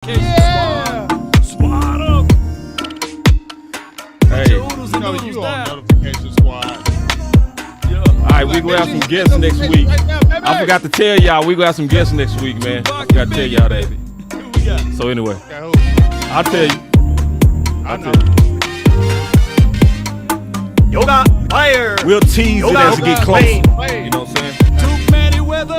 Yeah! Squad up! Hey, you know you on Notification Squad. Yeah. Alright, we gonna have some guests next week. I forgot to tell y'all, we gonna have some guests next week, man. I forgot to tell y'all that. Who we got? So anyway, I'll tell you. I know. Yoga fire! We'll tease it as it get closer. You know what I'm saying? Duke Manny Weather!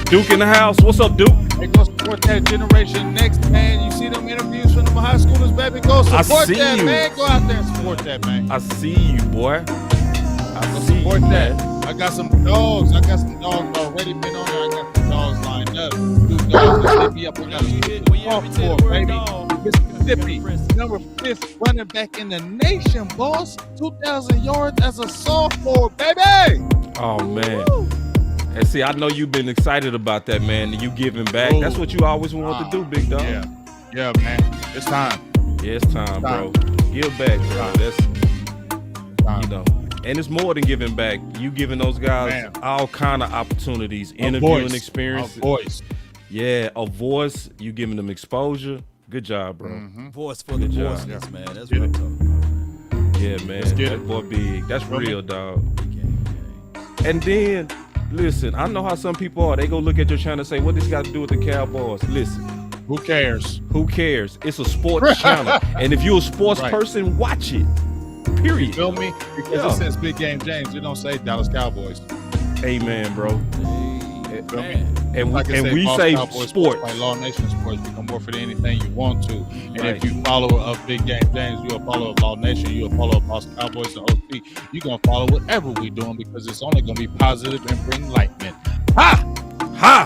Duke in the house. What's up, Duke? Hey, go support that generation next, man. You see them interviews from them high schoolers, baby? Go support that, man. Go out there and support that, man. I see you, boy. I see Support you, that. man. I got some dogs. Already been on there. I got some dogs lined up. Two dogs that hit me up. I got some baby. Mississippi, number 5th running back in the nation, boss. 2,000 yards as a sophomore, baby. Oh, man. And see, I know you've been excited about that, man. You giving back. That's what you always wanted to do, big dog. Yeah, man. It's time. Yeah, it's time, bro. Give back, bro. That's, you know. And it's more than giving back. You giving those guys all kind of opportunities, interviewing experiences. A voice. Yeah, a voice. You giving them exposure. Good job, bro. Voice for the voiceless, man. That's what I'm talking about. Yeah, man. That boy big. That's real, dog. And then, listen, I know how some people are. They go look at your channel and say, what this got to do with the Cowboys? Listen. Who cares? Who cares? It's a sports channel. And if you're a sports person, watch it. Period. You feel me? Because it says Big Game James. It don't say Dallas Cowboys. Amen, bro. And like we say Cowboys, sports. Like Law Nation Sports, you can morph it anything you want to. And if you follow of Big Game James, you're a follower of Law Nation, you're a follower of Boston Cowboys and OC, you're going to follow whatever we're doing because it's only going to be positive and bring enlightenment. Ha! Ha!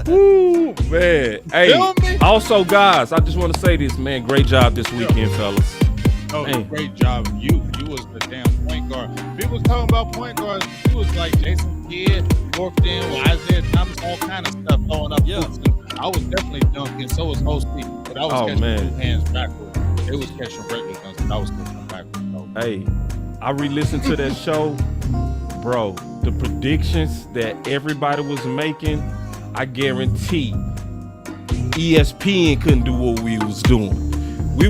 Woo, man. Hey, also, guys, I just want to say this, man. Great job this weekend, fellas. Oh, great job. You was the damn point guard. People was talking about point guards. You was like Jason Kidd, worked in with Isaiah Thomas, all kind of stuff throwing up. I was definitely dunking. So was Hosty, but I was catching 2 hands backwards. They was catching regular guns, but I was catching them backwards. So. Hey, I re-listened to that show, bro. The predictions that everybody was making, I guarantee ESPN couldn't do what we was doing. We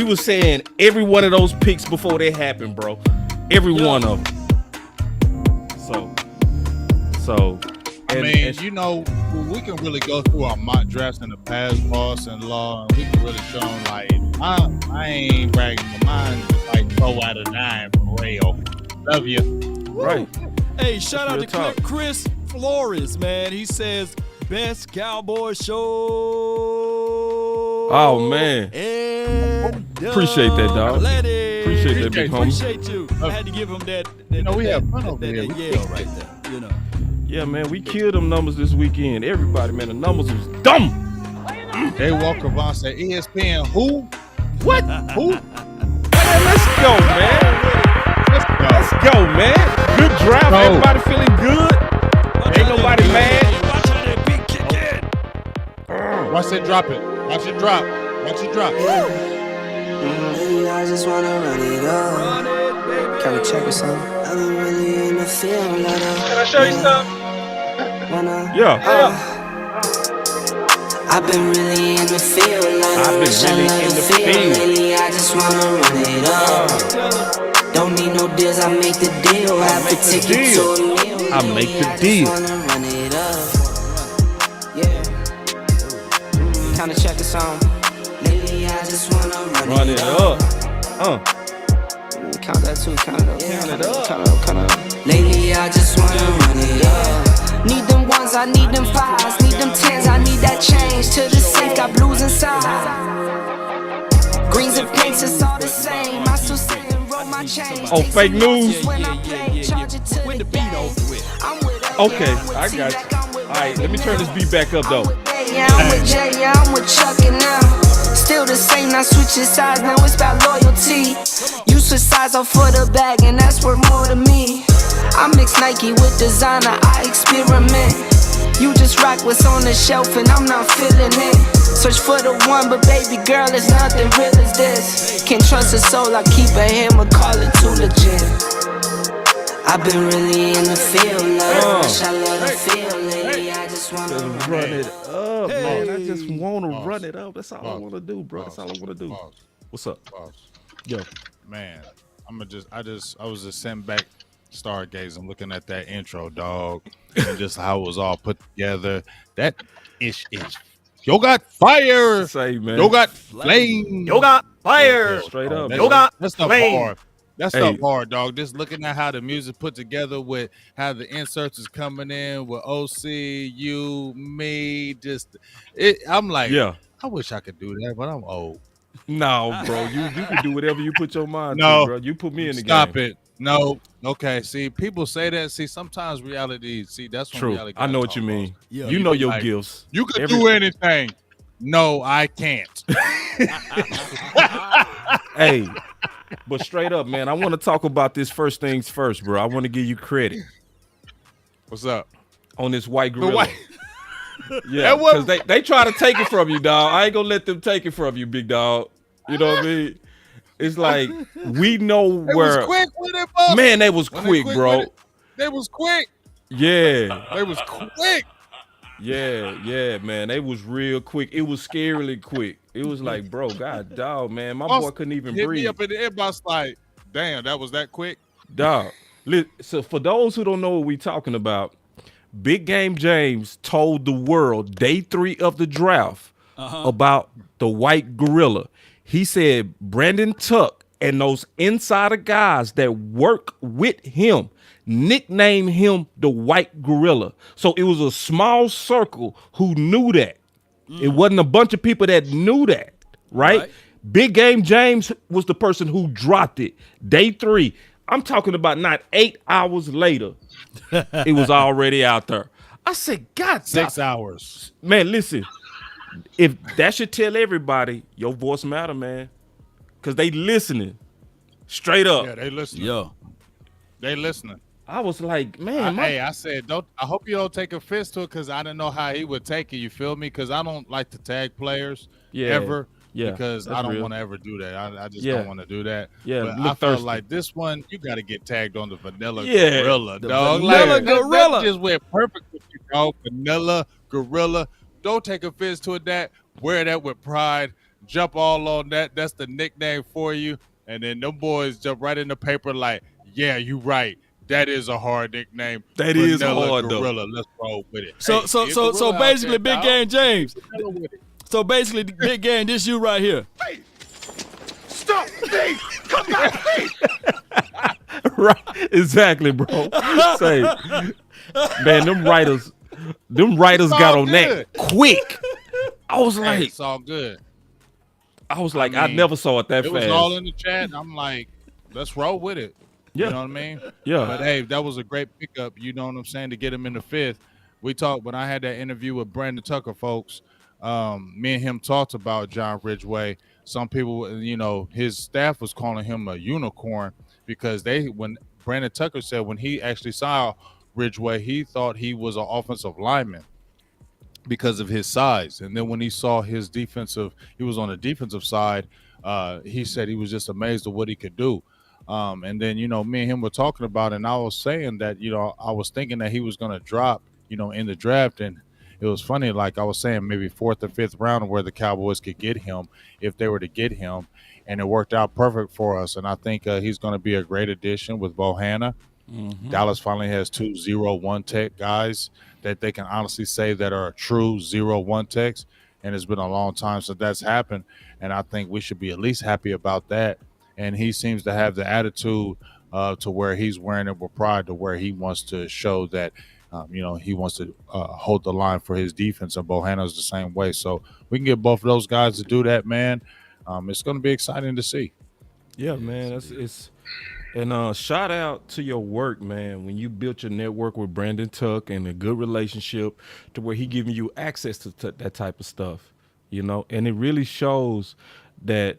was saying every one of those picks before they happened, bro. Every one of them. So. You know, we can really go through our mock drafts in the past, boss and Law, and we can really show them like I ain't bragging, but mine was like 4 out of 9 for real. Love you. Right. Hey, shout out to Chris Flores, man. He says best Cowboy show. Oh man. Appreciate that, dog. Appreciate that, big homie. Appreciate you. I had to give him that. We have fun over here. Yeah, right there. You know. Yeah, man, we killed them numbers this weekend. Everybody, man, the numbers was dumb. They walk around said ESPN who? What? Who? Man, let's go, man. Let's go, man. Good draft. Everybody feeling good. Ain't nobody mad. Watch it drop it. Watch it drop. Watch it drop. I just wanna run it up. Can we check or something? I've been really in the field. Can I show you something? Yeah. I've been really in the field. Lately, I just wanna run it up. Don't need no deals, I make the deal. Have a ticket to a meal. I make the deal. Wanna run it up. Yeah. Kinda check or something. Lately, I just wanna run it up. Count that too, count it up. Count it up. Lately, I just wanna run it up. Need them ones, I need them fives. Need them tens, I need that change. To the safe, got blues inside. Greens and pinks, it's all the same. I still sit and roll my chains. Oh, fake news? When the beat over with. Okay, I got you. Alright, let me turn this beat back up, though. Yeah, I'm with Jay, yeah, I'm with Chuck and now. Still the same, now switching sides, now it's about loyalty. You switch sides off for the bag, and that's worth more to me. I mix Nike with designer, I experiment. You just rock what's on the shelf, and I'm not feeling it. Search for the one, but baby girl, it's nothing real as this. Can't trust a soul, I keep a hammer, call it too legit. I've been really in the field now. Wish I love the field lately. I just wanna run it up, man. I just want to Boss. run it up. That's all I Boss. want to do, bro. Boss. That's all I want to do. Boss. What's up? Boss. Yo, Man, I was just sitting back stargazing, looking at that intro, dog, and just how it was all put together. That is yo got fire. say, man. Yo got flame. Yo got fire. Straight up. Yo got That's stuff flame. hard. That's Hey. stuff hard, dog. Just looking at how the music put together with how the inserts is coming in with OC, you, me, I'm like, Yeah. I wish I could do that, but I'm old. No, bro. You can do whatever you put your mind No. to, bro. You put me in the Stop game. it. No. Okay. See, people say that. See, sometimes reality. See, that's when True. reality. I know gotta what you talk, mean. boss. Yeah. You know your Like, gifts. You could do anything. No, I can't. Hey, but straight up, man, I want to talk about this first things first, bro. I want to give you credit What's up? on this white The gorilla. white. Yeah, That was- because they try to take it from you, dog. I ain't gonna let them take it from you, big dog. You know what I mean? It's like we know They where. was quick with it, boss. Man, they was When they quick, quick bro. with it, They was quick. Yeah, They was quick. yeah, man. They was real quick. It was scarily quick. It was like, bro, god dog, man, my Boss boy couldn't even Hit breathe. me up in the inbox like, damn, that was that quick. Dog. So for those who don't know what we talking about, Big Game James told the world day 3 of the draft about the white gorilla. He said Brandon Tuck and those insider guys that work with him nicknamed him the white gorilla. So it was a small circle who knew that. It wasn't a bunch of people that knew that, right? Big Game James was the person who dropped it. Day 3. I'm talking about not 8 hours later. It was already out there. I said, God, 6 hours. man, listen. If that should tell everybody, your voice matter, man. Cause they listening. Straight up. Yeah, they listening. Yo. They listening. I was like, man, I said, don't. I hope you don't take offense to it because I didn't know how he would take it. You feel me? Because I don't like to tag players ever. Yeah, because that's I don't real. want to ever do that. I just Yeah. don't want to do that. Yeah, but look I felt thirsty. like this one, you got to get tagged on the vanilla Yeah, gorilla, the dog. vanilla Like, gorilla. That just went perfect with you, dog. Vanilla gorilla. Don't take offense to it. That wear that with pride. Jump all on that. That's the nickname for you. And then them boys jump right in the paper like, yeah, you right. That is a hard nickname. That is Vanilla hard, though. gorilla. Let's roll with it. So Hey, so get so so gorilla out basically, there, Big dog. Game James. Vanilla with it. So basically, Big Game, this you right here. Stop! Hey, come back! Hey. right. Exactly, bro. Say, man, them writers got all on good. that quick. I was Hey, like, it's all good. I mean, never saw it that It fast. was all in the chat. I'm like, let's roll with it. Yeah. You know what I mean? Yeah. But hey, that was a great pickup. You know what I'm saying? To get him in the 5th. We talked when I had that interview with Brandon Tucker, folks. Me and him talked about John Ridgeway. Some people, you know, his staff was calling him a unicorn because when Brandon Tucker said when he actually saw Ridgeway, he thought he was an offensive lineman because of his size. And then when he saw he was on the defensive side, he said he was just amazed at what he could do. And then, you know, me and him were talking about it, and I was saying that, you know, I was thinking that he was going to drop, you know, in the draft. And it was funny, like I was saying, maybe 4th or 5th round where the Cowboys could get him if they were to get him. And it worked out perfect for us. And I think he's going to be a great addition with Bohanna. Dallas finally has 2 0-1 tech guys that they can honestly say that are true 0-1 techs. And it's been a long time since that's happened. And I think we should be at least happy about that. And he seems to have the attitude to where he's wearing it with pride, to where he wants to show that, you know, he wants to hold the line for his defense. And Bohanna's the same way. So we can get both of those guys to do that, man. It's going to be exciting to see. Yeah, man. And shout out to your work, man. When you built your network with Brandon Tuck and a good relationship to where he giving you access to that type of stuff, you know, and it really shows that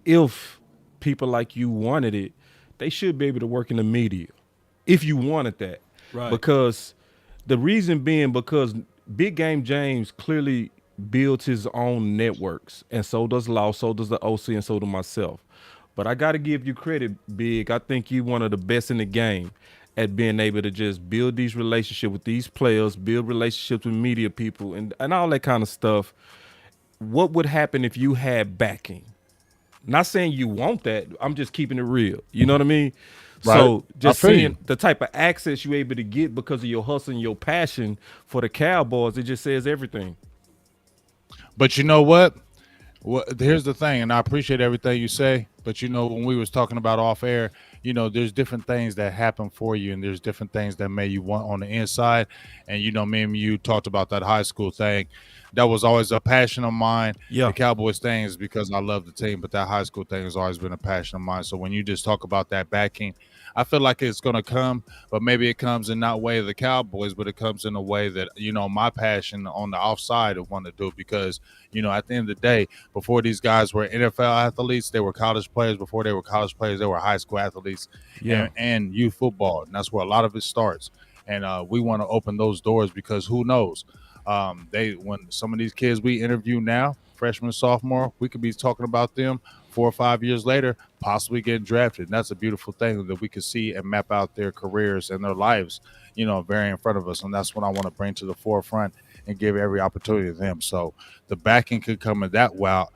if people like you wanted it, they should be able to work in the media if you wanted that. Right. Because the reason being because Big Game James clearly builds his own networks, and so does Law, so does the OC, and so do myself. But I got to give you credit, Big. I think you're one of the best in the game. at being able to just build these relationships with these players, build relationships with media people, and all that kind of stuff. What would happen if you had backing? Not saying you want that. I'm just keeping it real. You know what I mean? Right. So just I feel seeing you. the type of access you're able to get because of your hustle and your passion for the Cowboys, it just says everything. But you know what? Here's the thing, and I appreciate everything you say, but when we was talking about off air, there's different things that happen for you, and there's different things that may you want on the inside. And me and you talked about that high school thing. That was always a passion of mine. Yeah. The Cowboys thing is because I love the team, but that high school thing has always been a passion of mine. So when you just talk about that backing, I feel like it's going to come, but maybe it comes in not way of the Cowboys, but it comes in a way that, my passion on the offside of wanting to do, because, at the end of the day, before these guys were NFL athletes, they were college players. Before they were college players, they were high school athletes and youth football. And that's where a lot of it starts. And we want to open those doors because who knows? When some of these kids we interview now, freshman, sophomore, we could be talking about them 4 or 5 years later, possibly getting drafted. And that's a beautiful thing that we can see and map out their careers and their lives, very in front of us. And that's what I want to bring to the forefront and give every opportunity to them. So the backing could come in that route.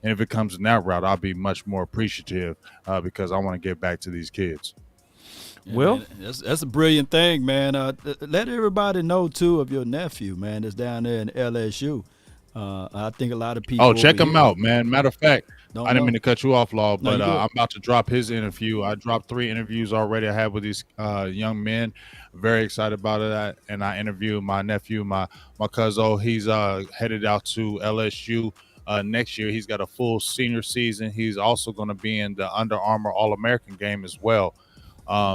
And if it comes in that route, I'll be much more appreciative because I want to get back to these kids. Yeah, well, man, that's a brilliant thing, man. Let everybody know, too, of your nephew, man, that's down there in LSU. I think a lot of people. Oh, check him out, man. Matter of fact, I didn't mean to cut you off, Law, but I'm about to drop his interview. I dropped 3 interviews already I had with these young men. Very excited about that. And I interviewed my nephew, my cousin. He's headed out to LSU next year. He's got a full senior season. He's also going to be in the Under Armour All-American game as well.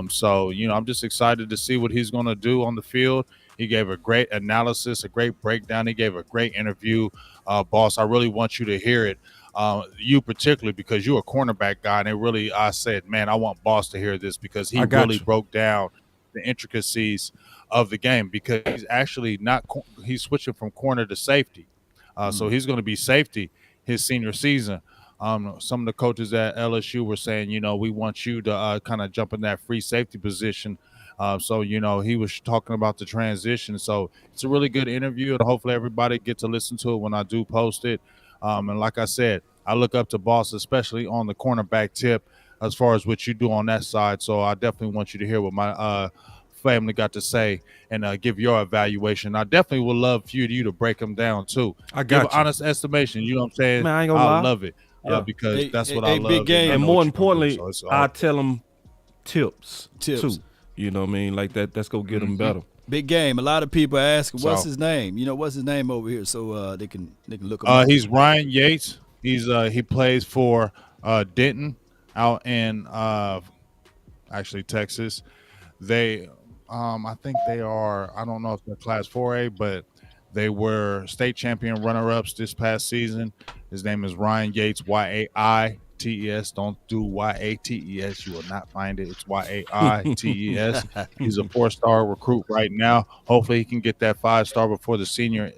So, I'm just excited to see what he's going to do on the field. He gave a great analysis, a great breakdown. He gave a great interview. Boss, I really want you to hear it. You particularly, because you're a cornerback guy, and I said, man, I want Boss to hear this because he really broke down the intricacies of the game, because he's actually he's switching from corner to safety. So he's going to be safety his senior season. Some of the coaches at LSU were saying, we want you to kind of jump in that free safety position. So, he was talking about the transition. So it's a really good interview, and hopefully everybody gets to listen to it when I do post it. And like I said, I look up to Boss, especially on the cornerback tip, as far as what you do on that side. So I definitely want you to hear what my family got to say and give your evaluation. I definitely would love for you to break them down, too. I got give an honest estation. You know what I'm saying? Man, I ain't gonna lie. love it. Because that's what I love. Big game. And more importantly, I tell them tips too. You know what I mean? Like that. Let's go get them better. Big game. A lot of people ask, what's his name? What's his name over here, so they can look him up. He's Ryan Yates. He plays for Denton out in actually Texas. They I think they are. I don't know if they're Class 4A, but they were state champion runner-ups this past season. His name is Ryan Yates, Yates. Don't do Yates. You will not find it. It's Yates. He's a 4-star recruit right now. Hopefully, he can get that 5-star before his senior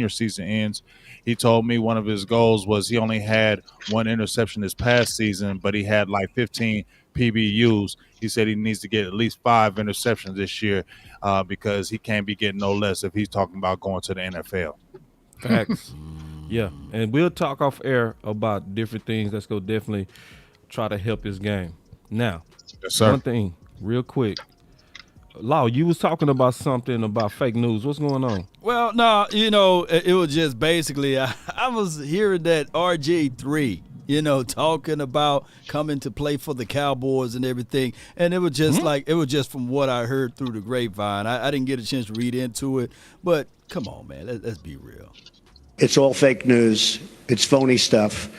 season ends. He told me one of his goals was he only had 1 interception this past season, but he had like 15 PBUs. He said he needs to get at least 5 interceptions this year because he can't be getting no less if he's talking about going to the NFL. Facts. Yeah, and we'll talk off air about different things that's going to definitely try to help his game. Now, yes, sir. One thing, real quick. Law, you was talking about something about fake news. What's going on? Well, no, it was just basically I was hearing that RG3, talking about coming to play for the Cowboys and everything. And it was just it was just from what I heard through the grapevine. I didn't get a chance to read into it, but come on, man, let's be real. It's all fake news. It's phony stuff.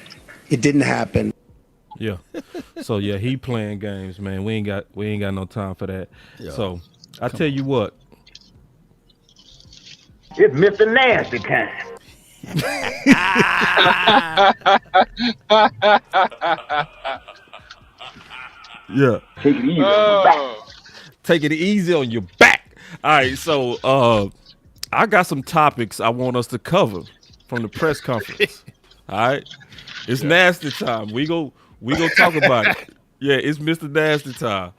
It didn't happen. Yeah. So yeah, he playing games, man. We ain't got no time for that. Yeah. So I tell you what. It's Mr. Nasty time. Yeah. Take it easy on your back. Take it easy on your back. All right, so I got some topics I want us to cover from the press conference. All right. It's nasty time. We go talk about it. Yeah, it's Mr. Nasty time.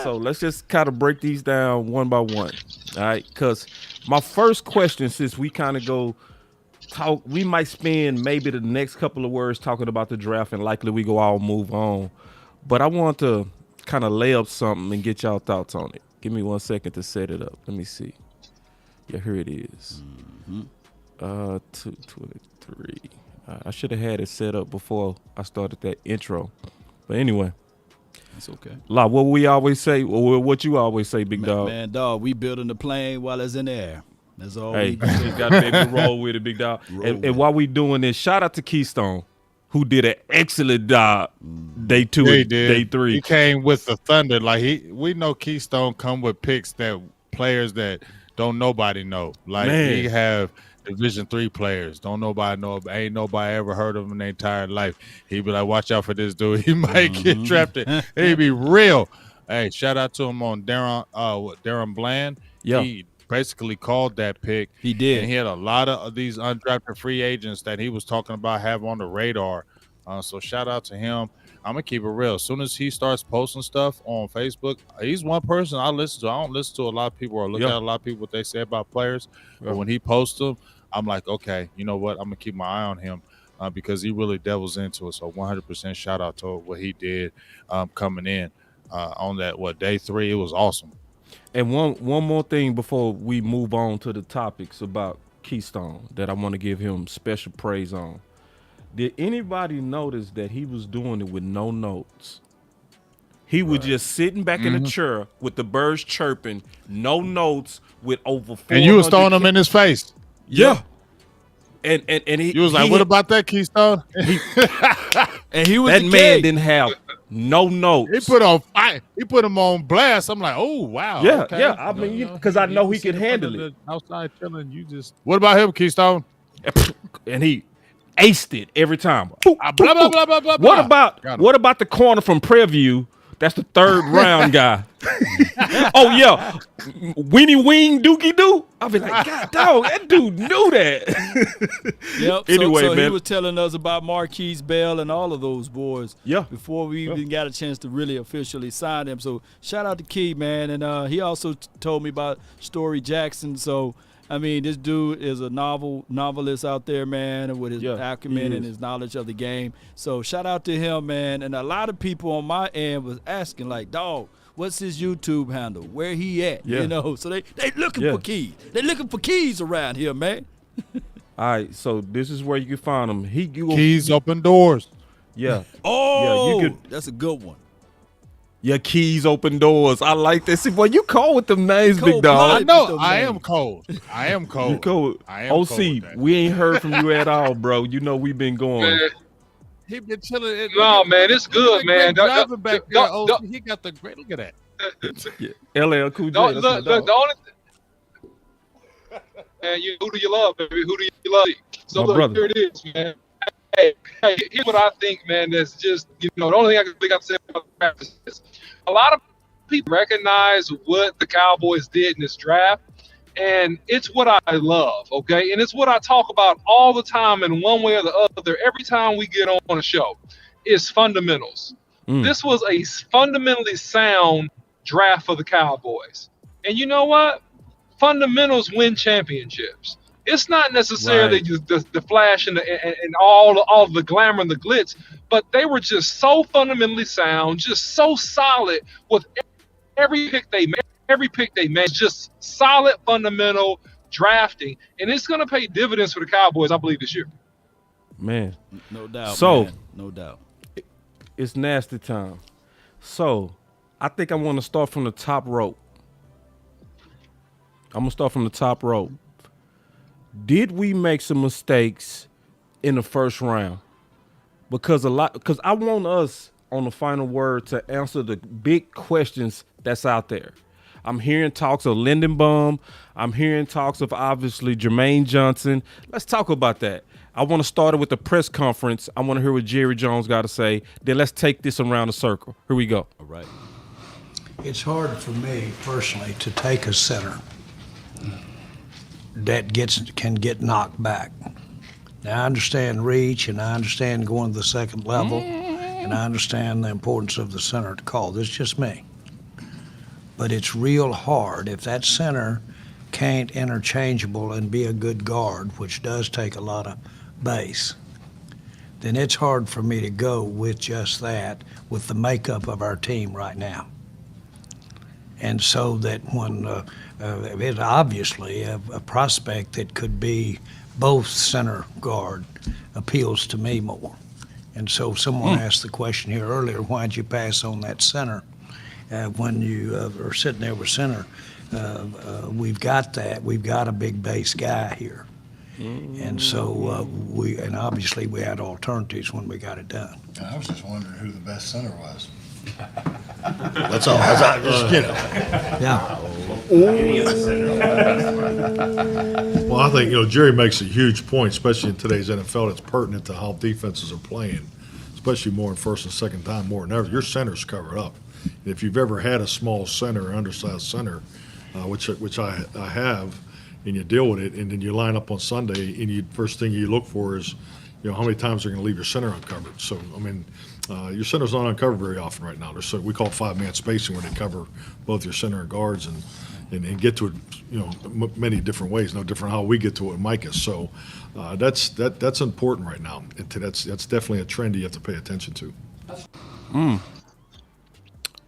So let's just kind of break these down one by one. All right, because my first question, since we kind of we might spend maybe the next couple of words talking about the draft, and likely we go all move on. But I want to kind of lay up something and get y'all thoughts on it. Give me 1 second to set it up. Let me see. Yeah, here it is. 223. I should have had it set up before I started that intro. But anyway. That's okay. What we always say, or what you always say, big dog. Man, dog, we building the plane while it's in the air. That's all Hey, we do. you got to be able to roll with it, big dog. And while we doing this, shout out to Keystone, who did an excellent job day 2 and day 3. He came with the thunder. Like we know Keystone come with picks that players that don't nobody know. Like he have Division III players. Don't nobody know. Ain't nobody ever heard of him in their entire life. He'd be like, watch out for this dude. He might get drafted. He'd be real. Hey, shout out to him on Darren Bland. Yeah. He basically called that pick. He did. And he had a lot of these undrafted free agents that he was talking about have on the radar. So shout out to him. I'm going to keep it real. As soon as he starts posting stuff on Facebook, he's one person I listen to. I don't listen to a lot of people or look at a lot of people what they say about players. But when he posts them, I'm like, okay, you know what? I'm going to keep my eye on him because he really devils into it. So 100% shout out to what he did coming in on that, day 3. It was awesome. And one more thing before we move on to the topics about Keystone that I want to give him special praise on. Did anybody notice that he was doing it with no notes? He was just sitting back in a chair with the birds chirping, no notes, with over 400. And you was throwing them in his face. Yeah. And he was like, what about that, Keystone? And he was that man didn't have no notes. He put on fire. He put him on blast. I'm like, oh wow. Yeah, okay. yeah. I mean, because I know he could handle it. Outside chilling, you just. What about him, Keystone? And he aced it every time. Blah, blah, blah, blah, blah, blah. What about the corner from Preview? That's the third round guy. Oh yeah, Weenie Wing Dookie Doo. I'll be like, God dog, that dude knew that. Yep. Anyway, so man, he was telling us about Marquise Bell and all of those boys. Yeah. Before we even got a chance to really officially sign them. So shout out to Key, man, and he also told me about Story Jackson. So. I mean, this dude is a novelist out there, man, with his acumen and his knowledge of the game. So shout out to him, man. And a lot of people on my end was asking, like, dog, what's his YouTube handle? Where he at? Yeah. You know, so they looking for keys. They looking for keys around here, man. All right, so this is where you can find him. Keys open doors. Yeah. Oh, yeah, that's a good one. Your keys open doors. I like that. See, boy, you cold with them names, big Cold dog. I know. I am cold. I am cold. You cold. I am OC, cold with that. we ain't heard from you at all, bro. You know we been going. Man. He been chilling. No, man, it's good, man. Driving back there, OC, he got the great. Look at that. LL Cool J. Look, the only man, who do you love, baby? Who do you love? So My look, brother. here it is, man. Hey, here's what I think, man. That's just, the only thing I got to say about the draft is this. A lot of people recognize what the Cowboys did in this draft, and it's what I love, okay? And it's what I talk about all the time in one way or the other every time we get on a show. It's fundamentals. This was a fundamentally sound draft for the Cowboys. And you know what? Fundamentals win championships. It's not necessarily the flash and all the glamour and the glitz, but they were just so fundamentally sound, just so solid with every pick they made, just solid fundamental drafting, and it's going to pay dividends for the Cowboys, I believe, this year. Man, No doubt. So- man. No doubt. it's nasty time. So I think I want to start from the top rope. I'm going to start from the top rope. Did we make some mistakes in the first round? Because I want us on the final word to answer the big questions that's out there. I'm hearing talks of Lindenbaum. I'm hearing talks of obviously Jermaine Johnson. Let's talk about that. I want to start it with the press conference. I want to hear what Jerry Jones got to say. Then let's take this around the circle. Here we go. All right. It's hard for me personally to take a center that can get knocked back. Now I understand reach and I understand going to the second level, and I understand the importance of the center to call. This is just me. But it's real hard if that center can't interchangeable and be a good guard, which does take a lot of base, then it's hard for me to go with just that with the makeup of our team right now. And so that when it's obviously a prospect that could be both center guard appeals to me more. And so someone asked the question here earlier, why'd you pass on that center? When you are sitting there with center, we've got that. We've got a big base guy here. And so and obviously we had alternatives when we got it done. I was just wondering who the best center was. That's all. I just, Yeah. Well, I think, Jerry makes a huge point, especially in today's NFL. It's pertinent to how defenses are playing, especially more in first and second time, more than ever. Your center's covered up. And if you've ever had a small center, or undersized center, which I have, and you deal with it, and then you line up on Sunday, and first thing you look for is, how many times they're going to leave your center uncovered. So, your center's not uncovered very often right now. We call it 5-man spacing, where they cover both your center and guards and get to it, many different ways. No different how we get to it with Micah. So that's important right now. That's definitely a trend you have to pay attention to.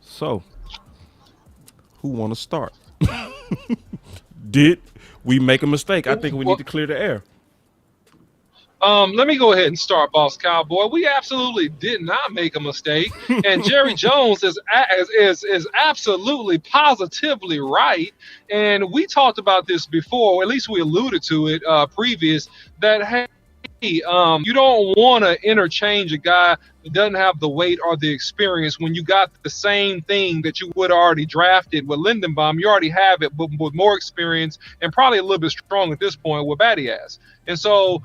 So, who want to start? Did we make a mistake? I think we need to clear the air. Let me go ahead and start, Boss Cowboy. We absolutely did not make a mistake, and Jerry Jones is absolutely positively right. And we talked about this before, or at least we alluded to it previous, that hey, you don't want to interchange a guy that doesn't have the weight or the experience when you got the same thing that you would have already drafted with Lindenbaum. You already have it, but with more experience and probably a little bit strong at this point with Badias. And so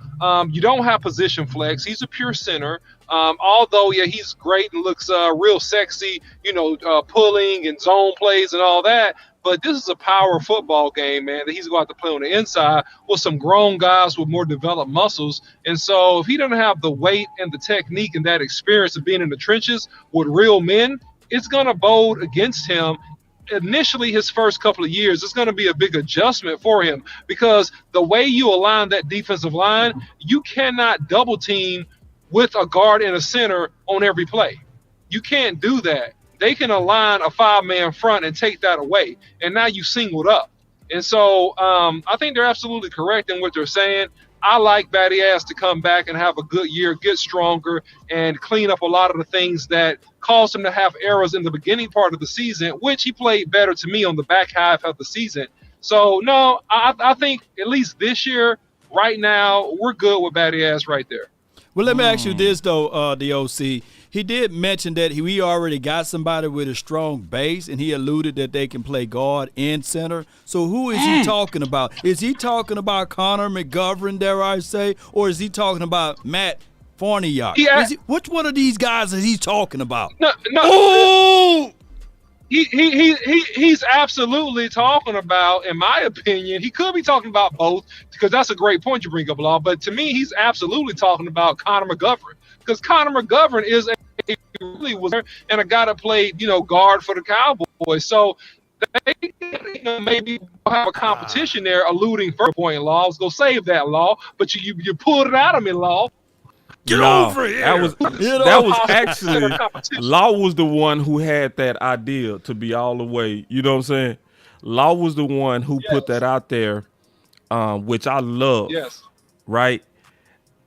you don't have position flex. He's a pure center. Although, yeah, he's great and looks real sexy, pulling and zone plays and all that. But this is a power football game, man, that he's going to have to play on the inside with some grown guys with more developed muscles. And so if he doesn't have the weight and the technique and that experience of being in the trenches with real men, it's going to bode against him. Initially, his first couple of years, it's going to be a big adjustment for him because the way you align that defensive line, you cannot double team with a guard and a center on every play. You can't do that. They can align a 5-man front and take that away, and now you singled up. And so I think they're absolutely correct in what they're saying. I like Badias to come back and have a good year, get stronger, and clean up a lot of the things that caused him to have errors in the beginning part of the season, which he played better to me on the back half of the season. So, no, I think at least this year, right now, we're good with Badias right there. Well, let me ask you this, though, the OC. He did mention that we already got somebody with a strong base, and he alluded that they can play guard and center. So who is he talking about? Is he talking about Conor Mcgovern, dare I say, or is he talking about Matt Farniok? Which one of these guys is he talking about? No. Oh! He's absolutely talking about, in my opinion, he could be talking about both because that's a great point you bring up, Law. But to me, he's absolutely talking about Conor McGovern because Conor McGovern is really was and a guy that played, guard for the Cowboys. So they maybe have a competition there, alluding for point. Law. I was gonna save that, Law, but you pulled it out of me, Law. Get over here. That was actually Law was the one who had that idea to be all the way. You know what I'm saying? Law was the one who put that out there, which I love. Yes. Right.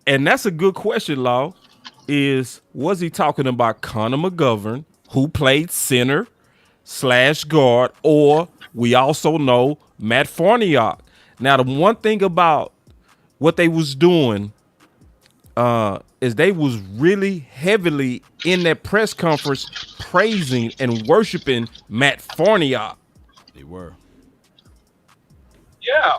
And that's a good question, Law. Was he talking about Conor McGovern, who played center / guard, or we also know Matt Farniok? Now, the one thing about what they was doing is they was really heavily in that press conference praising and worshiping Matt Farniok. They were. Yeah.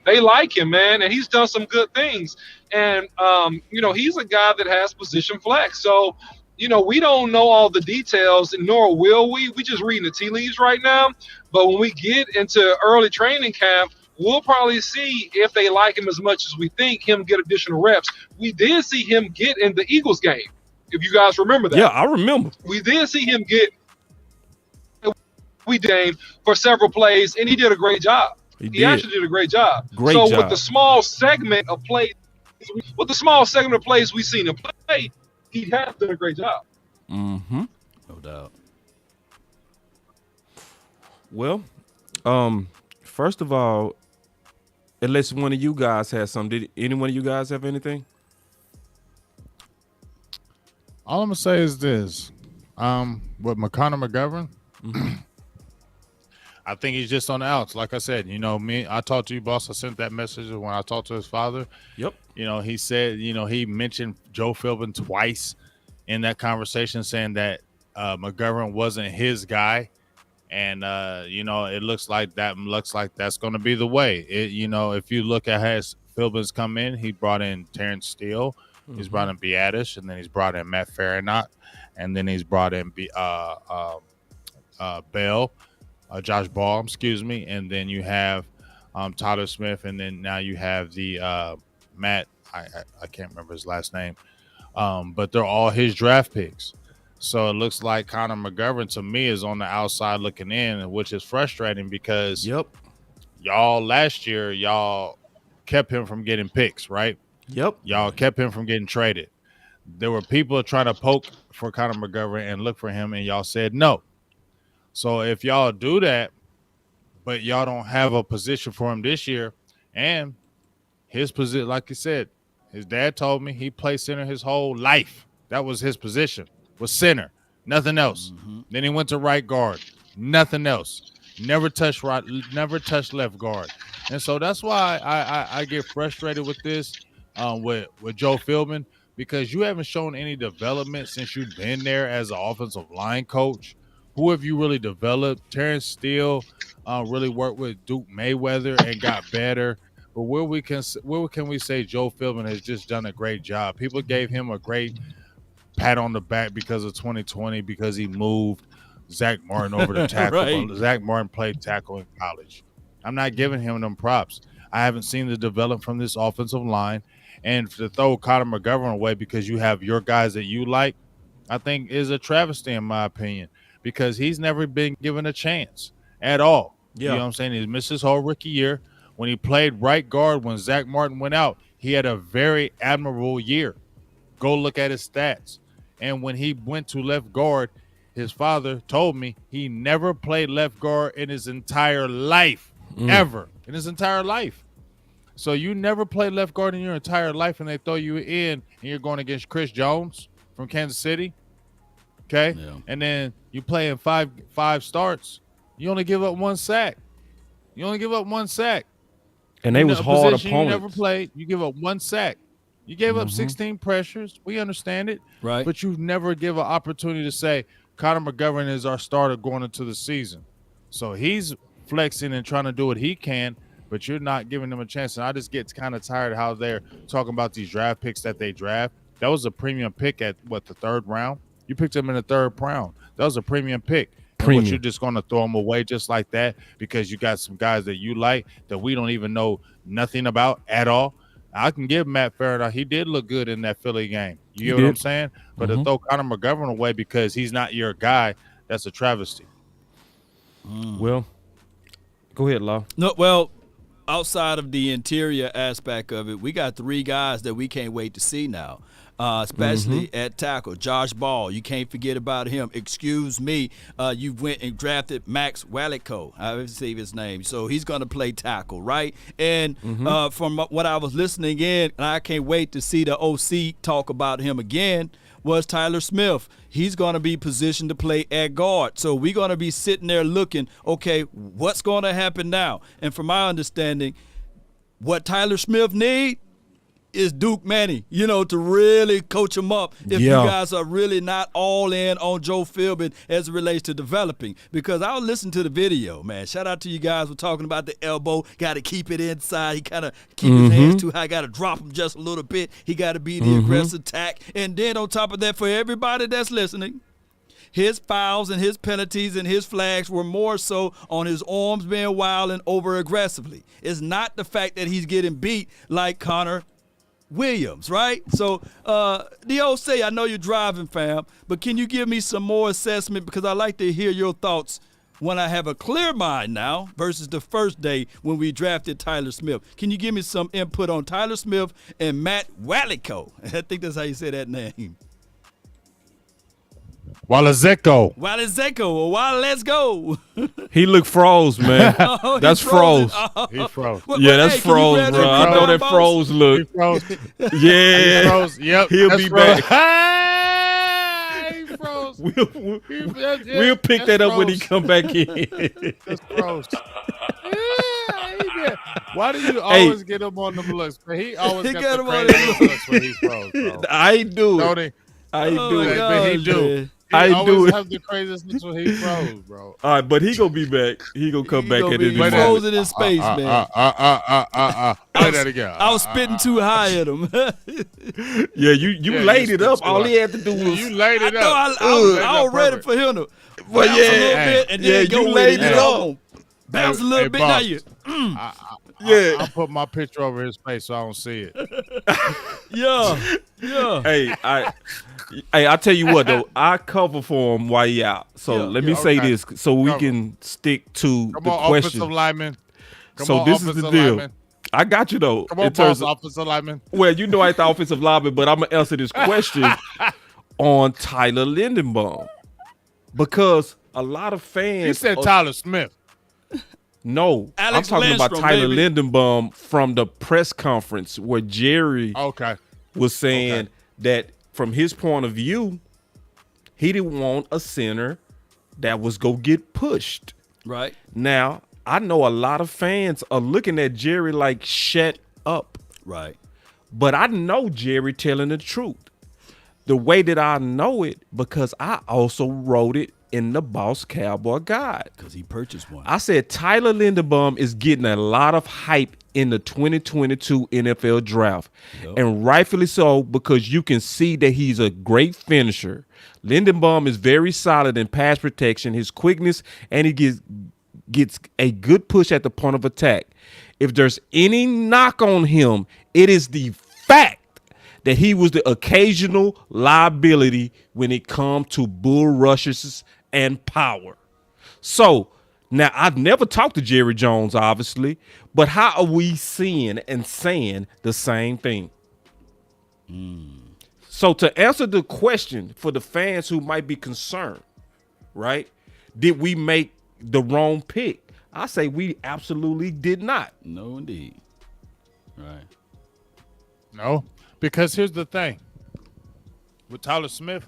They like him, man, and he's done some good things. And, he's a guy that has position flex. So, we don't know all the details, nor will we. We just reading the tea leaves right now. But when we get into early training camp, we'll probably see if they like him as much as we think, him get additional reps. We did see him get in the Eagles game, if you guys remember that. Yeah, I remember. We did see him get for several plays, and he did a great job. He actually did a great job. Great job. With the small segment of plays, we've seen him play, he has done a great job. Mm-hmm. No doubt. Well, first of all, unless one of you guys has something, did any one of you guys have anything? All I'm gonna say is this: with Conor McGovern, I think he's just on the outs. Like I said, I talked to you, boss. I sent that message when I talked to his father. Yep. He said, he mentioned Joe Philbin twice in that conversation, saying that McGovern wasn't his guy, and it looks like that's going to be the way. If you look at how Philbin's come in, he brought in Terrence Steele, he's brought in Biadasz, and then he's brought in Matt Farinaut, and then he's brought in Bell. Josh Ball, and then you have Tyler Smith, and then now you have the Matt. I can't remember his last name, but they're all his draft picks. So it looks like Conor McGovern to me is on the outside looking in, which is frustrating because y'all last year y'all kept him from getting picks, right? Yep. Y'all kept him from getting traded. There were people trying to poke for Conor McGovern and look for him, and y'all said no. So if y'all do that, but y'all don't have a position for him this year, and his position, like you said, his dad told me he played center his whole life. That was his position, was center, nothing else. Then he went to right guard, nothing else. Never touched left guard. And so that's why I get frustrated with this with Joe Philbin, because you haven't shown any development since you've been there as an offensive line coach. Who have you really developed? Terrence Steele really worked with Duke Mayweather and got better. But where can we say Joe Philbin has just done a great job? People gave him a great pat on the back because of 2020, because he moved Zach Martin over to tackle. Right. Zach Martin played tackle in college. I'm not giving him them props. I haven't seen the development from this offensive line. And to throw Conor McGovern away because you have your guys that you like, I think is a travesty in my opinion. Because he's never been given a chance at all. Yeah. You know what I'm saying? He missed his whole rookie year. When he played right guard, when Zach Martin went out, he had a very admirable year. Go look at his stats. And when he went to left guard, his father told me he never played left guard in his entire life, ever, in his entire life. So you never played left guard in your entire life, and they throw you in, and you're going against Chris Jones from Kansas City. Okay, and then you play in five starts. You only give up one sack. And they was hard opponents. You never played. You give up one sack. You gave up 16 pressures. We understand it, right? But you never give an opportunity to say Conor McGovern is our starter going into the season. So he's flexing and trying to do what he can, but you're not giving him a chance. And I just get kind of tired of how they're talking about these draft picks that they draft. That was a premium pick at the third round. You picked him in the third round. That was a premium pick. But you're just going to throw him away just like that because you got some guys that you like that we don't even know nothing about at all. I can give Matt Farinaut. He did look good in that Philly game. You know what I'm saying? But to throw Conor McGovern away because he's not your guy, that's a travesty. Well, go ahead, Law. No, well, outside of the interior aspect of it, we got three guys that we can't wait to see now. Especially at tackle. Josh Ball, you can't forget about him. Excuse me, you went and drafted Max Relico. I receive his name. So he's going to play tackle, right? And from what I was listening in, and I can't wait to see the OC talk about him again, was Tyler Smith. He's going to be positioned to play at guard. So we're going to be sitting there looking, okay, what's going to happen now? And from my understanding, what Tyler Smith needs is Duke Manny, to really coach him up if you guys are really not all in on Joe Philbin as it relates to developing. Because I was listening to the video, man. Shout out to you guys. We're talking about the elbow. Got to keep it inside. He kind of keep his hands too high. Got to drop him just a little bit. He got to be the aggressive tack. And then on top of that, for everybody that's listening, his fouls and his penalties and his flags were more so on his arms being wild and over aggressively. It's not the fact that he's getting beat like Connor Williams, right? So, say, I know you're driving, fam, but can you give me some more assessment, because I like to hear your thoughts when I have a clear mind now versus the first day when we drafted Tyler Smith. Can you give me some input on Tyler Smith and Matt Relico? I think that's how you say that name. Walezeco. Or let's go. He looked froze, man. That's froze. He froze. Yeah, that's froze, bro. I know that froze look. He froze. Yeah. He froze. Yep. He'll be back. He froze. We'll pick that up when he come back in. That's froze. Why do you always get him on them looks? He always got the crazy looks when he froze, bro. I do it. Don't he? I do it. But he do. Man. I do it. Have the craziest looks when he froze, bro. All right, but he gonna be back. He gonna come back at any moment. Frozen in space, man. Play that again. I was spitting too high at him. Yeah, you laid it up. All he had to do was you laid it up. I was ready for him to bounce a little bit and then go you laid it up. Bounce a little bit. Now you. I'll put my picture over his face so I don't see it. Yeah. Hey, I tell you what though, I cover for him while he out. So let me say this, so we can stick to the question. Offensive lineman. So this is the deal. Lineman. I got you though. Come on, boss, offensive lineman. Well, you know I ain't the offensive lineman, but I'm gonna answer this question on Tyler Lindenbaum, because a lot of fans. You said Tyler Smith. No, I'm talking about Tyler Lindenbaum from the press conference where Jerry was saying that from his point of view, he didn't want a center that was go get pushed. Right. Now, I know a lot of fans are looking at Jerry like, shut up. Right. But I know Jerry telling the truth. The way that I know it, because I also wrote it in the Boss Cowboy Guide. Because he purchased one. I said Tyler Lindenbaum is getting a lot of hype in the 2022 NFL draft. Yep. And rightfully so, because you can see that he's a great finisher. Lindenbaum is very solid in pass protection, his quickness, and he gets a good push at the point of attack. If there's any knock on him, it is the fact that he was the occasional liability when it comes to bull rushes and power. So now I've never talked to Jerry Jones, obviously, but how are we seeing and saying the same thing? So to answer the question for the fans who might be concerned, right? Did we make the wrong pick? I say we absolutely did not. No, indeed. Right. No, because here's the thing. With Tyler Smith,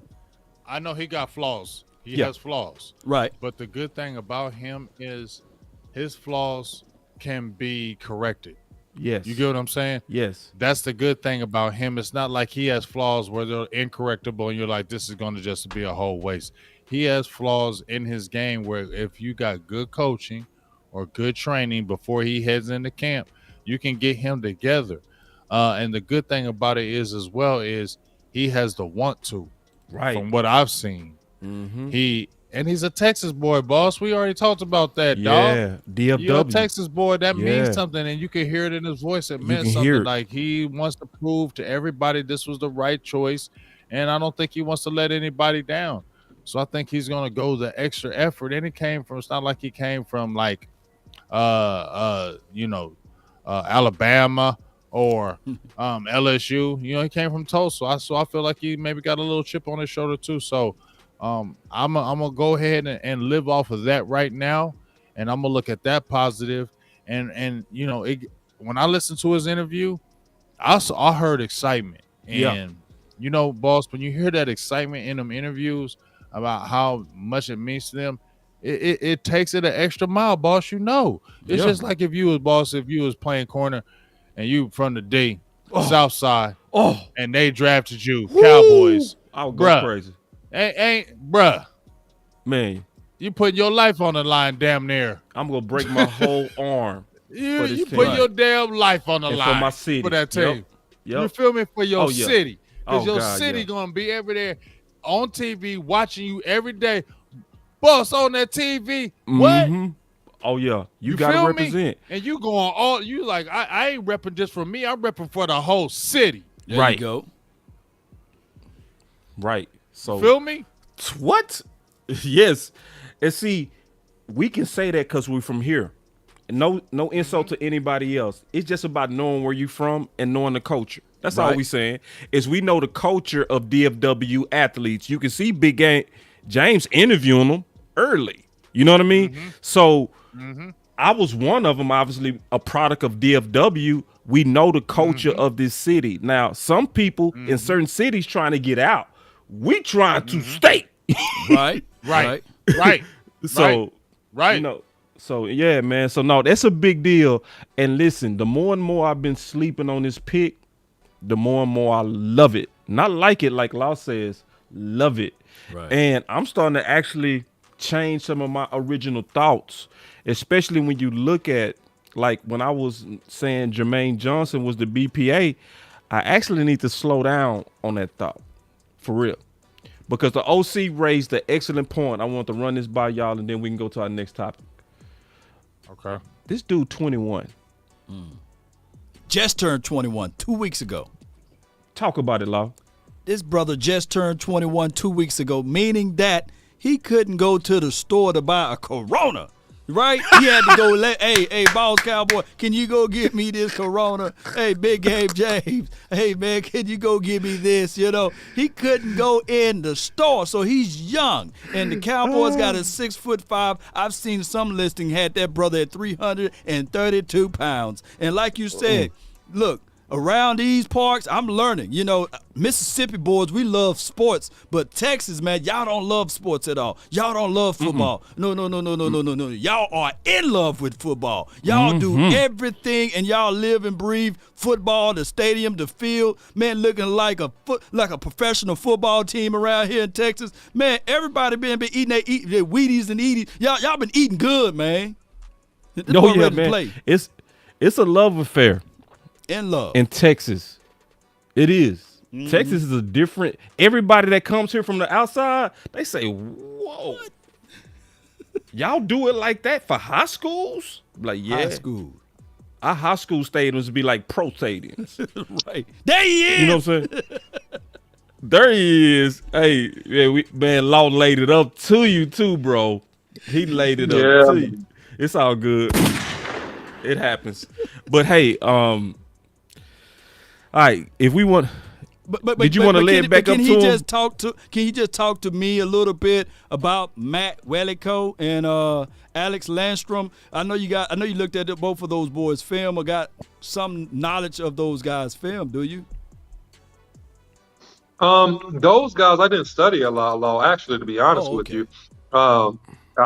I know he got flaws. He has flaws. Right. But the good thing about him is his flaws can be corrected. Yes. You get what I'm saying? Yes. That's the good thing about him. It's not like he has flaws where they're incorrectable and you're like, this is going to just be a whole waste. He has flaws in his game where if you got good coaching or good training before he heads into camp, you can get him together. And the good thing about it is as well is he has the want to. Right. From what I've seen. Mm-hmm. He's a Texas boy, boss. We already talked about that, dog. Yeah, DFW. You're a Texas boy. That means something, and you can hear it in his voice. It meant something. Like he wants to prove to everybody this was the right choice, and I don't think he wants to let anybody down. So I think he's going to go the extra effort. And it came from. It's not like he came from like, Alabama or LSU. You know, he came from Tulsa. So I feel like he maybe got a little chip on his shoulder too. So. I'm gonna go ahead and live off of that right now, and I'm gonna look at that positive. And you know, when I listened to his interview, I heard excitement. And you know, boss, when you hear that excitement in them interviews about how much it means to them, it takes it an extra mile, boss. You know, it's just like if you was playing corner, and you from the D, South Side, and they drafted you, Cowboys. I would go crazy. Bruh, man, you putting your life on the line, damn near. I'm gonna break my whole arm. You put your damn life on the line for my city, for that team. Yep. You feel me? For your yeah. city, because your God, city gonna be every there. on TV watching you every day. Boss on that TV. What? Mhm. Oh yeah, you feel gotta me? represent. And you going all you like, I ain't repping just for me, I'm repping for the whole city. There Right. you go. Right. So Feel me? what? Yes. And see, we can say that because we're from here. No insult to anybody else. It's just about knowing where you from and knowing the culture. That's all Right. we saying. Is we know the culture of DFW athletes. You can see Big Game James interviewing them early. You know what I mean? So I was one of them, obviously a product of DFW. We know the culture of this city. Now, some people in certain cities trying to get out. We trying to stay. Right. Right. Right. So, Right. you know, so yeah, man. So no, that's a big deal. And listen, the more and more I've been sleeping on this pick, the more and more I love it. Not like it, like Law says, love it. Right. And I'm starting to actually change some of my original thoughts, especially when you look at, like when I was saying Jermaine Johnson was the BPA, I actually need to slow down on that thought, for real. Because the OC raised an excellent point. I want to run this by y'all, and then we can go to our next topic. Okay. This dude 21. Just turned 21 2 weeks ago. Talk about it, Law. This brother just turned 21 2 weeks ago, meaning that he couldn't go to the store to buy a Corona, right? He had to go, hey, Boss Cowboy, can you go get me this Corona? Hey, Big Game James, hey, man, can you go get me this? You know, he couldn't go in the store, so he's young. And the Cowboys got a 6'5". I've seen some listing had that brother at 332 pounds. And like you said, look, around these parks, I'm learning. You know, Mississippi boys, we love sports, but Texas, man, y'all don't love sports at all. Y'all don't love football. No. Y'all are in love with football. Y'all do everything, and y'all live and breathe football, the stadium, the field. Man, looking like a professional football team around here in Texas. Man, everybody been eating their Wheaties and Eaties. Y'all been eating good, man. No, yeah, man. It's a love affair. In love. In Texas. It is. Texas is a different. Everybody that comes here from the outside, they say, whoa. Y'all do it like that for high schools? Like, yeah. High school. Our high school stadiums be like pro stadiums. Right. There he is. You know what I'm saying? There he is. Hey, yeah, man, Law laid it up to you too, bro. He laid it up to you. It's all good. It happens. But hey, all right, if we want, did you want to lay it back up to him? Can you just talk to me a little bit about Matt Relico and Alex Landstrom? I know you looked at both of those boys' film or got some knowledge of those guys' film. Do you? Those guys I didn't study a lot, actually, to be honest with you. I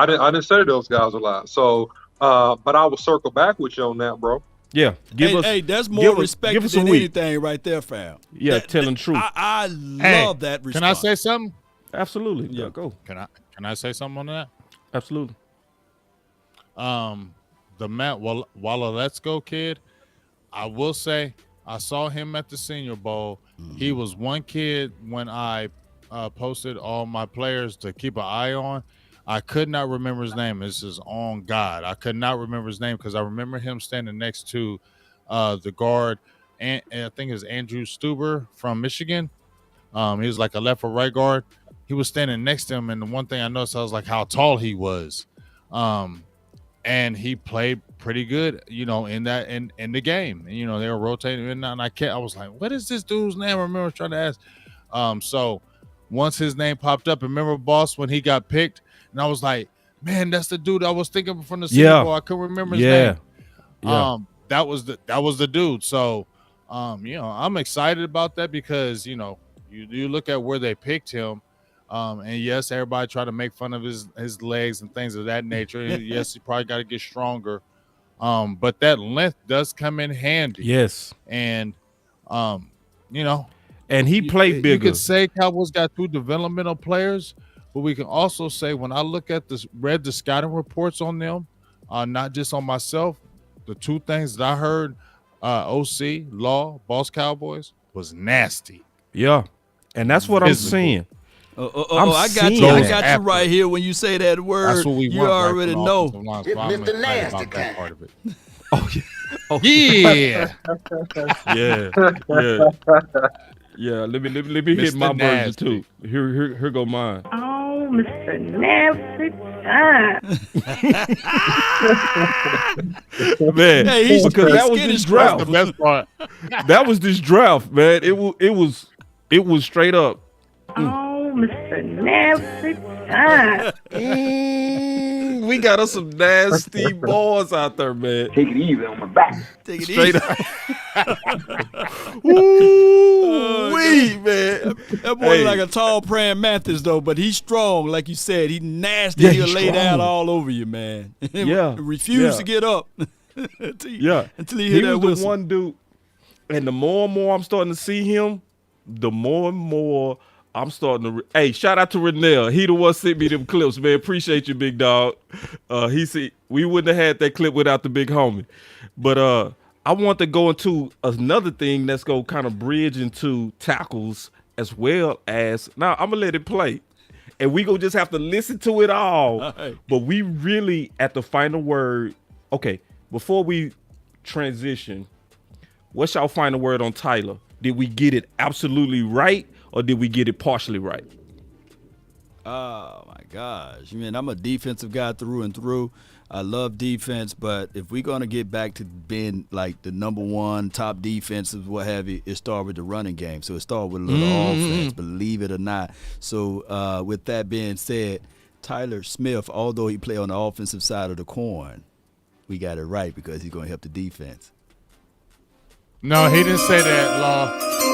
didn't study those guys a lot. So, but I will circle back with you on that, bro. Yeah, hey, that's more respect than anything right there, fam. Yeah, telling truth. I love that response. Can I say something? Absolutely. Yeah, go. Can I say something on that? Absolutely. The Matt Let's Go kid, I will say I saw him at the Senior Bowl. He was one kid when I posted all my players to keep an eye on. I could not remember his name. This is on God. I could not remember his name because I remember him standing next to the guard, and I think it was Andrew Stuber from Michigan. He was like a left or right guard. He was standing next to him, and the one thing I noticed, I was like, how tall he was. And he played pretty good, you know, in the game. And, you know, they were rotating in and I was like, what is this dude's name? I remember trying to ask. So once his name popped up, remember, boss, when he got picked, and I was like, man, that's the dude I was thinking from the Super Bowl. I couldn't remember his name. Yeah. That was the dude. So, you know, I'm excited about that because, you know, you look at where they picked him. And yes, everybody tried to make fun of his legs and things of that nature. Yes, he probably got to get stronger. But that length does come in handy. Yes. And, you know. And he played bigger. You could say Cowboys got 2 developmental players. But we can also say when I look at read the scouting reports on them, not just on myself, the 2 things that I heard, OC, Law, Boss Cowboys, was nasty. Yeah. And that's what I'm saying. I got you. I got you right here when you say that word. That's what we you want. already right know. So I'm Mr. Nasty about that part of it. Oh yeah. Oh, Yeah. Yeah. Let me hit Mr. my version Nasty. too. Here go mine. Oh, Mr. Nasty. Man, Hey, he's because that was skinny this strong. draft. That's the best part. That was this draft, man. It was straight up. Oh, Mr. Nasty. We got us some nasty boys out there, man. Take it easy on my back. Take it Straight easy. up. Ooh-wee, man. That boy Hey. like a tall praying mantis though, but he's strong, like you said. He nasty. Yeah, He'll he's lay down strong. all over you, man. Yeah, Refuse yeah. to get up. until you He hear that was the whistle. one dude, and the more and more I'm starting to see him, the more and more I'm starting to. Hey, shout out to Renell. He the one sent me them clips, man. Appreciate you, big dog. He said we wouldn't have had that clip without the big homie. But I want to go into another thing that's gonna kind of bridge into tackles as well as. Now I'm gonna let it play, and we gonna just have to listen to it all. right. But we really at the final word. Okay, before we transition, what's y'all final word on Tyler? Did we get it absolutely right, or did we get it partially right? Oh my gosh. I mean, I'm a defensive guy through and through. I love defense, but if we're gonna get back to being like the number one top defensive, what have you, it starts with the running game. So it starts with a little offense, believe it or not. So with that being said, Tyler Smith, although he play on the offensive side of the coin, we got it right because he's gonna help the defense. No, he didn't say that, Law.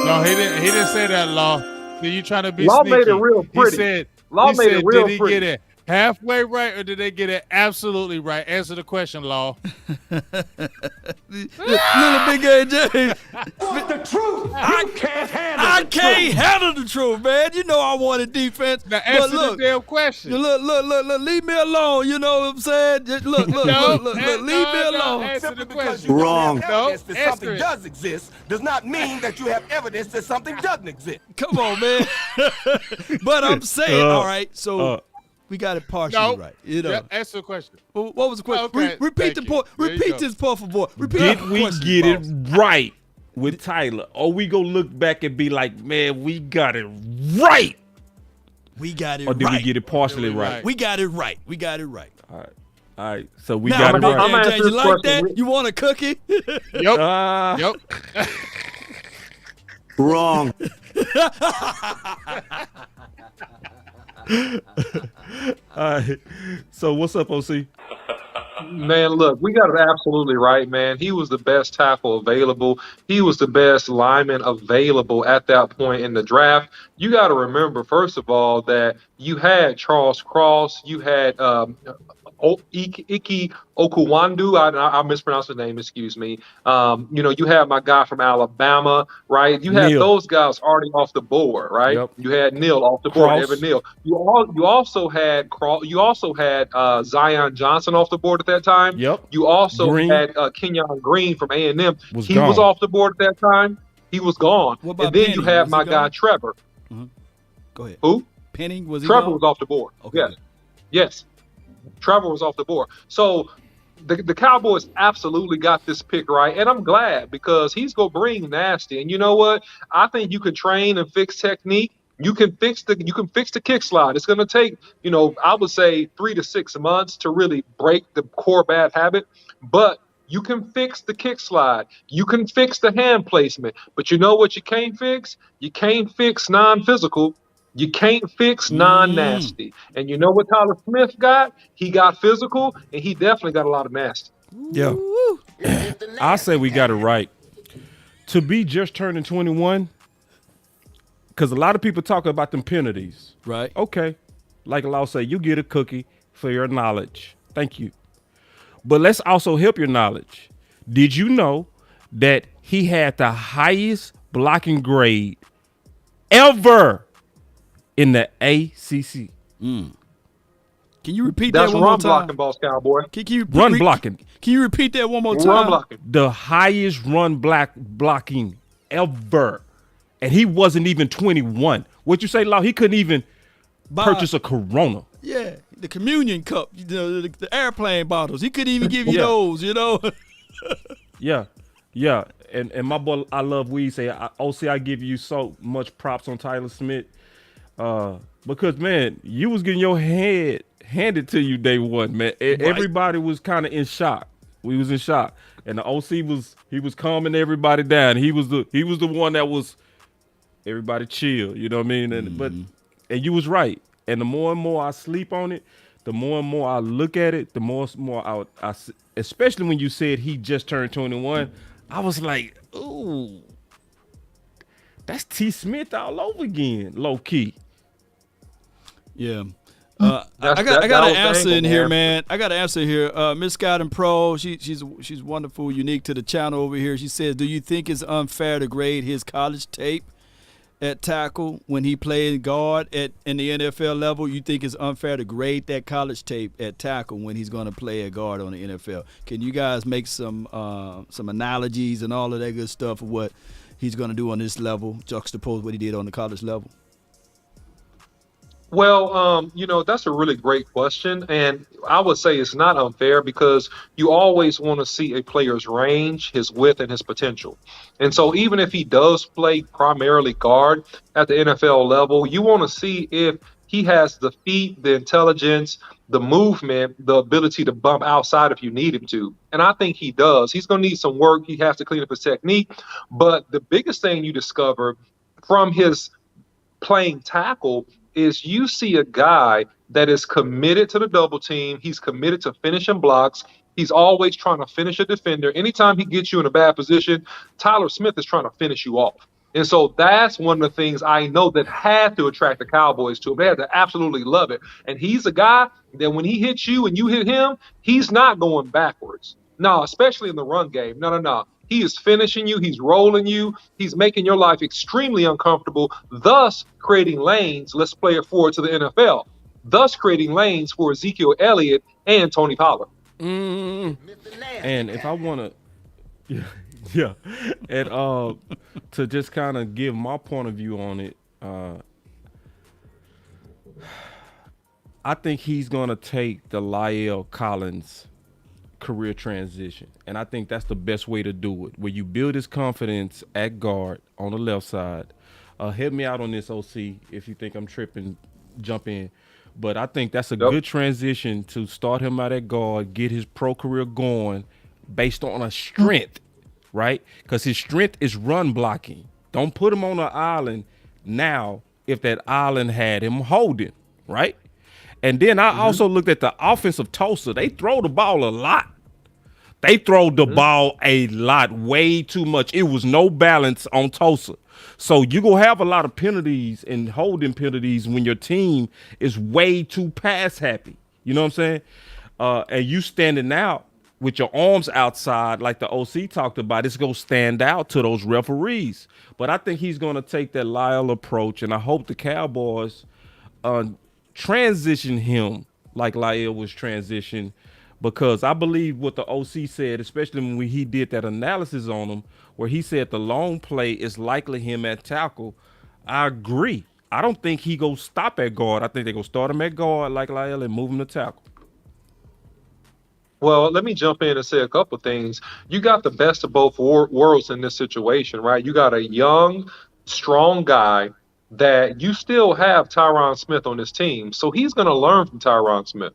No, he didn't. He didn't say that, Law. See, you trying to be Law sneaky. made it real pretty. He said. Law he made said, it real did he pretty. get it halfway right, or did they get it absolutely right? Answer the question, Law. Little big AJ. What's the truth? I can't handle the truth, man. You know I wanted defense. Now but answer look, the damn question. look, leave me alone. You know what I'm saying? Just look, leave me alone. Answer the question. Wrong. No, Evidence that answer something it. does exist does not mean that you have evidence that something doesn't exist. Come on, man. But I'm saying, all right, so we got it partially No. right. You know. Yeah, answer the question. What was the question? Okay, Repeat thank the you. point. There you Repeat go. this part for boy. Repeat Did the we question, get boss. it right with Tyler, or we gonna look back and be like, man, we got it right, We got it or did right. we get it partially Did we right? right? We got it right. We got it right. All right. So we Now, got it Big right. I'm AJ, answering you this like question. that? You want a cookie? Yep. Ah. Yep. Wrong. All right. So what's up, OC? Man, look, we got it absolutely right, man. He was the best tackle available. He was the best lineman available at that point in the draft. You got to remember, first of all, that you had Charles Cross, you had Iki Okuwandu. I mispronounced his name, excuse me. You had my guy from Alabama, right? You had Neal. those guys already off the board, right? Yep. You had Neal off the board, Cross. Evan Neal. You also had Zion Johnson off the board at that time. Yep. You also Green. had Kenyon Green from A&M. Was He gone. was off the board at that time. He was gone. What about And then Penny? you had Was he my guy gone? Trevor. Go ahead. Who? Penning, was he Trevor gone? was off the board. Okay, Yes. good. Yes. Trevor was off the board. So the Cowboys absolutely got this pick right. And I'm glad because he's going to bring nasty. And you know what? I think you can train and fix technique. You can fix the kick slide. It's going to take, I would say 3 to 6 months to really break the core bad habit. But you can fix the kick slide. You can fix the hand placement. But you know what you can't fix? You can't fix non-physical. You can't fix non-nasty. And you know what Tyler Smith got? He got physical, and he definitely got a lot of nasty. Yeah. I say we got it right. To be just turning 21, because a lot of people talk about them penalties. Right. Okay. Like I'll say, you get a cookie for your knowledge. Thank you. But let's also help your knowledge. Did you know that he had the highest blocking grade ever in the ACC? Can you repeat That's that one more run time? blocking, boss cowboy. Can you Run blocking. Can you repeat that one more time? Run blocking. The highest run blocking ever. And he wasn't even 21. What you say, Law? He couldn't even purchase a Corona. Yeah, the communion cup, the airplane bottles. He couldn't even give you those, Yeah. And my boy, I love Weed say, OC, I give you so much props on Tyler Smith. Because, man, you was getting your head handed to you day one, man. Everybody was kind of in shock. We was in shock. And the OC was calming everybody down. He was the one that was everybody chill, you know what I mean? And you was right. And the more and more I sleep on it, the more and more I look at it, the more I especially when you said he just turned 21, I was like, ooh, that's T. Smith all over again, low key. Yeah. I got an answer in here, man. I got an answer here. Miss Scott and Pro, she's wonderful, unique to the channel over here. She says, do you think it's unfair to grade his college tape at tackle when he played guard in the NFL level? You think it's unfair to grade that college tape at tackle when he's going to play at guard on the NFL? Can you guys make some analogies and all of that good stuff of what he's going to do on this level, juxtapose what he did on the college level? Well, that's a really great question. And I would say it's not unfair because you always want to see a player's range, his width, and his potential. And so even if he does play primarily guard at the NFL level, you want to see if he has the feet, the intelligence, the movement, the ability to bump outside if you need him to. And I think he does. He's going to need some work. He has to clean up his technique. But the biggest thing you discover from his playing tackle is you see a guy that is committed to the double team. He's committed to finishing blocks. He's always trying to finish a defender. Anytime he gets you in a bad position, Tyler Smith is trying to finish you off. And so that's one of the things I know that had to attract the Cowboys to him. They had to absolutely love it. And he's a guy that when he hits you and you hit him, he's not going backwards. No, especially in the run game. No. He is finishing you. He's rolling you. He's making your life extremely uncomfortable, thus creating lanes. Let's play it forward to the NFL. Thus creating lanes for Ezekiel Elliott and Tony Pollard. And if I want to, yeah, and to just kind of give my point of view on it, I think he's going to take the La'el Collins career transition, and I think that's the best way to do it, where you build his confidence at guard on the left side. Help me out on this, OC, if you think I'm tripping, jump in. But I think that's a good transition to start him out at guard, get his pro career going based on a strength, right? Because his strength is run blocking. Don't put him on an island now if that island had him holding, right? And then I also looked at the offensive Tulsa. They throw the ball a lot. They throw the ball a lot, way too much. It was no balance on Tulsa. So you're going to have a lot of penalties and holding penalties when your team is way too pass happy. You know what I'm saying? And you standing out with your arms outside like the OC talked about, it's going to stand out to those referees. But I think he's going to take that La'el approach, and I hope the Cowboys transition him like La'el was transitioned, because I believe what the OC said, especially when he did that analysis on him, where he said the long play is likely him at tackle. I agree. I don't think he go stop at guard. I think they go start him at guard like La'el and move him to tackle. Well, let me jump in and say a couple things. You got the best of both worlds in this situation, right? You got a young, strong guy that you still have Tyron Smith on this team. So he's going to learn from Tyron Smith.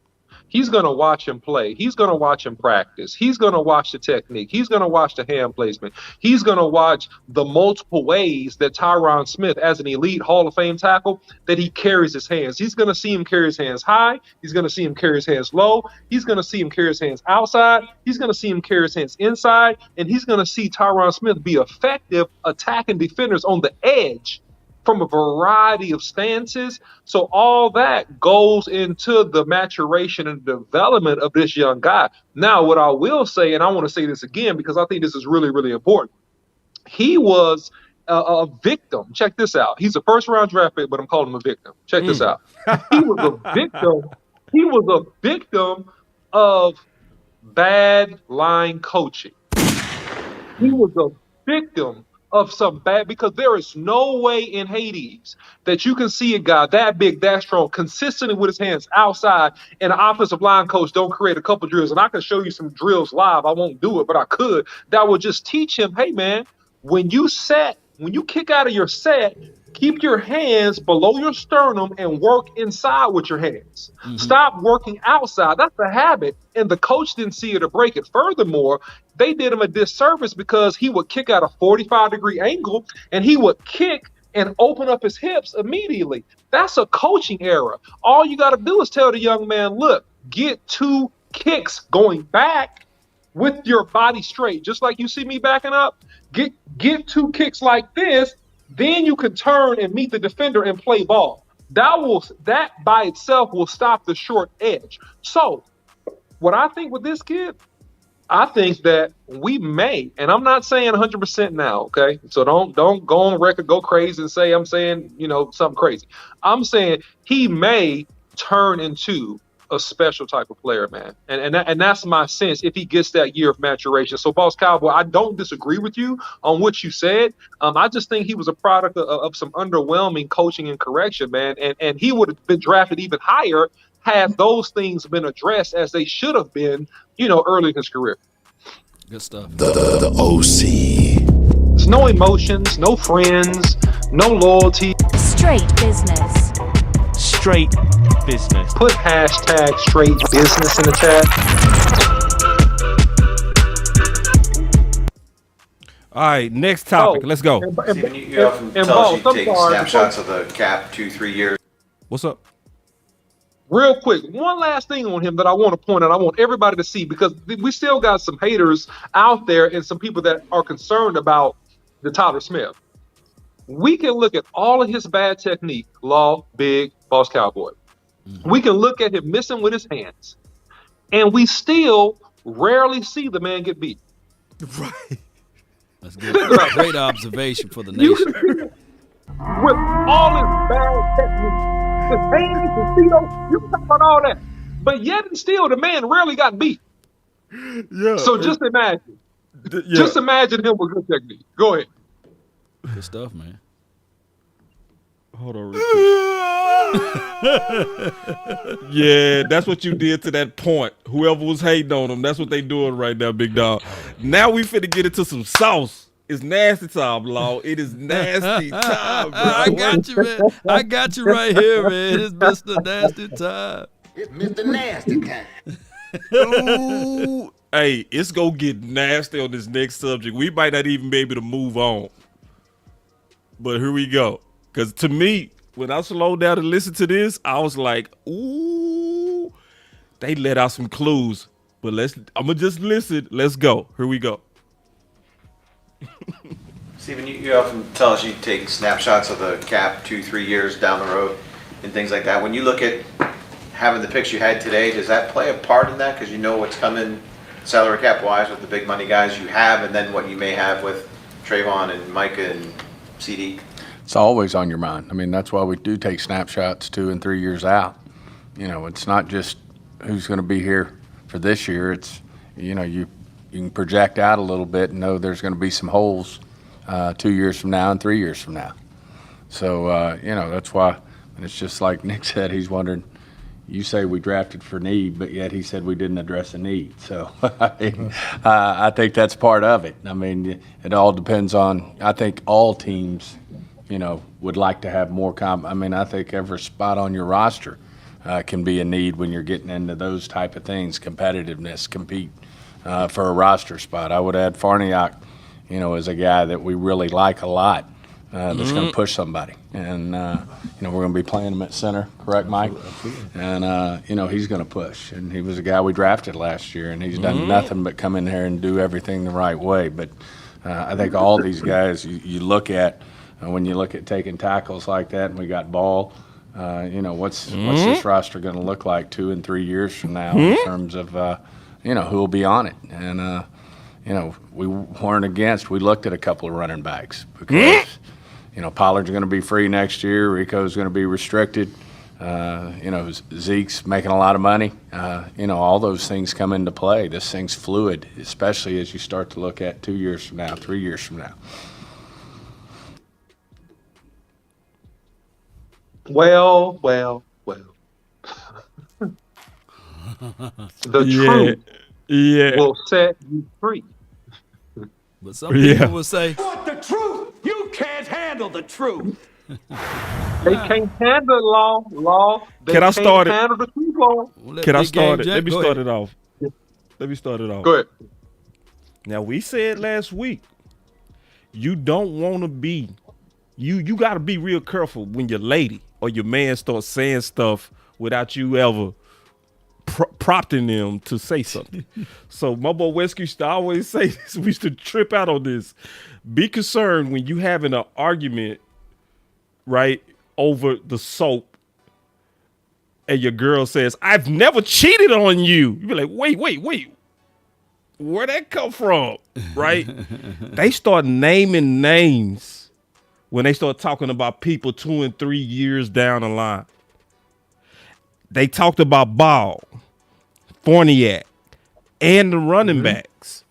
He's going to watch him play. He's going to watch him practice. He's going to watch the technique. He's going to watch the hand placement. He's going to watch the multiple ways that Tyron Smith, as an elite Hall of Fame tackle, that he carries his hands. He's going to see him carry his hands high. He's going to see him carry his hands low. He's going to see him carry his hands outside. He's going to see him carry his hands inside. And he's going to see Tyron Smith be effective attacking defenders on the edge from a variety of stances. So all that goes into the maturation and development of this young guy. Now, what I will say, and I want to say this again because I think this is really, really important. He was a victim. Check this out. He's a first-round draft pick, but I'm calling him a victim. Check this out. He was a victim. He was a victim of bad line coaching. He was a victim of some bad, because there is no way in Hades that you can see a guy that big, that strong, consistently with his hands outside, and an offensive line coach don't create a couple drills. And I can show you some drills live. I won't do it, but I could. That would just teach him, hey, man, when you kick out of your set, keep your hands below your sternum and work inside with your hands. Stop working outside. That's a habit. And the coach didn't see it or break it. Furthermore, they did him a disservice because he would kick at a 45-degree angle and he would kick and open up his hips immediately. That's a coaching error. All you got to do is tell the young man, look, get 2 kicks going back with your body straight, just like you see me backing up. Get 2 kicks like this. Then you can turn and meet the defender and play ball. That by itself will stop the short edge. So what I think with this kid, I think that we may, and I'm not saying 100% now, okay? So don't go on record, go crazy and say I'm saying, something crazy. I'm saying he may turn into a special type of player, man. And that's my sense if he gets that year of maturation. So, Boss Cowboy, I don't disagree with you on what you said. I just think he was a product of some underwhelming coaching and correction, man. And he would have been drafted even higher had those things been addressed as they should have been, early in his career. Good stuff. The OC. There's no emotions, no friends, no loyalty. Straight business. Straight business. Put hashtag straight business in the chat. All right, next topic. Let's go. Steven, you often tell us you take snapshots of the cap 2-3 years. What's up? Real quick, one last thing on him that I want to point out. I want everybody to see, because we still got some haters out there and some people that are concerned about the Tyler Smith. We can look at all of his bad technique, Law, Big, Boss Cowboy. We can look at him missing with his hands, and we still rarely see the man get beat. Right. That's good. Great observation for the nation. With all his bad technique, his hands, his feet, you can talk about all that. But yet and still, the man rarely got beat. Yeah. So just imagine. Just imagine him with good technique. Go ahead. Good stuff, man. Hold on real quick. Yeah, that's what you did to that point. Whoever was hating on him, that's what they doing right now, big dog. Now we finna get into some sauce. It's nasty time, Law. It is nasty time, bro. I got you, man. I got you right here, man. It's Mr. Nasty Time. It's Mr. Nasty Time. Ooh. Hey, it's gonna get nasty on this next subject. We might not even be able to move on. But here we go. Because to me, when I slowed down and listened to this, I was like, ooh, they let out some clues. But I'm going to just listen. Let's go. Here we go. Steven, you often tell us you take snapshots of the cap 2-3 years down the road and things like that. When you look at having the picks you had today, does that play a part in that? Because you know what's coming salary cap wise with the big money guys you have, and then what you may have with Trayvon and Micah and CD? It's always on your mind. I mean, that's why we do take snapshots 2 and 3 years out. It's not just who's going to be here for this year. It's, you can project out a little bit and know there's going to be some holes 2 years from now and 3 years from now. So, that's why, and it's just like Nick said, he's wondering, you say we drafted for need, but yet he said we didn't address a need. So I think that's part of it. I mean, it all depends on, I think all teams, would like to have more I think every spot on your roster can be a need when you're getting into those type of things, competitiveness, compete for a roster spot. I would add Farniok, as a guy that we really like a lot, that's going to push somebody. And, we're going to be playing him at center, correct, Mike? And, he's going to push. And he was a guy we drafted last year, and he's done nothing but come in there and do everything the right way. But I think all these guys you look at, when you look at taking tackles like that, and we got Ball, what's this roster going to look like 2 and 3 years from now in terms of, who will be on it? And, we weren't against. We looked at a couple of running backs because, Pollard's going to be free next year. Rico's going to be restricted. Zeke's making a lot of money. All those things come into play. This thing's fluid, especially as you start to look at 2 years from now, 3 years from now. Well. The truth will set you free. But some people will say, Want the truth? You can't handle the truth. They can't handle law. They Can I can't start it? handle the truth, law. Can I start it? Let me start it off. Let me start it off. Go ahead. Now, we said last week, you don't want to be, you got to be real careful when your lady or your man starts saying stuff without you ever prompting them to say something. So my boy Wesky used to always say this. We used to trip out on this. Be concerned when you having an argument, right, over the soap, and your girl says, "I've never cheated on you." You be like, wait. Where'd that come from? Right? They start naming names when they start talking about people 2 and 3 years down the line. They talked about Ball, Fournier, and the running backs.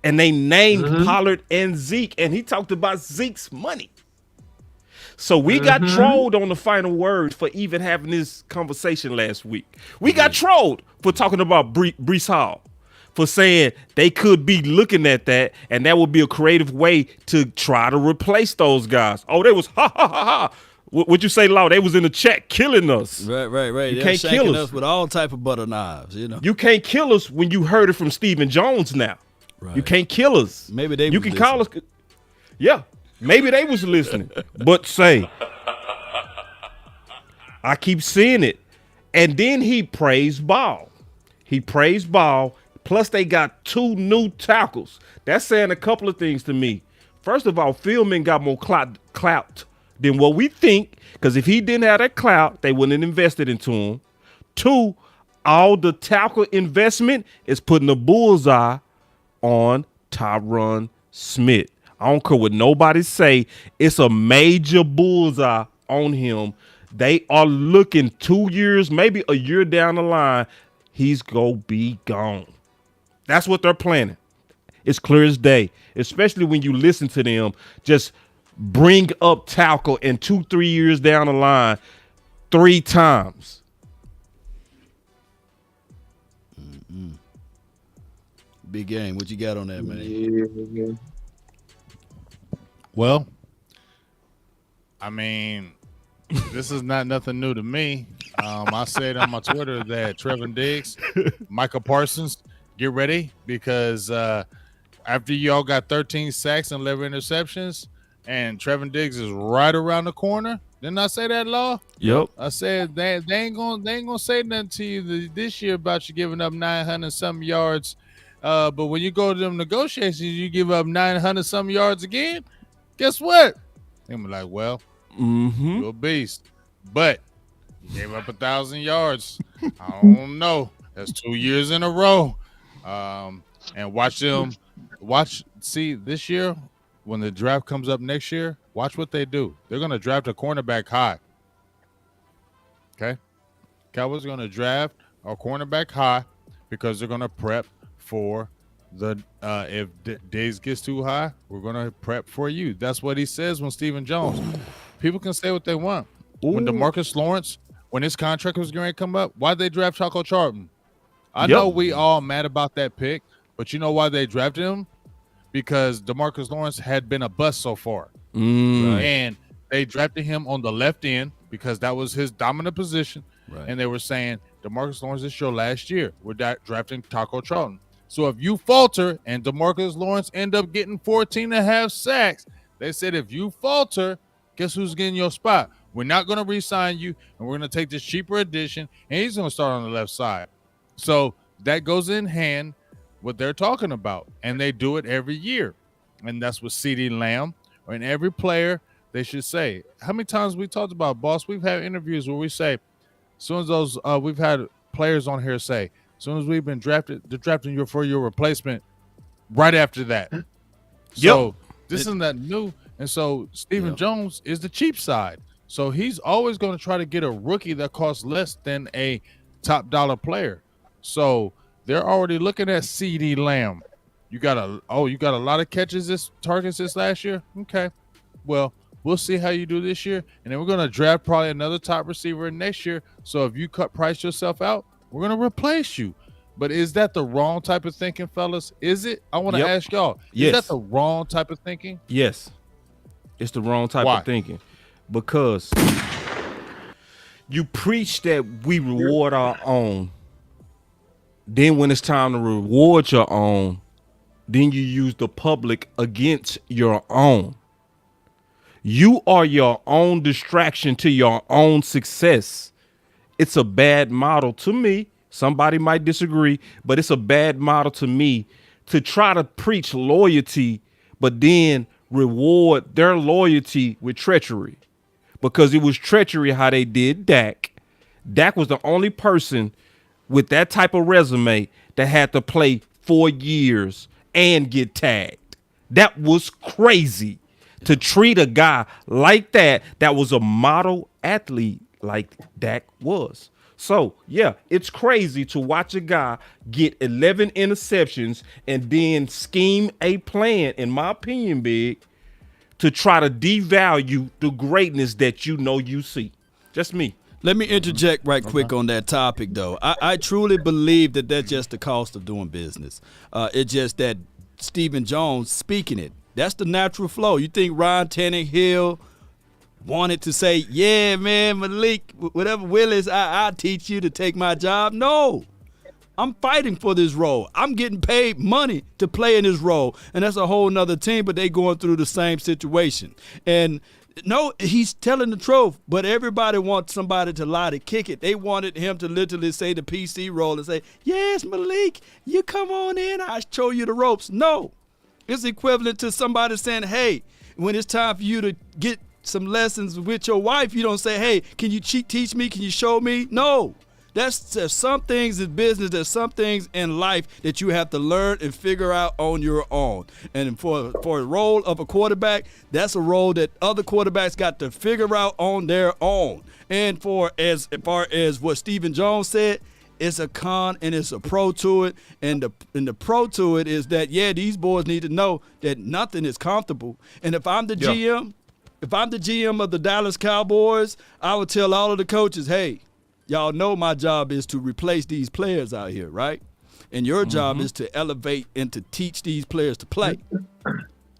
And they named Pollard and Zeke, and he talked about Zeke's money. So we got trolled on the final word for even having this conversation last week. We got trolled for talking about Breece Hall, for saying they could be looking at that, and that would be a creative way to try to replace those guys. Oh, they was ha ha ha ha. What'd you say, Law? They was in the chat killing us. Right. You They're can't kill us with all type of butter knives, you know. You can't kill us when you heard it from Stephen Jones now. Right. You can't kill us. Maybe they You can call us. Yeah, maybe they was listening. But say, I keep seeing it. And then he praised Ball. Plus, they got 2 new tackles. That's saying a couple of things to me. First of all, Philman got more clout than what we think, because if he didn't have that clout, they wouldn't have invested into him. 2, all the tackle investment is putting a bullseye on Tyron Smith. I don't care what nobody say. It's a major bullseye on him. They are looking 2 years, maybe a year down the line, he's going to be gone. That's what they're planning. It's clear as day, especially when you listen to them just bring up tackle and 2-3 years down the line 3 times. Big game. What you got on that, man? Yeah. Well, I mean, this is not nothing new to me. I said on my Twitter that Trevor Diggs, Micah Parsons, get ready, because after y'all got 13 sacks and 11 interceptions, and Trevor Diggs is right around the corner. Didn't I say that, Law? Yep. I said they ain't gonna say nothing to you this year about you giving up 900 some yards. But when you go to them negotiations, you give up 900 some yards again. Guess what? They be like, well, you're a beast, but you gave up 1,000 yards. I don't know. That's 2 years in a row. And see this year when the draft comes up next year, watch what they do. They're going to draft a cornerback high. Okay? Cowboys are going to draft a cornerback high because they're going to prep for the if Diggs gets too high, we're going to prep for you. That's what he says when Stephen Jones. People can say what they want. When Demarcus Lawrence, when his contract was going to come up, why'd they draft Taco Charlton? I know we all mad about that pick, but you know why they drafted him? Because Demarcus Lawrence had been a bust so far. And they drafted him on the left end because that was his dominant position. Right. And they were saying, Demarcus Lawrence is your last year. We're drafting Taco Charlton. So if you falter and Demarcus Lawrence end up getting 14.5 sacks, they said if you falter, guess who's getting your spot? We're not going to re-sign you, and we're going to take this cheaper addition, and he's going to start on the left side. So that goes in hand what they're talking about, and they do it every year. And that's what CeeDee Lamb, and every player, they should say. How many times we talked about, boss? We've had interviews where we say, as soon as those we've had players on here say, as soon as we've been drafted, they're drafting you for your replacement right after that. So this isn't that new. And so Stephen Jones is the cheap side. So he's always going to try to get a rookie that costs less than a top dollar player. So they're already looking at CeeDee Lamb. You got a lot of targets this last year. Okay, well We'll see how you do this year, and then we're going to draft probably another top receiver next year. So if you price yourself out, we're going to replace you. But is that the wrong type of thinking, fellas? Is it? I want to ask y'all. Is that the wrong type of thinking? Yes. It's the wrong type of thinking. Because you preach that we reward our own. Then when it's time to reward your own, then you use the public against your own. You are your own distraction to your own success. It's a bad model to me. Somebody might disagree, but it's a bad model to me to try to preach loyalty, but then reward their loyalty with treachery. Because it was treachery how they did Dak. Dak was the only person with that type of resume that had to play 4 years and get tagged. That was crazy to treat a guy like that was a model athlete like Dak was. So, yeah, it's crazy to watch a guy get 11 interceptions and then scheme a plan, in my opinion, Big, to try to devalue the greatness that you know you see. Just me. Let me interject right quick on that topic, though. I truly believe that that's just the cost of doing business. It's just that Stephen Jones speaking it. That's the natural flow. You think Ryan Tannehill wanted to say, yeah, man, Malik, whatever, Willis, I'll teach you to take my job? No. I'm fighting for this role. I'm getting paid money to play in this role. And that's a whole nother team, but they going through the same situation. And no, he's telling the truth, but everybody wants somebody to lie to kick it. They wanted him to literally say the PC role and say, yes, Malik, you come on in, I'll show you the ropes. No, it's equivalent to somebody saying, hey, when it's time for you to get some lessons with your wife, you don't say, hey, can you teach me? Can you show me? No. There's some things in business, there's some things in life that you have to learn and figure out on your own. And for a role of a quarterback, that's a role that other quarterbacks got to figure out on their own. And as far as what Stephen Jones said, it's a con and it's a pro to it. And the pro to it is that, yeah, these boys need to know that nothing is comfortable. And if I'm the GM, if I'm the GM of the Dallas Cowboys, I would tell all of the coaches, hey, y'all know my job is to replace these players out here, right? And your job is to elevate and to teach these players to play.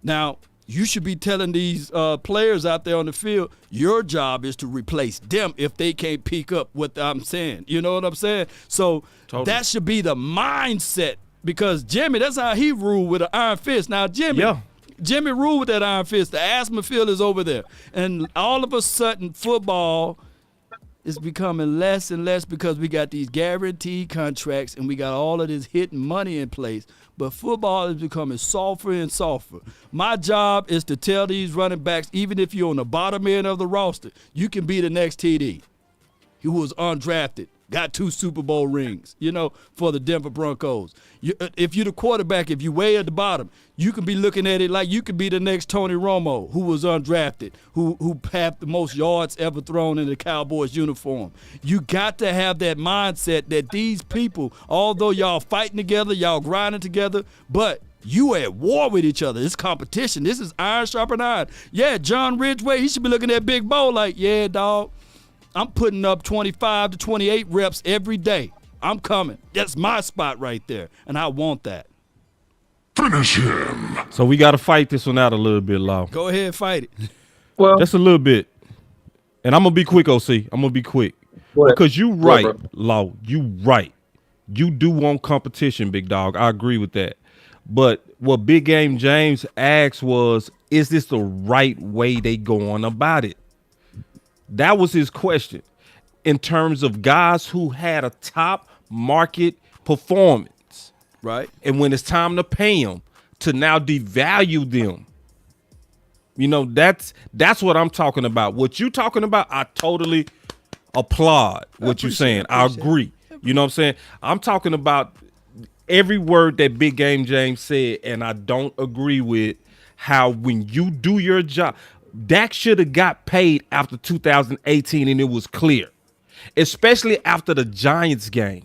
Now, you should be telling these players out there on the field, your job is to replace them if they can't pick up what I'm saying. You know what I'm saying? So that should be the mindset, because Jimmy, that's how he ruled with an iron fist. Now, Jimmy ruled with that iron fist. The asthma field is over there. And all of a sudden, football is becoming less and less because we got these guaranteed contracts and we got all of this hidden money in place. But football is becoming softer and softer. My job is to tell these running backs, even if you're on the bottom end of the roster, you can be the next TD. He was undrafted, got 2 Super Bowl rings, for the Denver Broncos. If you're the quarterback, if you way at the bottom, you can be looking at it like you could be the next Tony Romo, who was undrafted, who had the most yards ever thrown in the Cowboys uniform. You got to have that mindset that these people, although y'all fighting together, y'all grinding together, but you are at war with each other. It's competition. This is iron sharpen iron. Yeah, John Ridgway, he should be looking at Big Bo like, yeah, dog, I'm putting up 25 to 28 reps every day. I'm coming. That's my spot right there, and I want that. Finish him. So we got to fight this one out a little bit, Law. Go ahead, fight it. Well, just a little bit. And I'm going to be quick, OC. I'm going to be quick. Because you right, Law. You right. You do want competition, big dog. I agree with that. But what Big Game James asked was, is this the right way they going about it? That was his question in terms of guys who had a top market performance. Right. And when it's time to pay them, to now devalue them. That's what I'm talking about. What you talking about, I totally applaud what you're saying. I agree. You know what I'm saying? I'm talking about every word that Big Game James said, and I don't agree with how when you do your job, Dak should have got paid after 2018, and it was clear, especially after the Giants game.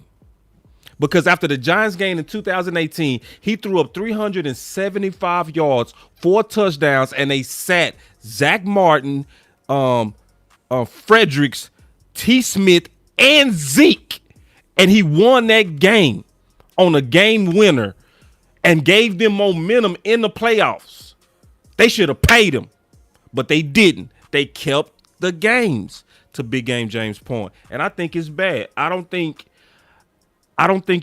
Because after the Giants game in 2018, he threw up 375 yards, 4 touchdowns, and they sat Zach Martin, Fredericks, T. Smith, and Zeke, and he won that game on a game winner and gave them momentum in the playoffs. They should have paid him, but they didn't. They kept the games, to Big Game James' point, and I think it's bad. I don't think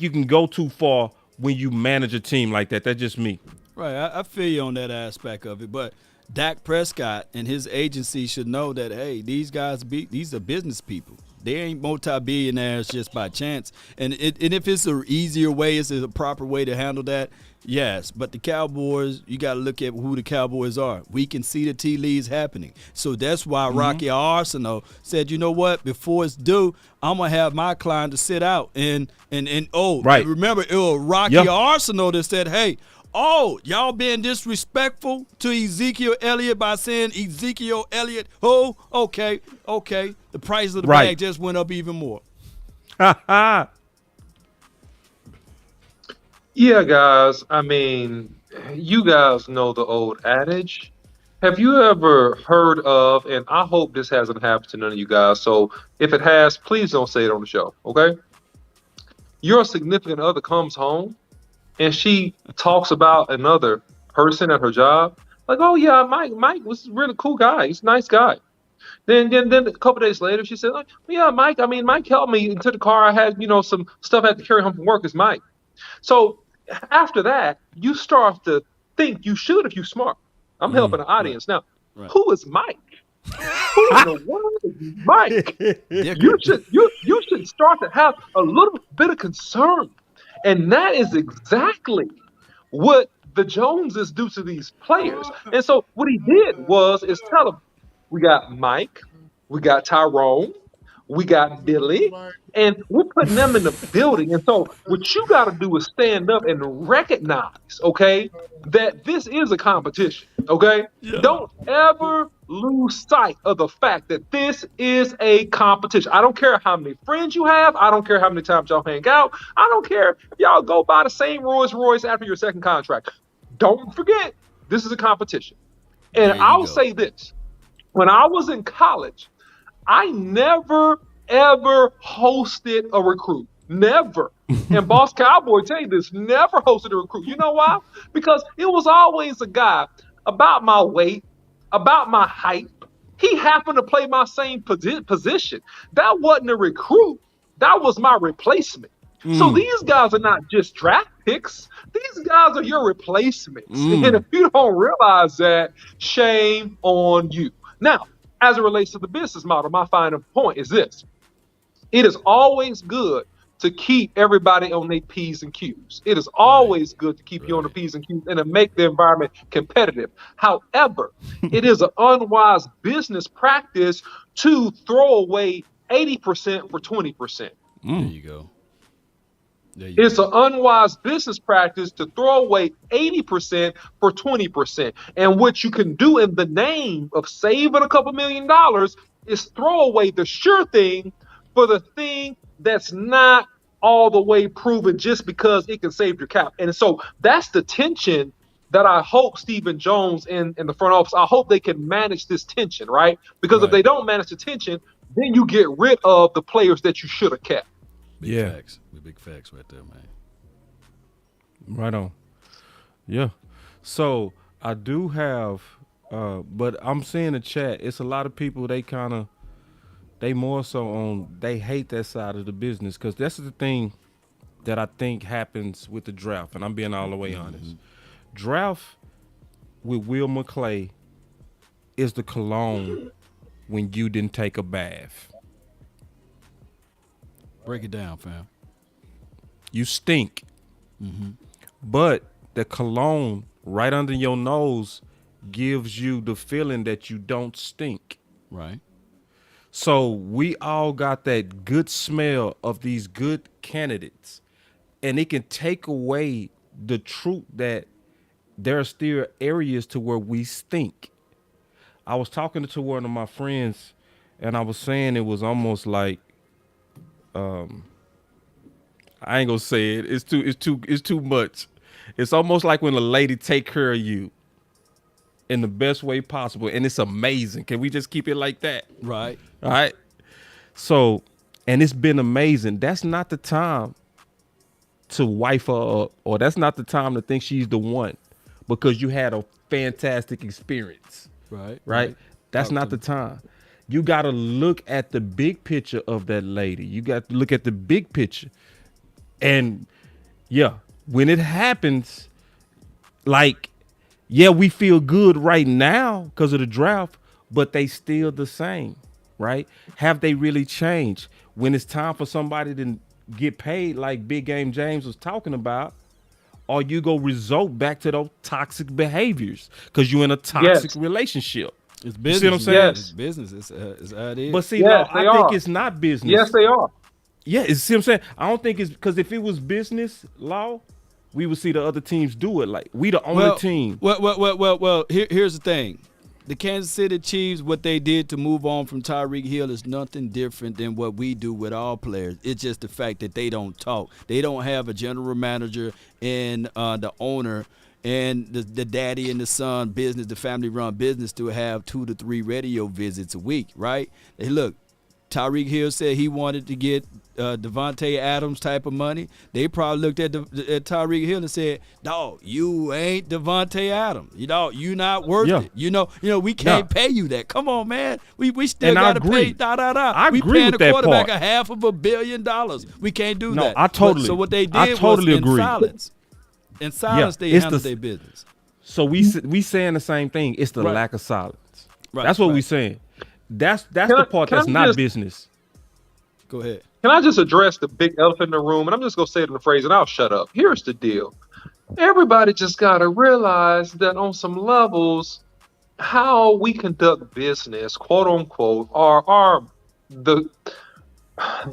you can go too far when you manage a team like that. That's just me. Right, I feel you on that aspect of it, but Dak Prescott and his agency should know that, hey, these are business people. They ain't multi-billionaires just by chance. And if it's an easier way, it's a proper way to handle that, yes. But the Cowboys, you got to look at who the Cowboys are. We can see the tea leaves happening. So that's why Rocky Arsenal said, you know what, before it's due, I'm going to have my client to sit out. And right. Remember, it was Rocky Arsenal that said, hey, y'all being disrespectful to Ezekiel Elliott by saying Ezekiel Elliott. Oh, okay. The price of the bag just went up even more. Yeah, guys. I mean, you guys know the old adage. Have you ever heard of, and I hope this hasn't happened to none of you guys, so if it has, please don't say it on the show, okay? Your significant other comes home and she talks about another person at her job, like, oh yeah, Mike was a really cool guy. He's a nice guy. Then a couple days later, she said, like, yeah, Mike helped me into the car. I had, some stuff I had to carry home from work. Is Mike. So after that, you start to think you should if you're smart. I'm helping the audience now. Right. Who is Mike? Who in the world is Mike? You should start to have a little bit of concern. And that is exactly what the Joneses do to these players. And so what he did is tell them, we got Mike, we got Tyrone, we got Billy, and we're putting them in the building. And so what you got to do is stand up and recognize, okay, that this is a competition, okay? Yeah. Don't ever lose sight of the fact that this is a competition. I don't care how many friends you have. I don't care how many times y'all hang out. I don't care if y'all go buy the same Rolls Royce after your second contract. Don't forget, this is a competition. And I'll say this. When I was in college, I never, ever hosted a recruit. Never. And Boss Cowboy tell you this, never hosted a recruit. You know why? Because it was always a guy about my weight, about my height. He happened to play my same position. That wasn't a recruit. That was my replacement. So these guys are not just draft picks. These guys are your replacements. And if you don't realize that, shame on you. Now, as it relates to the business model, my final point is this. It is always good to keep everybody on their P's and Q's. It is always good to keep you on the P's and Q's and to make the environment competitive. However, it is an unwise business practice to throw away 80% for 20%. There you go. It's an unwise business practice to throw away 80% for 20%. And what you can do in the name of saving a couple $1 million is throw away the sure thing for the thing that's not all the way proven just because it can save your cap. And so that's the tension that I hope Stephen Jones and the front office, I hope they can manage this tension, right? Because if they don't manage the tension, then you get rid of the players that you should have kept. Big facts. Big facts right there, man. Right on. Yeah. So I do have, but I'm seeing the chat. It's a lot of people, they more so on, they hate that side of the business because that's the thing that I think happens with the draft. And I'm being all the way honest. Draft with Will McClay is the cologne when you didn't take a bath. Break it down, fam. You stink. But the cologne right under your nose gives you the feeling that you don't stink. Right. So we all got that good smell of these good candidates. And it can take away the truth that there are still areas to where we stink. I was talking to one of my friends and I was saying it was almost like, I ain't gonna say it. It's too much. It's almost like when a lady take care of you in the best way possible, and it's amazing. Can we just keep it like that? Right. All right. So, and it's been amazing. That's not the time to wife her up, or that's not the time to think she's the one, because you had a fantastic experience. Right. That's not the time. You got to look at the big picture of that lady. You got to look at the big picture. And yeah, when it happens, like, yeah, we feel good right now because of the draft, but they still the same, right? Have they really changed? When it's time for somebody to get paid like Big Game James was talking about, or you go result back to those toxic behaviors because you're in a toxic relationship. It's business. You see what I'm saying? Yes. It's business. It's how it is. But see, no, I think it's not business. Yes, they are. Yeah, you see what I'm saying? I don't think it's because if it was business law, we would see the other teams do it. Like, we the only team. Well, here's the thing. The Kansas City Chiefs, what they did to move on from Tyreek Hill is nothing different than what we do with all players. It's just the fact that they don't talk. They don't have a general manager and the owner and the daddy and the son business, the family-run business, to have 2 to 3 radio visits a week, right? Hey, look, Tyreek Hill said he wanted to get Devontae Adams type of money. They probably looked at Tyreek Hill and said, "Dog, you ain't Devontae Adams. You not worth it. You know, we can't pay you that. Come on, man. We still got to pay. I we agree paying with the that quarterback part. $500 million. We can't do that. I totally. So what they did I totally was agree. in silence, they handled their business. So we saying the same thing. It's the lack of silence. Right, that's what we saying. That's the part that's not business. Go ahead. Can I just address the big elephant in the room? And I'm just going to say it in a phrase and I'll shut up. Here's the deal. Everybody just got to realize that on some levels, how we conduct business, quote unquote, are the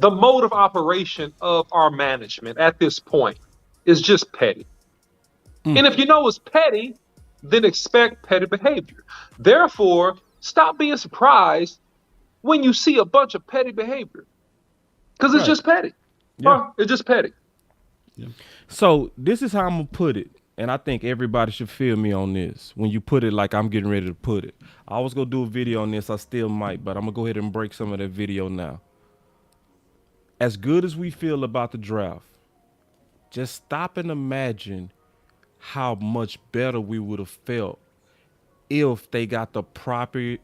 mode of operation of our management at this point is just petty. And if you know it's petty, then expect petty behavior. Therefore, stop being surprised when you see a bunch of petty behavior. Because it's just petty. Yeah. It's just petty. Yeah. So this is how I'm going to put it. And I think everybody should feel me on this. When you put it like I'm getting ready to put it. I was going to do a video on this. I still might. But I'm going to go ahead and break some of that video now. As good as we feel about the draft, just stop and imagine how much better we would have felt if they got the proper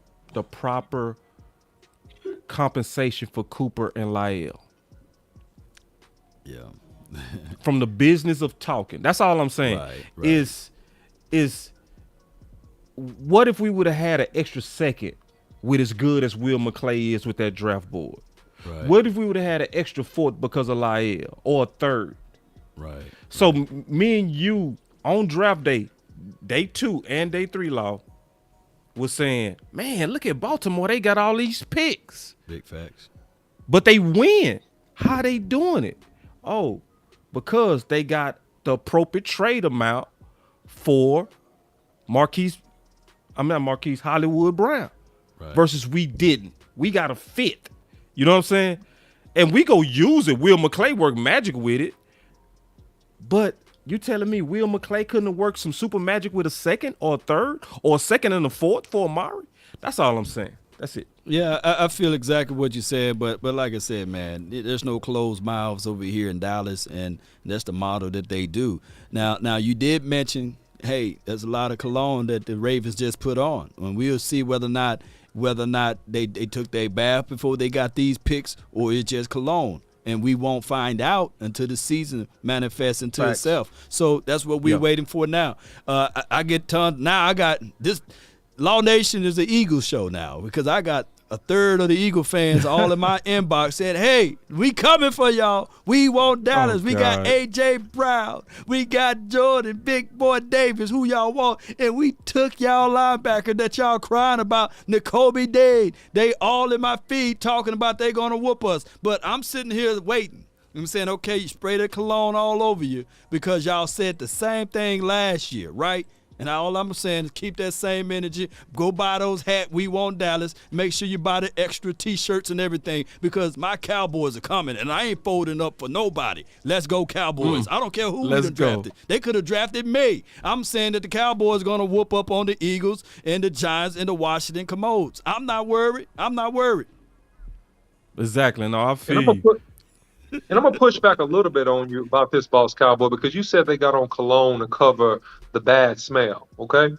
compensation for Cooper and Lyle. Yeah. From the business of talking. That's all I'm saying. Right. Is what if we would have had an extra second with as good as Will McClay is with that draft board? Right. What if we would have had an extra fourth because of Lyle, or a third? Right. So me and you on draft day 2 and day 3, Law, was saying, man, look at Baltimore. They got all these picks. Big facts. But they win. How they doing it? Oh, because they got the appropriate trade amount for Hollywood Brown. Right. Versus we didn't. We got a fit. You know what I'm saying? And we go use it. Will McClay worked magic with it. But you telling me Will McClay couldn't have worked some super magic with a second or a third or a second and a fourth for Amari? That's all I'm saying. That's it. Yeah, I feel exactly what you said, but like I said, man, there's no closed mouths over here in Dallas, and that's the model that they do. Now you did mention, hey, there's a lot of cologne that the Ravens just put on, and we'll see whether or not they took their bath before they got these picks, or it's just cologne. And we won't find out until the season manifests into itself. So that's what we're waiting for now. I get tons. Now I got this. Law Nation is the Eagles show now, because I got a third of the Eagle fans all in my inbox saying, hey, we coming for y'all. We want Dallas. We got A.J. Brown. We got Jordan, Big Boy Davis, who y'all want. And we took y'all linebacker that y'all crying about, N'Kobe Dade. They all in my feed talking about they going to whoop us. But I'm sitting here waiting. I'm saying, okay, you spray the cologne all over you because y'all said the same thing last year, right? And all I'm saying is keep that same energy. Go buy those hats we want Dallas. Make sure you buy the extra T-shirts and everything because my Cowboys are coming, and I ain't folding up for nobody. Let's go Cowboys. I don't care who we done drafted. They could have drafted me. I'm saying that the Cowboys are going to whoop up on the Eagles and the Giants and the Washington Commodes. I'm not worried. Exactly. No, I feel you. And I'm going to push back a little bit on you about this, Boss Cowboy, because you said they got on cologne to cover the bad smell, okay?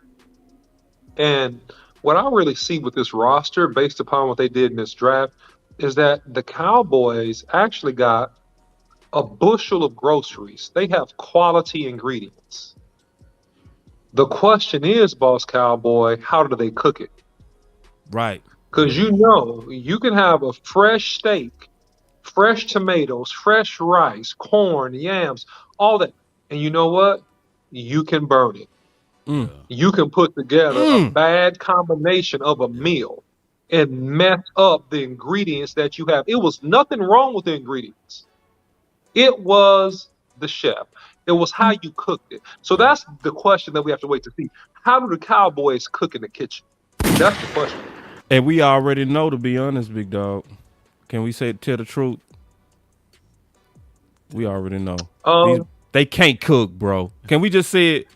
And what I really see with this roster, based upon what they did in this draft, is that the Cowboys actually got a bushel of groceries. They have quality ingredients. The question is, Boss Cowboy, how do they cook it? Right. Because you can have a fresh steak, fresh tomatoes, fresh rice, corn, yams, all that. And you know what? You can burn it. You can put together a bad combination of a meal and mess up the ingredients that you have. It was nothing wrong with the ingredients. It was the chef. It was how you cooked it. So that's the question that we have to wait to see. How do the Cowboys cook in the kitchen? That's the question. And we already know, to be honest, big dog. Can we tell the truth? We already know. They can't cook, bro. Can we just say it?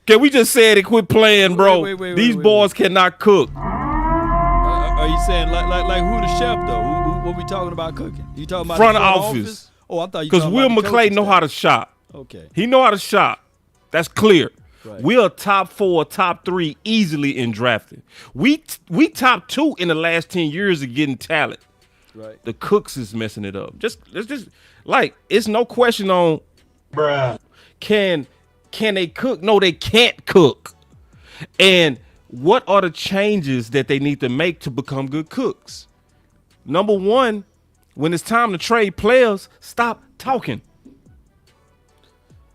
Can we just say it and quit playing, bro? These boys cannot cook. Are you saying like who the chef though? What we talking about cooking? You talking about front the office? Oh, I thought you. Because Will McClay know how to shop. Okay. He know how to shop. That's clear. Right. We're top 4, top 3 easily in drafting. We top 2 in the last 10 years of getting talent. Right. The cooks is messing it up. Let's just like it's no question on. Bruh. Can they cook? No, they can't cook. And what are the changes that they need to make to become good cooks? Number one, when it's time to trade players, stop talking.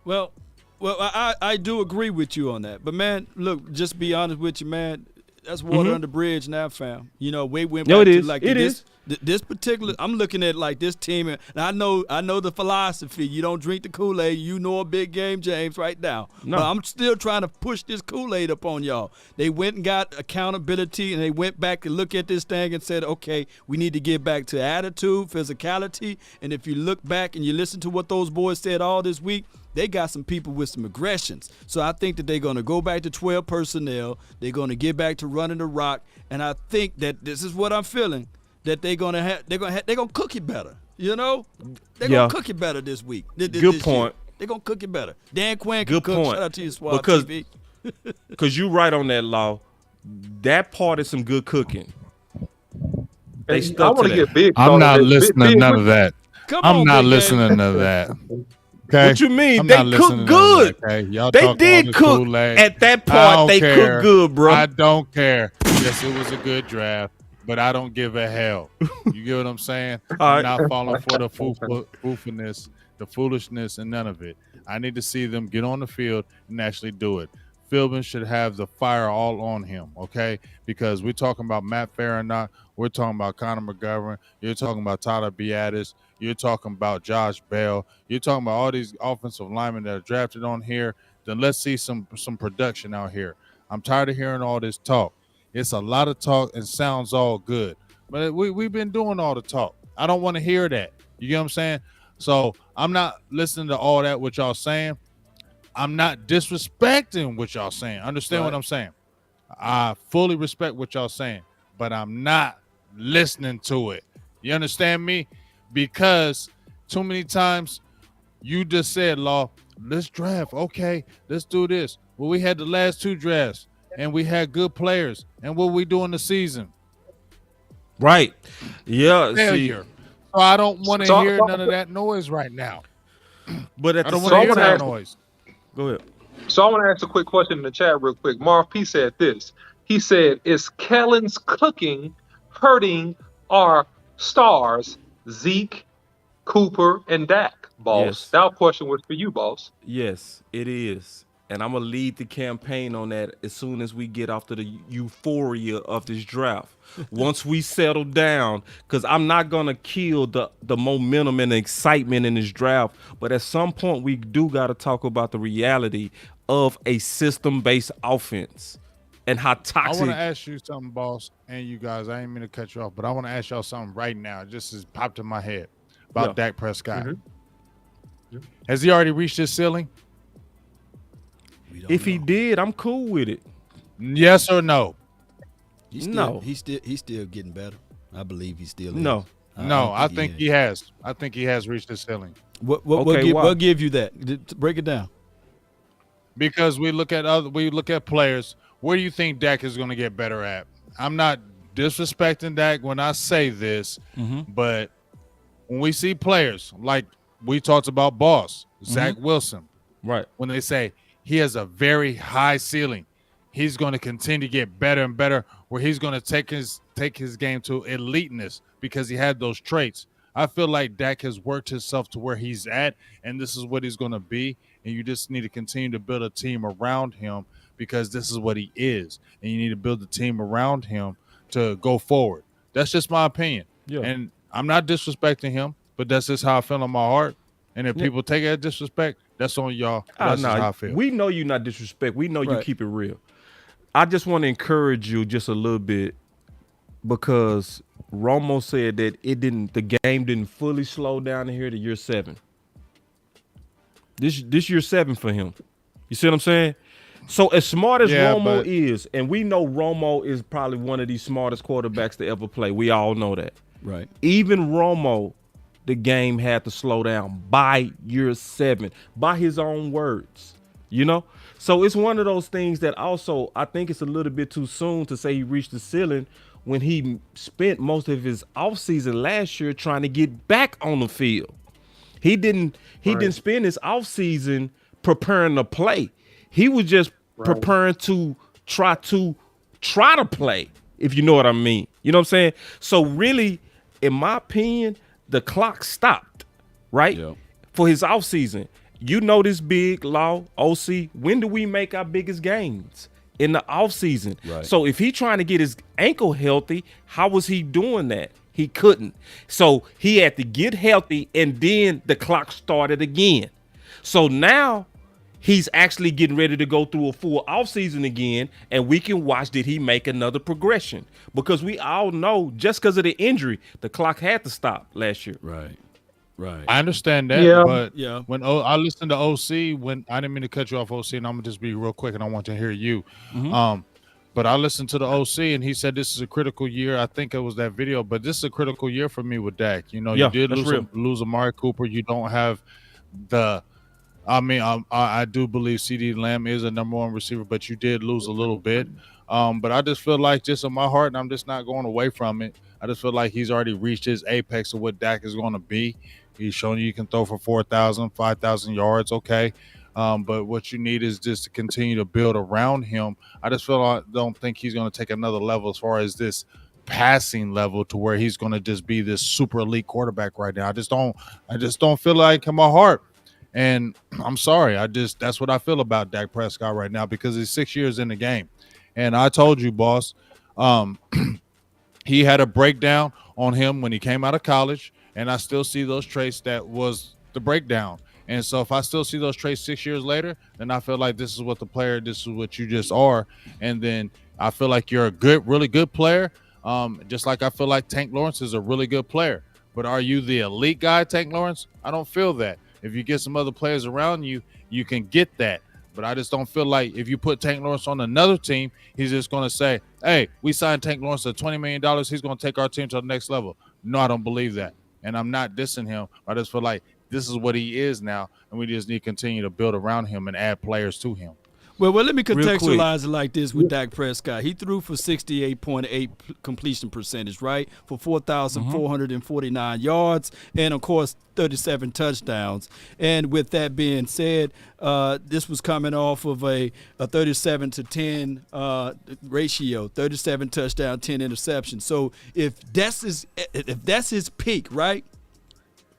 Well, I do agree with you on that. But, man, look, just be honest with you, man. That's water under the bridge now, fam. You know, we went back to like this particular. I'm looking at like this team, and I know the philosophy. You don't drink the Kool-Aid. You know a big game, James, right now. No. But I'm still trying to push this Kool-Aid up on y'all. They went and got accountability, and they went back and look at this thing and said, okay, we need to get back to attitude, physicality, and if you look back and you listen to what those boys said all this week, they got some people with some aggressions. So I think that they're going to go back to 12 personnel. They're going to get back to running the rock. And I think that this is what I'm feeling, that they're going to cook it better. You know? They're going to cook it better this week. Good point. They're going to cook it better. Dan Quinn can Good cook. point. Shout out to you, Swab TV. Because you right on that, Law. That part is some good cooking. They stuck to that. I'm not listening to none of that. I'm not listening to that. Okay. What you mean? I'm They cook good. That, okay? Y'all they talk did cook Kool-Aid. at that part. They cooked good, bro. I don't care. Yes, it was a good draft, but I don't give a hell. You get what I'm saying? I'm not falling for the foolishness, the foolishness, and none of it. I need to see them get on the field and actually do it. Philbin should have the fire all on him, okay? Because we're talking about Matt Farrakhan, we're talking about Conor McGovern, you're talking about Tyler Biadasz, you're talking about Josh Bell, you're talking about all these offensive linemen that are drafted on here. Then let's see some production out here. I'm tired of hearing all this talk. It's a lot of talk and sounds all good, but we've been doing all the talk. I don't want to hear that. You get what I'm saying? So I'm not listening to all that what y'all saying. I'm not disrespecting what y'all saying. Understand what I'm saying? I fully respect what y'all saying, but I'm not listening to it. You understand me? Because too many times you just said, Law, let's draft. Okay, let's do this. Well, we had the last 2 drafts, and we had good players. And what we do in the season? Right. Yeah. Failure. So I don't want to hear none of that noise right now. But I don't want to hear that noise. Go ahead. So I want to ask a quick question in the chat real quick. Marv P said this. He said, is Kellen's cooking hurting our stars, Zeke, Cooper, and Dak, boss? Yes. That question was for you, boss. Yes, it is. and I'm gonna lead the campaign on that as soon as we get off to the euphoria of this draft. Once we settle down, because I'm not gonna kill the momentum and the excitement in this draft, but at some point we do got to talk about the reality of a system-based offense and how I toxic. want to ask you something, boss, and you guys. I ain't mean to cut you off, but I want to ask y'all something right now. It just has popped in my head about Dak Prescott. Has he already reached his ceiling? If he did, I'm cool with it. Yes or no? He's still, No. he's still getting better. I believe he still is. No. No, I think he has. I think he has reached his ceiling. What give you that? Break it down. Because we look at players. Where do you think Dak is going to get better at? I'm not disrespecting Dak when I say this, but when we see players like we talked about, Boss Zach Wilson, right? When they say he has a very high ceiling, he's going to continue to get better and better. Where he's going to take his game to eliteness because he had those traits. I feel like Dak has worked himself to where he's at, and this is what he's going to be. And you just need to continue to build a team around him because this is what he is. And you need to build a team around him to go forward. That's just my opinion. Yeah. And I'm not disrespecting him, but that's just how I feel in my heart. And if people take it as disrespect, that's on y'all. That's just how I feel. We know you not disrespect. We know you Right. keep it real. I just want to encourage you just a little bit because Romo said that the game didn't fully slow down here to year 7. This year 7 for him. You see what I'm saying? So as smart as Romo is, and we know Romo is probably one of the smartest quarterbacks to ever play. We all know that. Right. Even Romo, the game had to slow down by year 7, by his own words. You know? So it's one of those things that also I think it's a little bit too soon to say he reached the ceiling when he spent most of his offseason last year trying to get back on the field. He didn't spend his offseason preparing to play. He was just preparing to try to play, if you know what I mean. You know what I'm saying? So really, in my opinion, the clock stopped, right? Yeah. For his offseason. You know this big law, OC, when do we make our biggest gains? In the offseason. Right. So if he trying to get his ankle healthy, how was he doing that? He couldn't. So he had to get healthy, and then the clock started again. So now he's actually getting ready to go through a full offseason again, and we can watch did he make another progression. Because we all know just because of the injury, the clock had to stop last year. Right. Right. I understand that, Yeah. but when I listened to OC, when I didn't mean to cut you off, OC, and I'm gonna just be real quick, and I want to hear you. But I listened to the OC, and he said this is a critical year. I think it was that video, but this is a critical year for me with Dak. You know, Yeah, you did that's lose Amari Cooper. You don't have the. I mean, I do believe CD Lamb is a number 1 receiver, but you did lose a little bit. But I just feel like, just in my heart, and I'm just not going away from it, I just feel like he's already reached his apex of what Dak is going to be. He's shown you can throw for 4,000, 5,000 yards, okay. But what you need is just to continue to build around him. I just don't think he's going to take another level as far as this passing level to where he's going to just be this super elite quarterback right now. I just don't feel like in my heart. And I'm sorry, that's what I feel about Dak Prescott right now because he's 6 years in the game. And I told you, boss, he had a breakdown on him when he came out of college, and I still see those traits that was the breakdown. And so if I still see those traits 6 years later, then I feel like this is what this is what you just are. And then I feel like you're a really good player, just like I feel like Tank Lawrence is a really good player. But are you the elite guy, Tank Lawrence? I don't feel that. If you get some other players around you, you can get that. But I just don't feel like if you put Tank Lawrence on another team, he's just going to say, hey, we signed Tank Lawrence at $20 million. He's going to take our team to the next level. No, I don't believe that. And I'm not dissing him. I just feel like this is what he is now, and we just need to continue to build around him and add players to him. Well, let me contextualize it like this with Dak Prescott. He threw for 68.8 completion percentage, right, for 4,449 yards, and, of course, 37 touchdowns. And with that being said, this was coming off of a 37-10 ratio, 37 touchdown, 10 interceptions. So if that's his peak, right,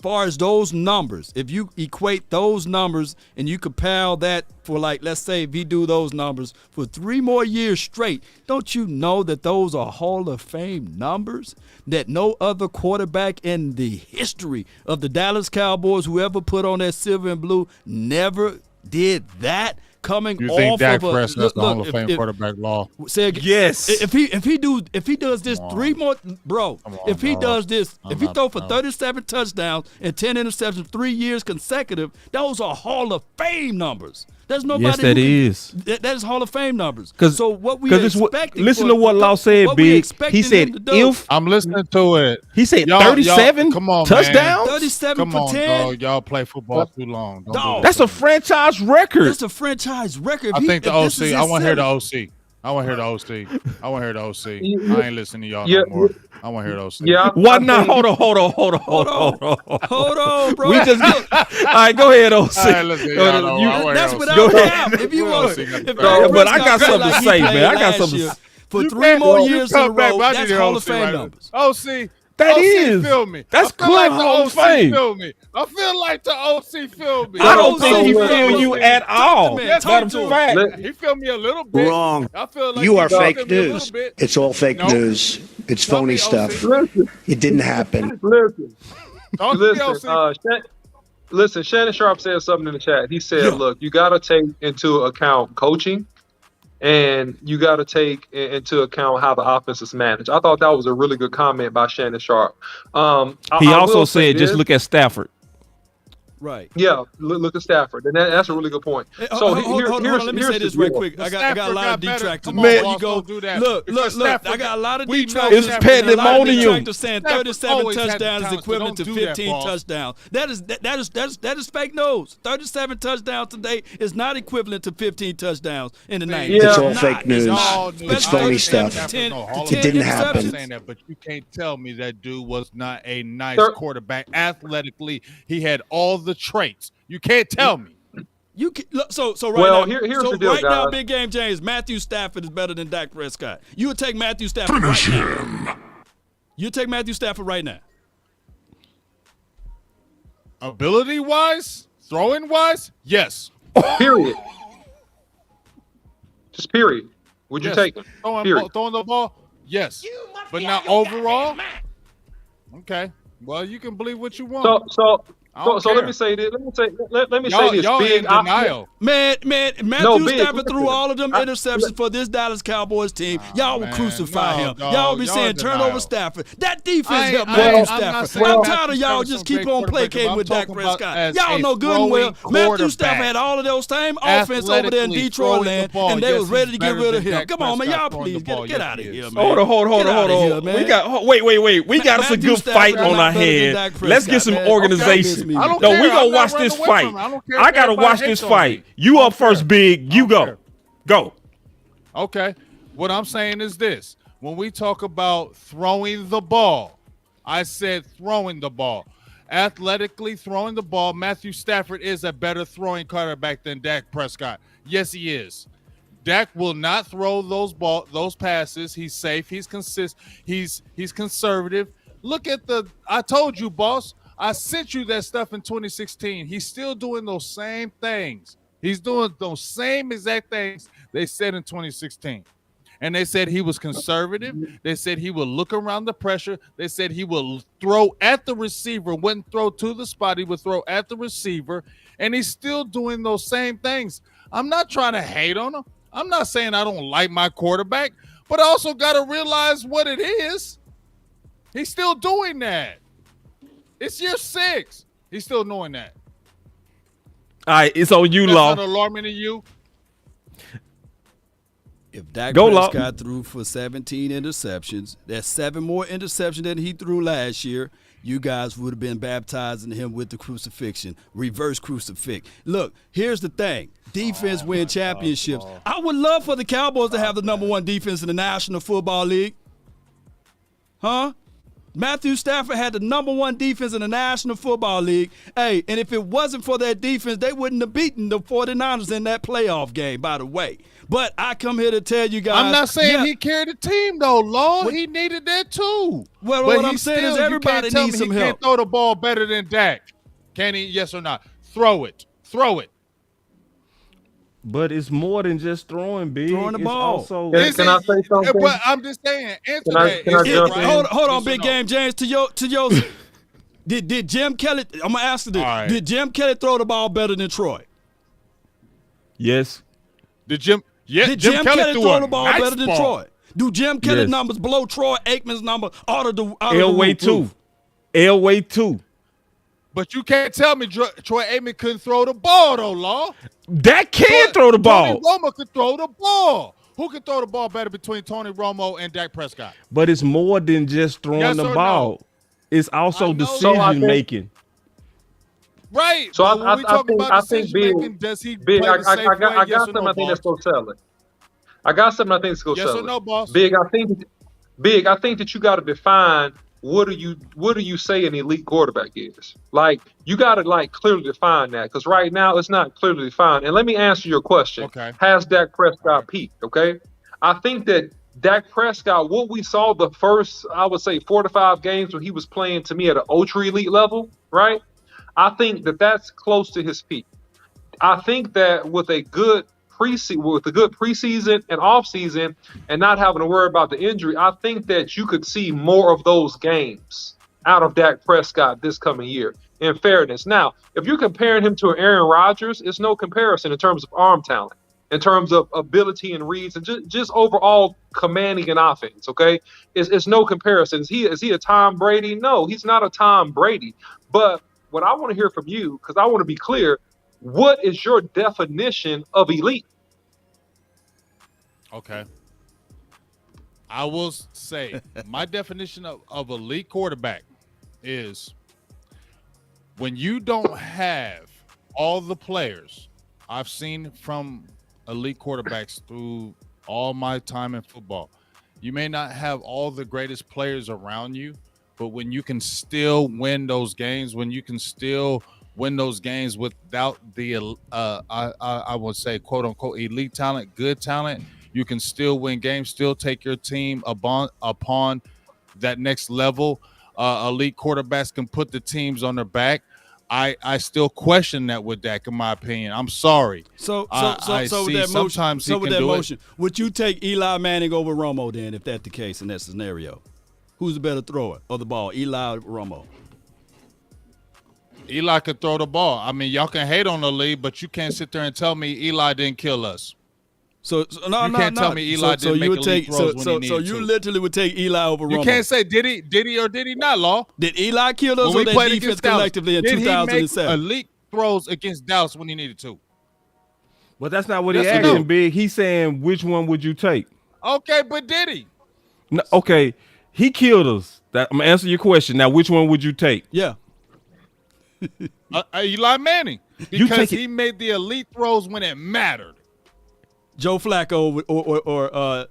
far as those numbers, if you equate those numbers and you compare that for, like, let's say if he do those numbers for 3 more years straight, don't you know that those are Hall of Fame numbers that no other quarterback in the history of the Dallas Cowboys, whoever put on that silver and blue, never did that? Coming You off think Dak of Prescott's the Hall look, of Fame quarterback law? Say again, Yes. If he does this 3 more, bro. If he does this, if he throw for 37 touchdowns and 10 interceptions 3 years consecutive, those are Hall of Fame numbers. There's nobody. Yes, that is. That is Hall of Fame numbers. 'Cause- So what we 'cause it's what- expecting? listen to what Law said, Big. He said if I'm listening to it. He said Y'all- 37 come on, touchdowns. 37 Come for on, 10. dog. Y'all play football too long. Don't do Dog. that. That's a franchise record. That's a franchise record. If I he- think the if this OC. is I his want to hear the seventh- OC. I want to hear the OC. I want to hear the OC. I ain't listening to y'all no more. I want to hear the OC. Yeah. Why not? Hold on. Hold on, bro. We just all right. Go ahead, OC. All right, listen, y'all know, I wanna That's hear without Go OC. ahead. cap. If you want, OC got if the Dak ball. But I got Prescott something like to he say, played man. I got last something year to- for You 3 can't- more you years in a come back, row. but I need That's to hear Hall of OC Fame right now. numbers. OC. That OC is. Feel me. That's I feel clear like Hall the of OC Fame. Feel me. I feel like the OC feel me. I don't So- think he so- feel you at all. man. Yes, Talk Matter to of him. fact, He feel me a little bit. Wrong. I feel like You he are feel fake me a little news. bit. It's all fake No. news. It's Tell me, phony OC. stuff. Listen, It didn't happen. listen, Talk to me, listen. OC. Listen, Shannon Sharp said something in the chat. He said, "Look, you got to take into account coaching, and you got to take into account how the offense is managed." I thought that was a really good comment by Shannon Sharp. he I also will say said, just this. look at Stafford. Right. Yeah, look at Stafford, and that's a really good point. Hey, So hold on, let me say this real quick. I got a Stafford lot of got better. detractors. Come on, Before boss, you go, don't do that. look. Because Stafford I got a lot of we know detractors. It's A lot of pandemonium. detractors saying Stafford 37 always had the touchdowns is talent, so equivalent to don't do that, 15 boss. touchdowns. That is fake news. 37 touchdowns today is not equivalent to 15 touchdowns in the 90s. Yeah. It's all not. fake news. not. It's Especially phony 37 stuff. to 10 It to 10 didn't happen. interceptions. Saying that, but you can't tell me that dude was not a nice Sir. quarterback. Athletically, he had all the traits. You can't tell me. You can, look, so right Well, now, here's so the deal, right now, guys. Big Game James, Matthew Stafford is better than Dak Prescott. You would take Matthew Stafford right now. You take Matthew Stafford right now. Ability wise, throwing wise, yes. period. Just period. Would you Yes. take him? Period. Throwing the ball, yes. But not overall. Okay. Well, you can believe what you want. I don't So let care. me say this. Let me Y'all, say this. y'all Big, in denial. Man, Matthew Big, Stafford listen. threw all of them interceptions for this Dallas Cowboys team. Y'all will man, crucify no, him. dog, y'all will be y'all saying in turn denial. over Stafford. That defense I ain't- helped I Matthew ain't- I'm not Stafford. saying I'm Matthew tired of y'all Stafford's just some keep great on quarterback, placating but with I'm Dak talking about Prescott. as Y'all a know good and well throwing Matthew Stafford quarterback. had all of those same offense over there in Athletically Detroit throwing the land, ball, and they yes, was ready to he's get better rid of than him. Dak Come on, man, Prescott y'all throwing the please ball. get Yes, out of he here, is. man. Hold on. Get outta here, We man. got wait. We got us a Matthew good Stafford fight is on not our better than hands. Dak Let's get Prescott, some man. organization. Okay. I don't No, care. we I'm gonna not watch running this away fight. from it. I don't care I if gotta everybody watch this hates on fight. me. You I up don't first, care. Big. I You don't go. care. Go. Okay. What I'm saying is this. When we talk about throwing the ball, I said throwing the ball. Athletically throwing the ball, Matthew Stafford is a better throwing quarterback than Dak Prescott. Yes, he is. Dak will not throw those passes. He's safe. He's consistent. He's conservative. Look at I told you, boss. I sent you that stuff in 2016. He's still doing those same things. He's doing those same exact things they said in 2016. And they said he was conservative. They said he would look around the pressure. They said he would throw at the receiver, wouldn't throw to the spot. He would throw at the receiver. And he's still doing those same things. I'm not trying to hate on him. I'm not saying I don't like my quarterback, but I also got to realize what it is. He's still doing that. It's year 6. He's still doing that. All right, it's on you, That's Law. not alarming to you. If Dak Go, Law. Prescott threw for 17 interceptions, that's 7 more interceptions than he threw last year, you guys would have been baptizing him with the crucifixion, reverse crucifix. Look, here's the thing. Defense win championships. I would love for the Cowboys to have the #1 defense in the National Football League. Huh? Matthew Stafford had the #1 defense in the National Football League. Hey, and if it wasn't for that defense, they wouldn't have beaten the 49ers in that playoff game, by the way. But I come here to tell you guys. I'm not saying he carried the team, though, Lord. He needed that, too. Well, what I'm saying is everybody needs some help. He can't throw the ball better than Dak. Can he? Yes or not? Throw it. Throw it. But it's more than just throwing, Big. Throwing the ball. Also, Can I say something? But I'm just saying. Answer that. Can I jump in? Hold on, Big Game James. To your did Jim Kelly? I'm gonna ask you this: right. Did Jim Kelly throw the ball better than Troy? yes. Did Jim Kelly throw the ball better than Troy? Do Jim Kelly's numbers below Troy Aikman's number out of the Elway too. Elway too. But you can't tell me Troy Aikman couldn't throw the ball, though, Law. Dak can throw the ball. Tony Romo could throw the ball. Who can throw the ball better between Tony Romo and Dak Prescott? But it's more than just throwing the ball. No? It's also decision making. Right. So when we talk about decision making, does he play the safe way? I got something I think that's going to sell it. I got something I think that's going to sell it. Yes or no, boss? Big, I think that you got to define what do you say an elite quarterback is. Like, you got to like clearly define that, because right now it's not clearly defined. And let me answer your question. Okay. Has Dak Prescott peaked? Okay. I think that Dak Prescott, what we saw the first, I would say 4 to 5 games when he was playing to me at an ultra elite level, right? I think that that's close to his peak. I think that with a good preseason and offseason and not having to worry about the injury, I think that you could see more of those games out of Dak Prescott this coming year, in fairness. Now, if you're comparing him to an Aaron Rodgers, it's no comparison in terms of arm talent, in terms of ability and reads, and just overall commanding an offense, okay? It's no comparison. Is he a Tom Brady? No, he's not a Tom Brady. But what I want to hear from you, because I want to be clear, what is your definition of elite? Okay. I will say my definition of elite quarterback is when you don't have all the players I've seen from elite quarterbacks through all my time in football. You may not have all the greatest players around you, but when you can still win those games, without the I would say quote unquote elite talent, good talent, you can still win games, still take your team upon that next level. Elite quarterbacks can put the teams on their back. I still question that with Dak, in my opinion. I'm sorry. So with that motion, would you take Eli Manning over Romo then, if that's the case in that scenario? Who's the better thrower of the ball, Eli or Romo? Eli could throw the ball. I mean, y'all can hate on the league, but you can't sit there and tell me Eli didn't kill us. You can't tell me Eli didn't make elite throws when he needed to. So you literally would take Eli over Romo. You can't say did he or did he not, Law? Did Eli kill us or that defense collectively in 2007? Did he make elite throws against Dallas when he needed to? But that's not what he asked, Big. He's saying, which one would you take? Okay, but did he? No, okay, he killed us. I'm going to answer your question. Now, which one would you take? Yeah. Eli Manning. Because he made the elite throws when it mattered. Joe Flacco or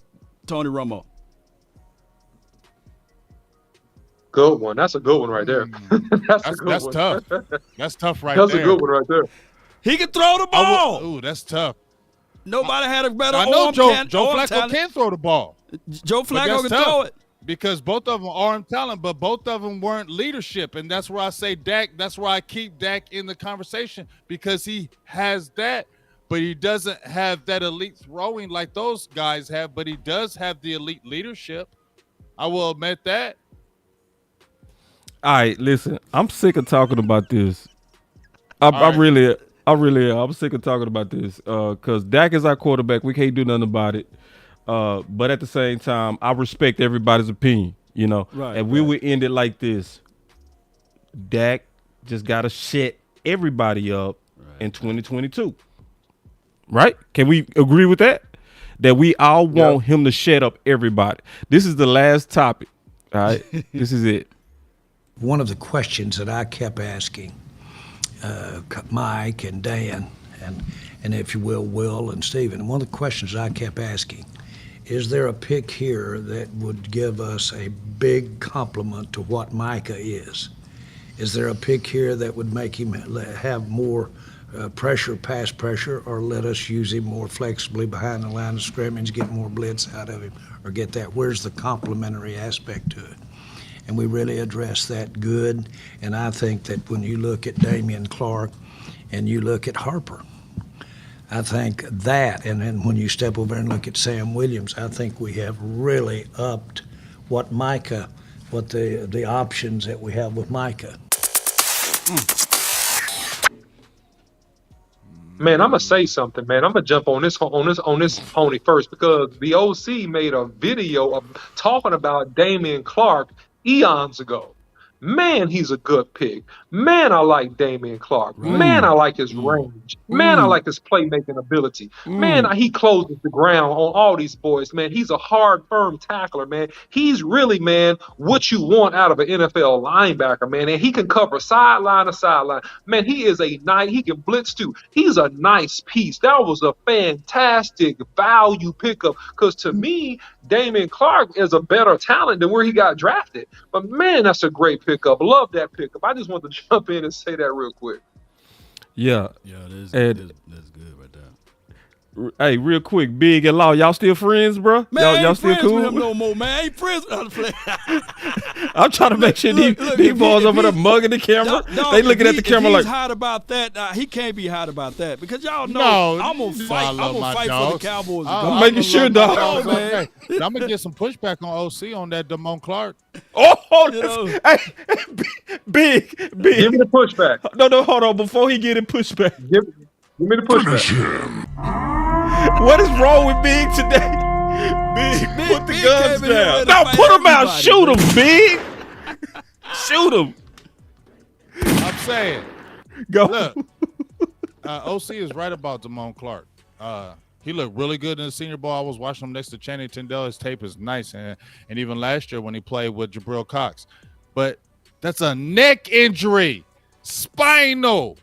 Tony Romo? Good one. That's a good one right there. That's tough. That's tough there. That's a good one right there. He can throw the ball. Ooh, that's tough. Nobody had a better I know arm Joe talent. Flacco can throw the ball. Joe Flacco can throw it. Because both of them are arm talent, but both of them weren't leadership. And that's where I say Dak, that's why I keep Dak in the conversation, because he has that, but he doesn't have that elite throwing like those guys have, but he does have the elite leadership. I will admit that. All right, listen, I'm sick of talking about this. I really am. I'm sick of talking about this because Dak is our quarterback. We can't do nothing about it. But at the same time, I respect everybody's opinion, you know. Right, and we would end it like this. Dak just got to shut everybody up in 2022. Right? Can we agree with that? That we all want him to shut up everybody. This is the last topic. All right? This is it. One of the questions that I kept asking Mike and Dan and if you will and Stephen, one of the questions I kept asking is there a pick here that would give us a big compliment to what Micah is? Is there a pick here that would make him have more pressure, pass pressure, or let us use him more flexibly behind the line of scrimmage, get more blitz out of him, or get that? Where's the complementary aspect to it? And we really address that good. And I think that when you look at Damien Clark and you look at Harper, I think that, and then when you step over and look at Sam Williams, I think we have really upped what Micah, what the options that we have with Micah. Man, I'm gonna say something, man. I'm gonna jump on this pony first because the OC made a video of talking about Damien Clark eons ago. Man, he's a good pick. Man, I like Damien Clark. Man, I like his range. Man, I like his playmaking ability. Man, he closes the ground on all these boys, man. He's a hard, firm tackler, man. He's really, man, what you want out of an NFL linebacker, man. And he can cover sideline to sideline. Man, he is he can blitz too. He's a nice piece. That was a fantastic value pickup because to me, Damien Clark is a better talent than where he got drafted. But man, that's a great pickup. Love that pickup. I just wanted to jump in and say that real quick. Yeah. Yeah, that's good right there. Hey, real quick, Big and Law, y'all still friends, bro? Man, y'all still cool? With him no more, man. I ain't friends with other players. I'm trying to make sure these boys over there mugging the camera. They looking at the camera like. He's hot about that. He can't be hot about that because y'all know I'm gonna fight. I'm gonna fight for the Cowboys. I'm making sure, dog. Man. I'm gonna get some pushback on OC on that Damon Clark. Oh, hey, big. Give me the pushback. No, hold on. Before he get it pushback, give me the pushback. What is wrong with Big today? Big, put the guns down. No, put him out. Shoot him, Big. Shoot him. I'm saying. Go. Look, OC is right about Damon Clark. He looked really good in the Senior Bowl. I was watching him next to Channing Tindall. His tape is nice. And even last year when he played with Jabril Cox. But that's a neck injury. Spinal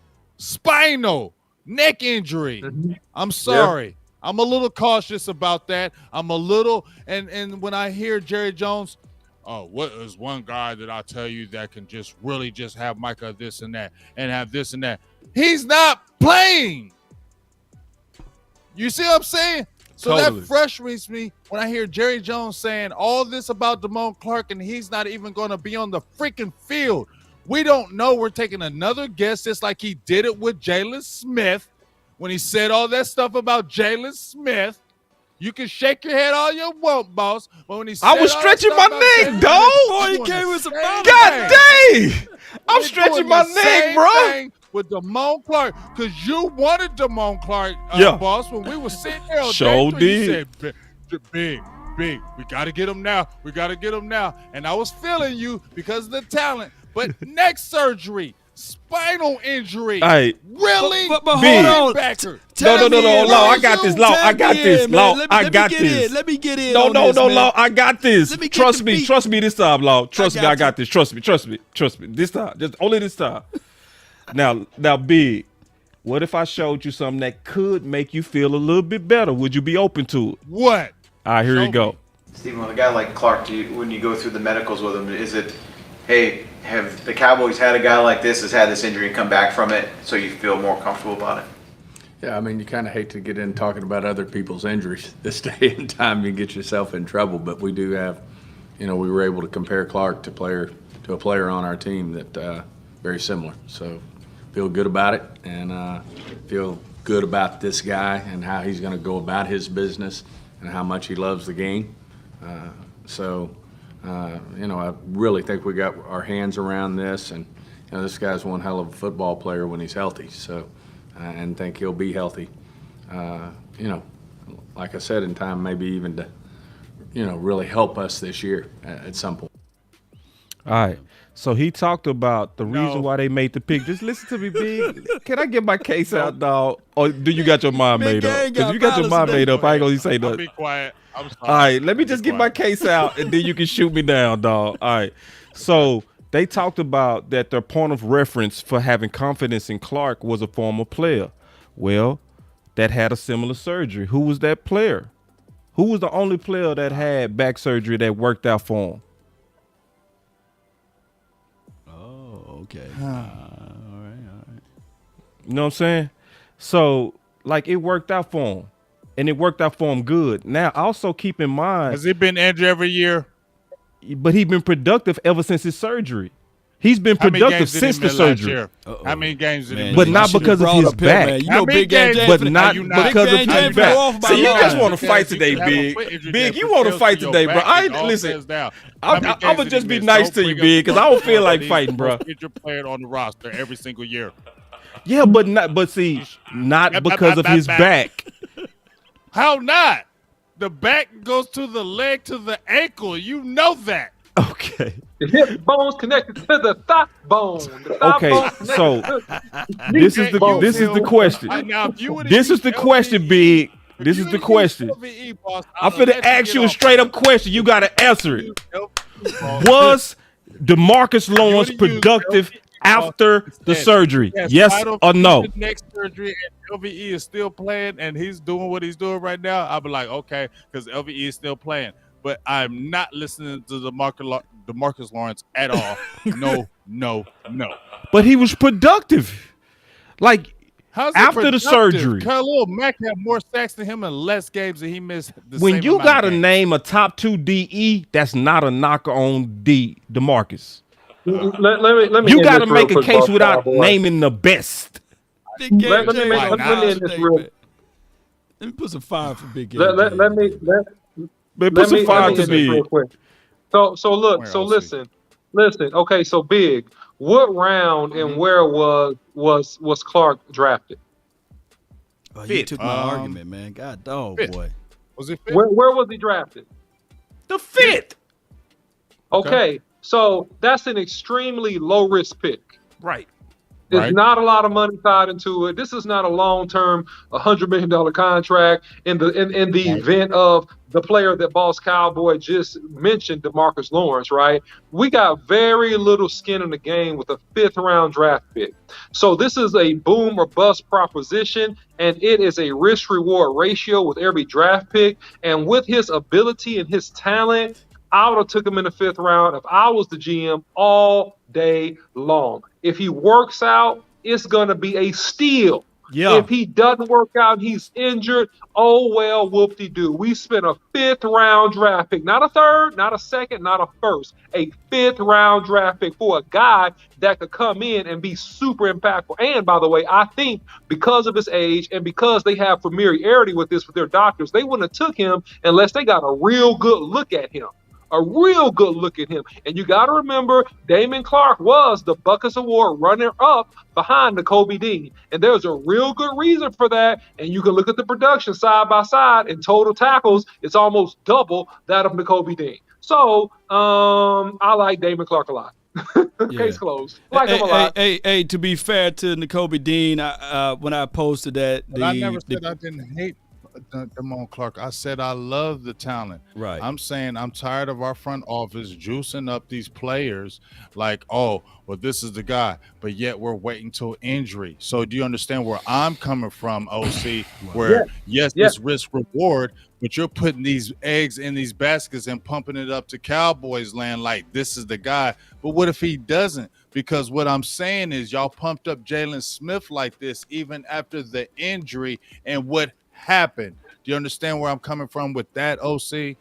neck injury. Mm-hmm. I'm sorry. Yeah. I'm a little cautious about that. I'm a little, and when I hear Jerry Jones, what is one guy that I tell you that can just really just have Micah this and that and have this and that? He's not playing. You see what I'm saying? So Totally. That frustrates me when I hear Jerry Jones saying all this about Damon Clark and he's not even going to be on the freaking field. We don't know. We're taking another guess, just like he did it with Jalen Smith when he said all that stuff about Jalen Smith. You can shake your head all you want, boss. But when he said I was stretching my neck, dog. Boy, he came with some God dang. I'm stretching my neck, bro. With Damon Clark, because you wanted Damon Clark, boss, when we were sitting there on Sure day 3, did. you said, big, we got to get him now. We got to get him now. And I was feeling you because of the talent. But neck surgery, spinal injury. Hey. Really? But hold on. No, Law, I got this. Law, I got this. Law, I got this. Let me get in. No, man. Law, I got this. Let me get Trust the me. beat. Trust me this time, Law. Trust me, I got you. this. Trust me. This time. Just only this time. Now, Big, what if I showed you something that could make you feel a little bit better? Would you be open to it? What? All right, here you go. Stephen, with a guy like Clark, when you go through the medicals with him, is it, hey, have the Cowboys had a guy like this, has had this injury and come back from it, so you feel more comfortable about it? Yeah, I mean, you kind of hate to get in talking about other people's injuries this day and time. You get yourself in trouble, but we do have, we were able to compare Clark to a player on our team that very similar. So feel good about it and feel good about this guy and how he's going to go about his business and how much he loves the game. I really think we got our hands around this, and this guy's one hell of a football player when he's healthy. So, and think he'll be healthy. Like I said, in time, maybe even to, really help us this year at some point. All right. So he talked about the reason why they made the pick. Just listen to me, Big. Can I get my case out, dog? Or do you got your mind made up? Because if you got your mind made up, I ain't going to say nothing. Be quiet. I'm sorry. All right, let me just get my case out, and then you can shoot me down, dog. All right. So they talked about that their point of reference for having confidence in Clark was a former player. Well, that had a similar surgery. Who was that player? Who was the only player that had back surgery that worked out for him? Oh, okay. All right. You know what I'm saying? So, like, it worked out for him. And it worked out for him good. Now, also keep in mind. Has he been injured every year? But he's been productive ever since his surgery. He's been productive since the surgery. How many games did he miss? But not because of his back. You know, Big Game James, but not because of his back. So you just want to fight today, Big. Big, you want to fight today, bro. I ain't listen. I'm gonna just be nice to you, Big, because I don't feel like fighting, bro. Get your player on the roster every single year. Yeah, but not because of his back. How not? The back goes to the leg to the ankle. You know that. Okay. The hip bone's connected to the thigh bone. The thigh Okay, bone's so this this is the question. This is the question, Big. This is the question. I'm finna ask you a straight up question. You gotta answer it. Was Demarcus Lawrence productive after the surgery? Yes or no? Next surgery and LVE is still playing and he's doing what he's doing right now. I'll be like, okay, because LVE is still playing. But I'm not listening to Demarcus Lawrence at all. No. But he was productive. Like, after the surgery. Khalil Mack had more sacks than him and less games than he missed. When you got to name a top 2 DE, that's not a knocker on Demarcus. Let me you got to make a case without naming the best. Let me end this real. Let me put some fire for Big Game. Let me put some fire to me. So listen. Okay, so Big, what round and where was Clark drafted? Oh, you took my argument, man. God dog, boy. Was it fifth? Where was he drafted? The 5th. Okay, so that's an extremely low risk pick. Right. There's not a lot of money tied into it. This is not a long-term, $100 million contract. In the event of the player that Boss Cowboy just mentioned, Demarcus Lawrence, right? We got very little skin in the game with a 5th-round draft pick. So this is a boom or bust proposition, and it is a risk-reward ratio with every draft pick. And with his ability and his talent, I would have took him in the 5th round if I was the GM all day long. If he works out, it's going to be a steal. Yeah. If he doesn't work out, he's injured. Oh, well, whoop-de-doo. We spent a 5th-round draft pick, not a 3rd, not a 2nd, not a 1st, a 5th-round draft pick for a guy that could come in and be super impactful. And, by the way, I think because of his age and because they have familiarity with this with their doctors, they wouldn't have took him unless they got a real good look at him. And you got to remember, Damon Clark was the Buckus Award runner-up behind Nakobe Dean. And there's a real good reason for that. And you can look at the production side by side. In total tackles, it's almost double that of Nakobe Dean. So I like Damon Clark a lot. Case closed. Like him a lot. Hey, to be fair to Nakobe Dean, when I posted that, I never said I didn't hate Damon Clark. I said I love the talent. Right. I'm saying I'm tired of our front office juicing up these players like, oh, well, this is the guy, but yet we're waiting till injury. So do you understand where I'm coming from, OC? Where it's risk reward, but you're putting these eggs in these baskets and pumping it up to Cowboys land like this is the guy. But what if he doesn't? Because what I'm saying is y'all pumped up Jalen Smith like this even after the injury, and what happened. Do you understand where I'm coming from with that, OC?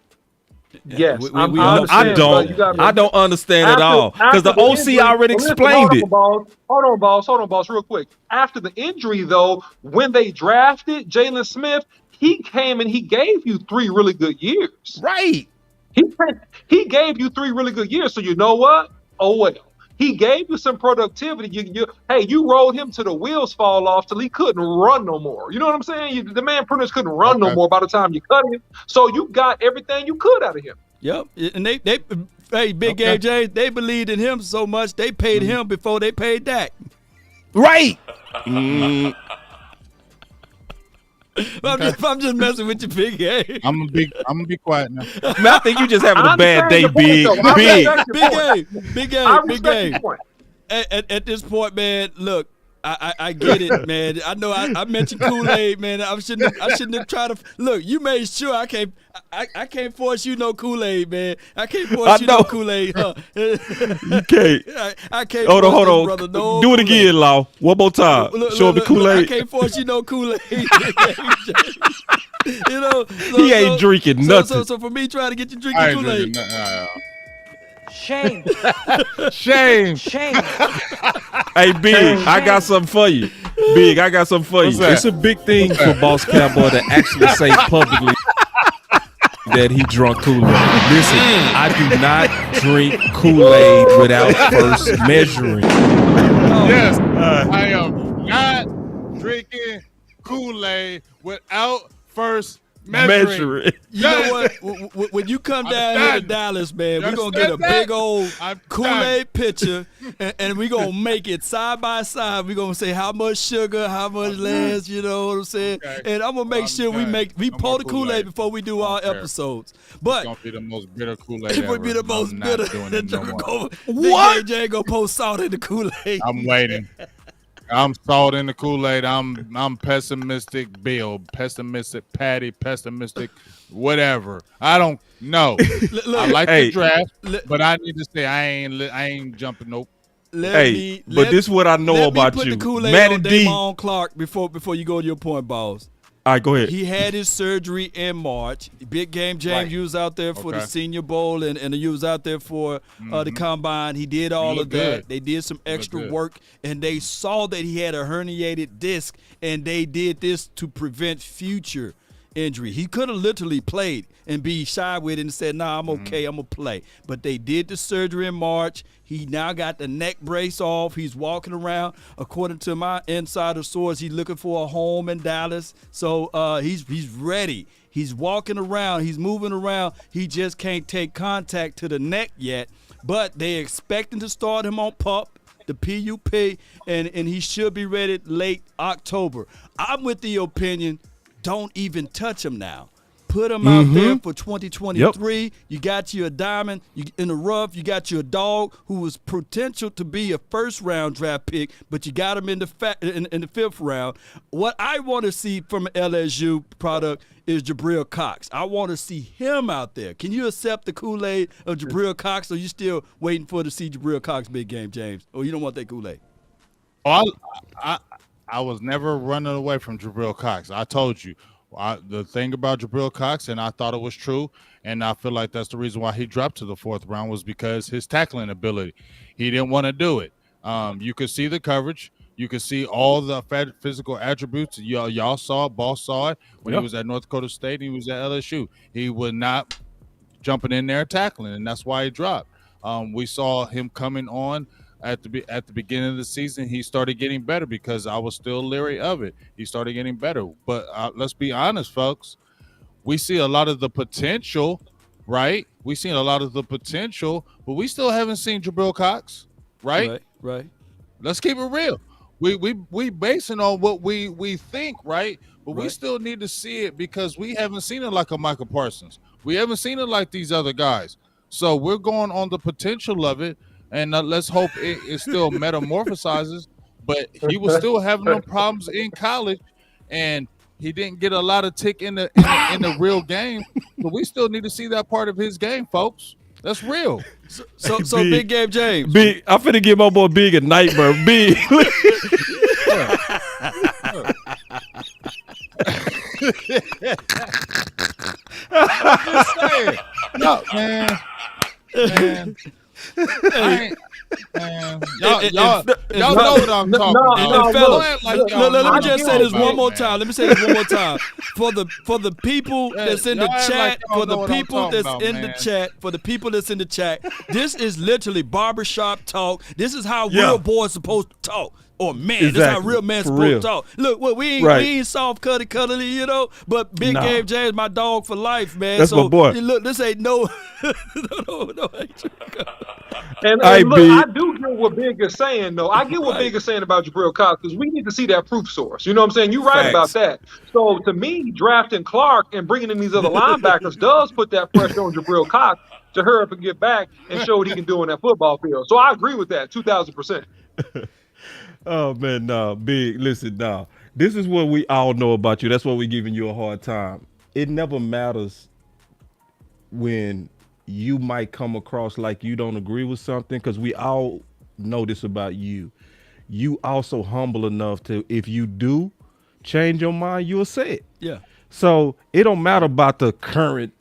Yes, I don't understand at all because the OC already explained it. Hold on, boss, real quick. After the injury, though, when they drafted Jalen Smith, he came and he gave you 3 really good years. Right. He gave you 3 really good years. So you know what? Oh well. He gave you some productivity. You rolled him to the wheels fall off till he couldn't run no more. You know what I'm saying? The man pretty much couldn't run no more by the time you cut him. So you got everything you could out of him. Yep. And hey, Big Game James, they believed in him so much they paid him before they paid Dak. Right. I'm just messing with you, Big Game. I'm gonna be quiet now. Man, I think you just having a bad day, Big. Big Game. At this point, man, look, I get it, man. I know I mentioned Kool-Aid, man. I shouldn't have tried to look. You made sure I can't force you no Kool-Aid, man. I can't force you no Kool-Aid. Huh? You can't. I can't. Hold on. Brother, no Do it Kool-Aid. again, Law. One more time. Show him the Kool-Aid. I can't force you no Kool-Aid. You know, he ain't drinking nothing. So for me trying to get you drinking Kool-Aid. Shame. Shame. Hey, Big, I got something for you. Big, I got something for you. that? It's a big thing for Boss Cowboy to actually say publicly that he drunk Kool-Aid. Listen, I do not drink Kool-Aid without first measuring. Yes, I am not drinking Kool-Aid without first measuring. You know what? When you come down here to Dallas, man, we're going to get a big old Kool-Aid pitcher, and we're going to make it side by side. We're going to say how much sugar, how much less, you know what I'm saying? Okay. And I'm going to make sure we pour the Kool-Aid before we do our episodes. But it's going to be the most bitter Kool-Aid it would be the most bitter. What? Jay going to pour salt in the Kool-Aid. I'm waiting. I'm salt in the Kool-Aid. I'm pessimistic Bill, pessimistic Patty, pessimistic whatever. I don't know. I like the draft, but I need to say I ain't jumping. Nope. This is what I know about you. Let me put the Kool-Aid Matty on D. Damon Clark before you go to your point, balls. All right, go ahead. He had his surgery in March. Big game James, you was out there for the Senior Bowl, and you was out there for the Combine. He did all of that. Good. They did some extra work, and they saw that he had a herniated disc, and they did this to prevent future injury. He could have literally played and be shy with it and said, nah, I'm okay, I'm going to play. But they did the surgery in March. He now got the neck brace off. He's walking around. According to my insider source, he's looking for a home in Dallas. So he's ready. He's walking around. He's moving around. He just can't take contact to the neck yet. But they're expecting to start him on PUP, the PUP, and he should be ready late October. I'm with the opinion, don't even touch him now. Put him out there for 2023. Yep. You got you a diamond in the rough. You got you a dog who was potential to be a first-round draft pick, but you got him in the fifth round. What I want to see from an LSU product is Jabril Cox. I want to see him out there. Can you accept the Kool-Aid of Jabril Cox, or you still waiting for to see Jabril Cox big game, James? Or you don't want that Kool-Aid? Oh, I was never running away from Jabril Cox. I told you. The thing about Jabril Cox, and I thought it was true, and I feel like that's the reason why he dropped to the fourth round, was because his tackling ability. He didn't want to do it. You could see the coverage. You could see all the physical attributes. Y'all saw it. Boss saw it when he was at North Dakota State. And he was at LSU. He was not jumping in there tackling, and that's why he dropped. We saw him coming on at the beginning of the season. He started getting better because I was still leery of it. He started getting better. But let's be honest, folks. We see a lot of the potential, right? We seen a lot of the potential, but we still haven't seen Jabril Cox, right? Right. Let's keep it real. We basing on what we think, right? But we still need to see it because we haven't seen it like a Michael Parsons. We haven't seen it like these other guys. So we're going on the potential of it. And let's hope it still metamorphosizes. But he was still having no problems in college, and he didn't get a lot of tick in the real game. But we still need to see that part of his game, folks. That's real. So big game, James. Big, I'm finna give my boy Big a nightmare. Big. I'm just saying. No, man. Y'all know what I'm talking about. Let me just say this one more time. Let me say this one more time. For the people that's in the chat, for the people that's in the chat, for the people that's in the chat, this is literally barbershop talk. This is how real boys supposed to talk. Or man, this is how real men supposed to talk. Look, we ain't soft cuddly, you know. But Big Game James, my dog for life, man. That's my boy. Look, this ain't no. And look, I do get what Big is saying, though. I get what Big is saying about Jabril Cox because we need to see that proof source. You know what I'm saying? You're right about that. So to me, drafting Clark and bringing in these other linebackers does put that pressure on Jabril Cox to hurry up and get back and show what he can do in that football field. So I agree with that, 2,000%. Oh man, nah, big. Listen, nah. This is what we all know about you. That's why we're giving you a hard time. It never matters when you might come across like you don't agree with something, because we all know this about you. You also humble enough to, if you do change your mind, you'll say it. Yeah. So it don't matter about the current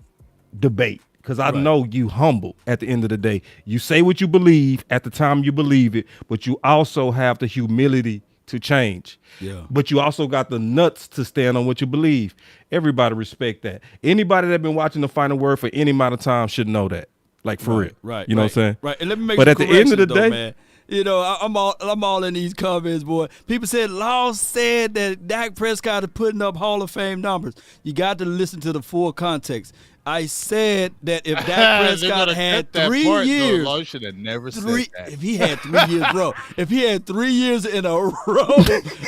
debate, because I know you humble at the end of the day. You say what you believe at the time you believe it, but you also have the humility to change. Yeah. But you also got the nuts to stand on what you believe. Everybody respect that. Anybody that been watching The Final Word for any amount of time should know that. Like for real. Right. You know what I'm saying? Right. And let me make but some at the end of the corrections, though, day, man. You know, I'm all in these comments, boy. People said Law said that Dak Prescott is putting up Hall of Fame numbers. You got to listen to the full context. I said that if Dak Prescott had 3 years, Law should have never said that. if he had 3 years, bro, if he had 3 years in a row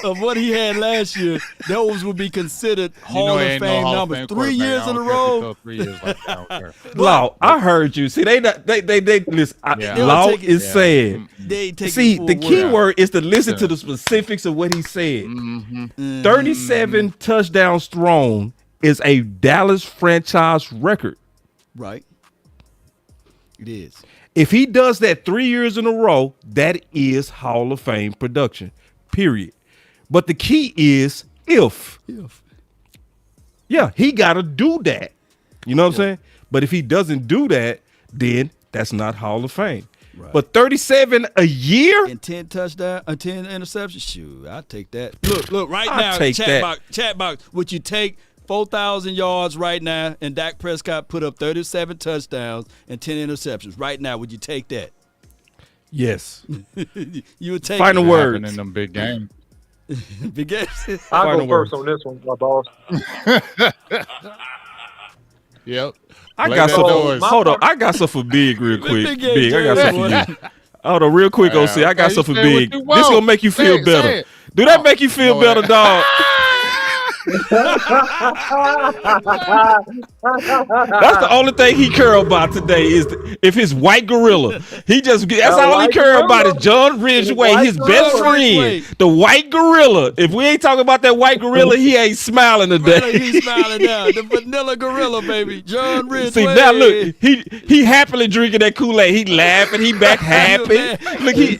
of what he had last year, those would be considered Hall of Fame numbers. 3 years in a row. 3 years like that, I don't care. Law, I heard you. See, they listen. Law is saying. See, the key word is to listen to the specifics of what he said. 37 touchdowns thrown is a Dallas franchise record. Right. It is. If he does that 3 years in a row, that is Hall of Fame production, period. But the key is if. Yeah, he got to do that. You know what I'm saying? But if he doesn't do that, then that's not Hall of Fame. Right. But 37 a year? And 10 touchdowns, 10 interceptions? Shoot, I'll take that. Look, right I'll now, take chat box, would you take 4,000 yards right now and Dak Prescott put up 37 touchdowns and 10 interceptions? Right now, would you take that? Yes. You would take Final words. In them big games. Big games. I'll go first on this one, my boss. Yep. I got some. Hold on. I got some for Big real quick. Big. I got some for you. Hold on, real quick, OC. I got some for Big. This gonna make you feel better. Do that make you feel better, dog? That's the only thing he care about today is if his white gorilla. That's all he care about is John Ridgway, his best friend, the white gorilla. If we ain't talking about that white gorilla, he ain't smiling today. He's smiling now. The vanilla gorilla, baby. John Ridgway. See, now look, he happily drinking that Kool-Aid. He laughing. He back happy. Look, he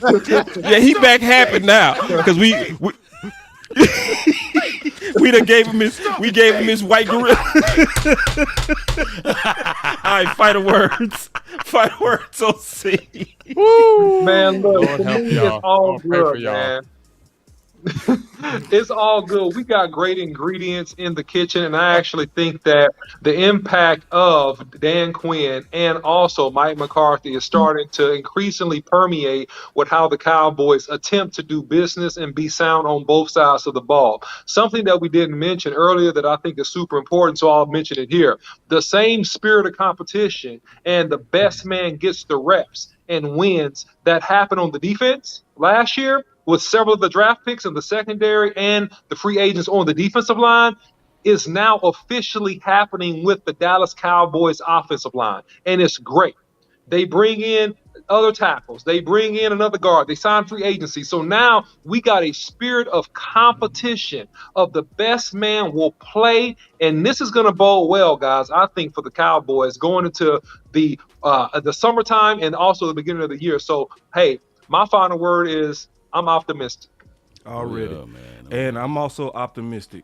back happy now because we done gave him his white gorilla. All right, final words, OC. Woo, man, look, Lord help it's y'all. all I'll pray for good, y'all. man. It's all good. We got great ingredients in the kitchen, and I actually think that the impact of Dan Quinn and also Mike McCarthy is starting to increasingly permeate with how the Cowboys attempt to do business and be sound on both sides of the ball. Something that we didn't mention earlier that I think is super important, so I'll mention it here. The same spirit of competition and the best man gets the reps and wins that happened on the defense last year with several of the draft picks in the secondary and the free agents on the defensive line is now officially happening with the Dallas Cowboys offensive line. And it's great. They bring in other tackles. They bring in another guard. They sign free agency. So now we got a spirit of competition of the best man will play. And this is going to bode well, guys, I think, for the Cowboys going into the summertime and also the beginning of the year. So, hey, my final word is I'm optimistic. Already. Yeah, man. And I'm also optimistic.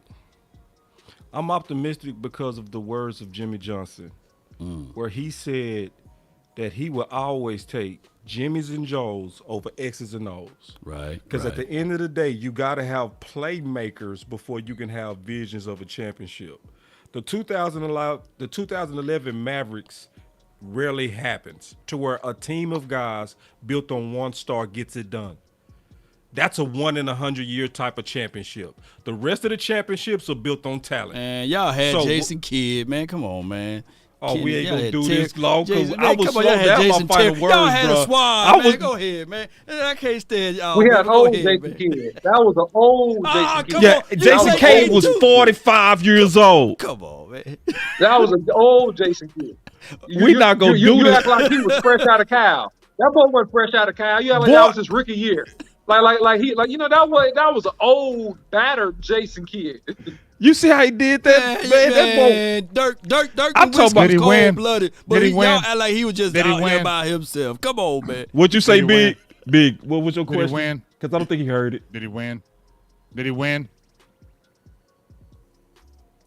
I'm optimistic because of the words of Jimmy Johnson, where he said that he will always take Jimmys and Joes over X's and O's. Right. Because at the end of the day, you got to have playmakers before you can have visions of a championship. The 2011 Mavericks rarely happens to where a team of guys built on one star gets it done. That's a 1 in 100-year type of championship. The rest of the championships are built on talent. And y'all had Jason Kidd, man. Come on, man. Oh, Kidd, we ain't gonna do Terry, this long because Jason, I was come on, slow y'all had down Jason my final Terry. words, Y'all had bro. a swan, man. Go ahead, man. I can't stand y'all. We man. had Go old ahead, Jason man. Kidd. That was an old Jason Kidd. Yeah, Jason Kidd was 45 years old. Come on, man. That was an old Jason Kidd. We not gonna do you this. act like he was fresh out of Cal. That boy wasn't fresh out of Cal. You act like that was his rookie year. Like that was an old battered Jason Kidd. You see how he did that, man? Dirk I'm talking about cold blooded, but Did he win? y'all act like he was just Did he out here win? by himself. Come on, man. What you say, Did he win? Big? What was your Did he question? win? Because I don't think he heard it. Did he win? Did he win?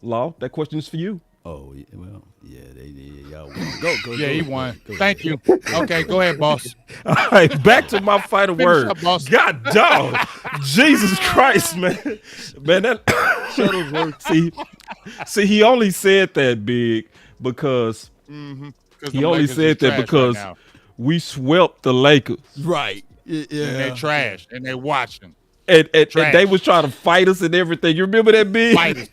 Law, that question is for you. Oh, well, yeah, they did. Y'all won. Go. Yeah, he won. Go Thank you. Okay, go ahead, boss. All right, back to my final Finish word. up, boss. God dog. Jesus Christ, man. Man, that see, he only said that, Big, because he only said that because we swept the Lakers. Right. Yeah. And they trash. And they watching. And they was trying to fight us and everything. You remember that, Big? Fight us.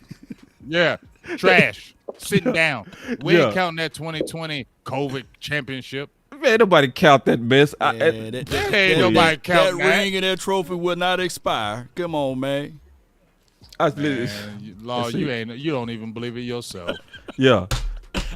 Yeah. Trash. Sitting down. We ain't counting that 2020 COVID championship. Man, nobody count that mess. Ain't nobody counting that ring and that trophy will not expire. Come on, man. Law, you don't even believe it yourself. Yeah.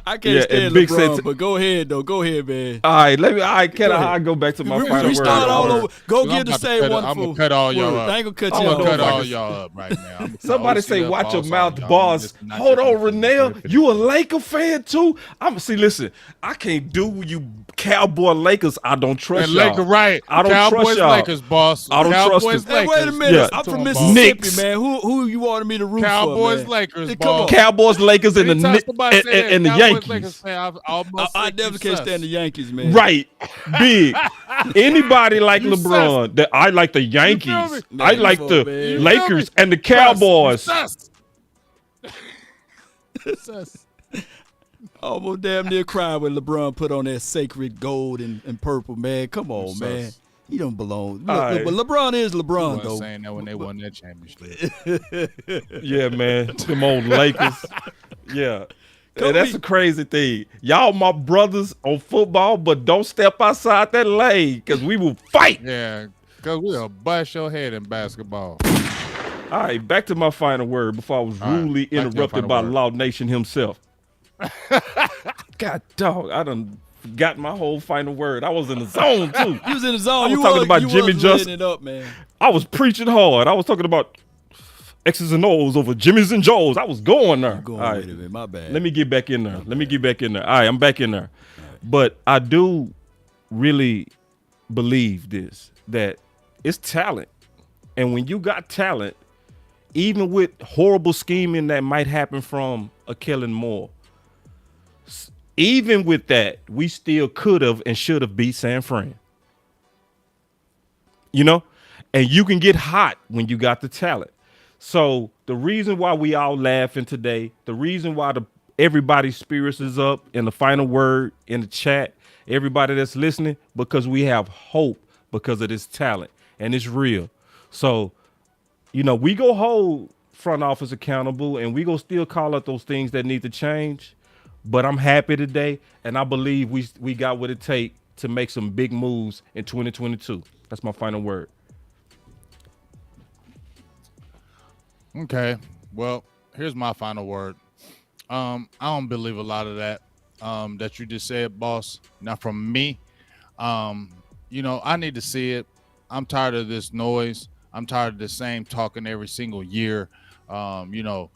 I can't stand Big LeBron, but go ahead, though. Go ahead, man. All right, I go back to my final word. Start all over. Go get the same I'm wonderful. gonna cut all y'all up. I ain't gonna cut I'm you gonna off. cut all y'all up right now. Somebody say, "Watch your mouth, boss." Hold on, Renell. You a Laker fan too? Listen. I can't do you Cowboy Lakers. I don't trust y'all. Laker, right? I don't Cowboys, trust y'all. Lakers, boss. I don't Cowboys, trust them. Hey, wait a minute. Yeah. I'm from Knicks. Mississippi, man. Who you wanted me to root Cowboys, for, man? Lakers, Come boss. on. Cowboys, Lakers, and Anytime somebody say that, the Cowboys, Yankees. Lakers fan, I never can stand the Yankees, man. Right, Big. Anybody like You LeBron? That I like the Yankees. me? I like Come the on, man. Lakers and the Cowboys. Sus. Almost damn near cried when LeBron put on that sacred gold and purple, man. Come on, man. He don't belong. Look, right. but LeBron is LeBron, You though. saying that when they won that championship. Yeah, man. Them old Lakers. Yeah. And that's a crazy thing. Y'all my brothers on football, but don't step outside that lane because we will fight. Yeah, because we'll bust your head in basketball. All right, back to my final word before I was rudely interrupted by Law Nation himself. God dog, I done forgot my whole final word. I was in the zone too. You was in the zone. I was talking about Jimmy Just. It up, man. I was preaching hard. I was talking about X's and O's over Jimmy's and Joe's. I was going there. Going all right. with it, my bad. Let me get back in there. All right, I'm back in there. But I do really believe this, that it's talent. And when you got talent, even with horrible scheming that might happen from a Kellen Moore, even with that, we still could have and should have beat San Fran. You know? And you can get hot when you got the talent. So the reason why we all laughing today, the reason why everybody's spirits is up in the final word in the chat, everybody that's listening, because we have hope because of this talent and it's real. So, you know, we go hold front office accountable and we go still call out those things that need to change. But I'm happy today, and I believe we got what it takes to make some big moves in 2022. That's my final word. Okay. Well, here's my final word. I don't believe a lot of that that you just said, boss. Not from me. You know, I need to see it. I'm tired of this noise. I'm tired of the same talking every single year. You know,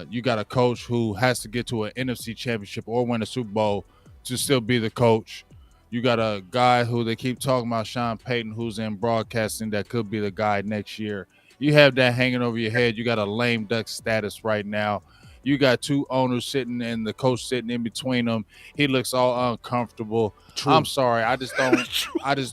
you got a coach who has to get to an NFC championship or win a Super Bowl to still be the coach. You got a guy who they keep talking about, Sean Payton, who's in broadcasting, that could be the guy next year. You have that hanging over your head. You got a lame duck status right now. You got two owners sitting and the coach sitting in between them. He looks all uncomfortable. True. I'm sorry. I just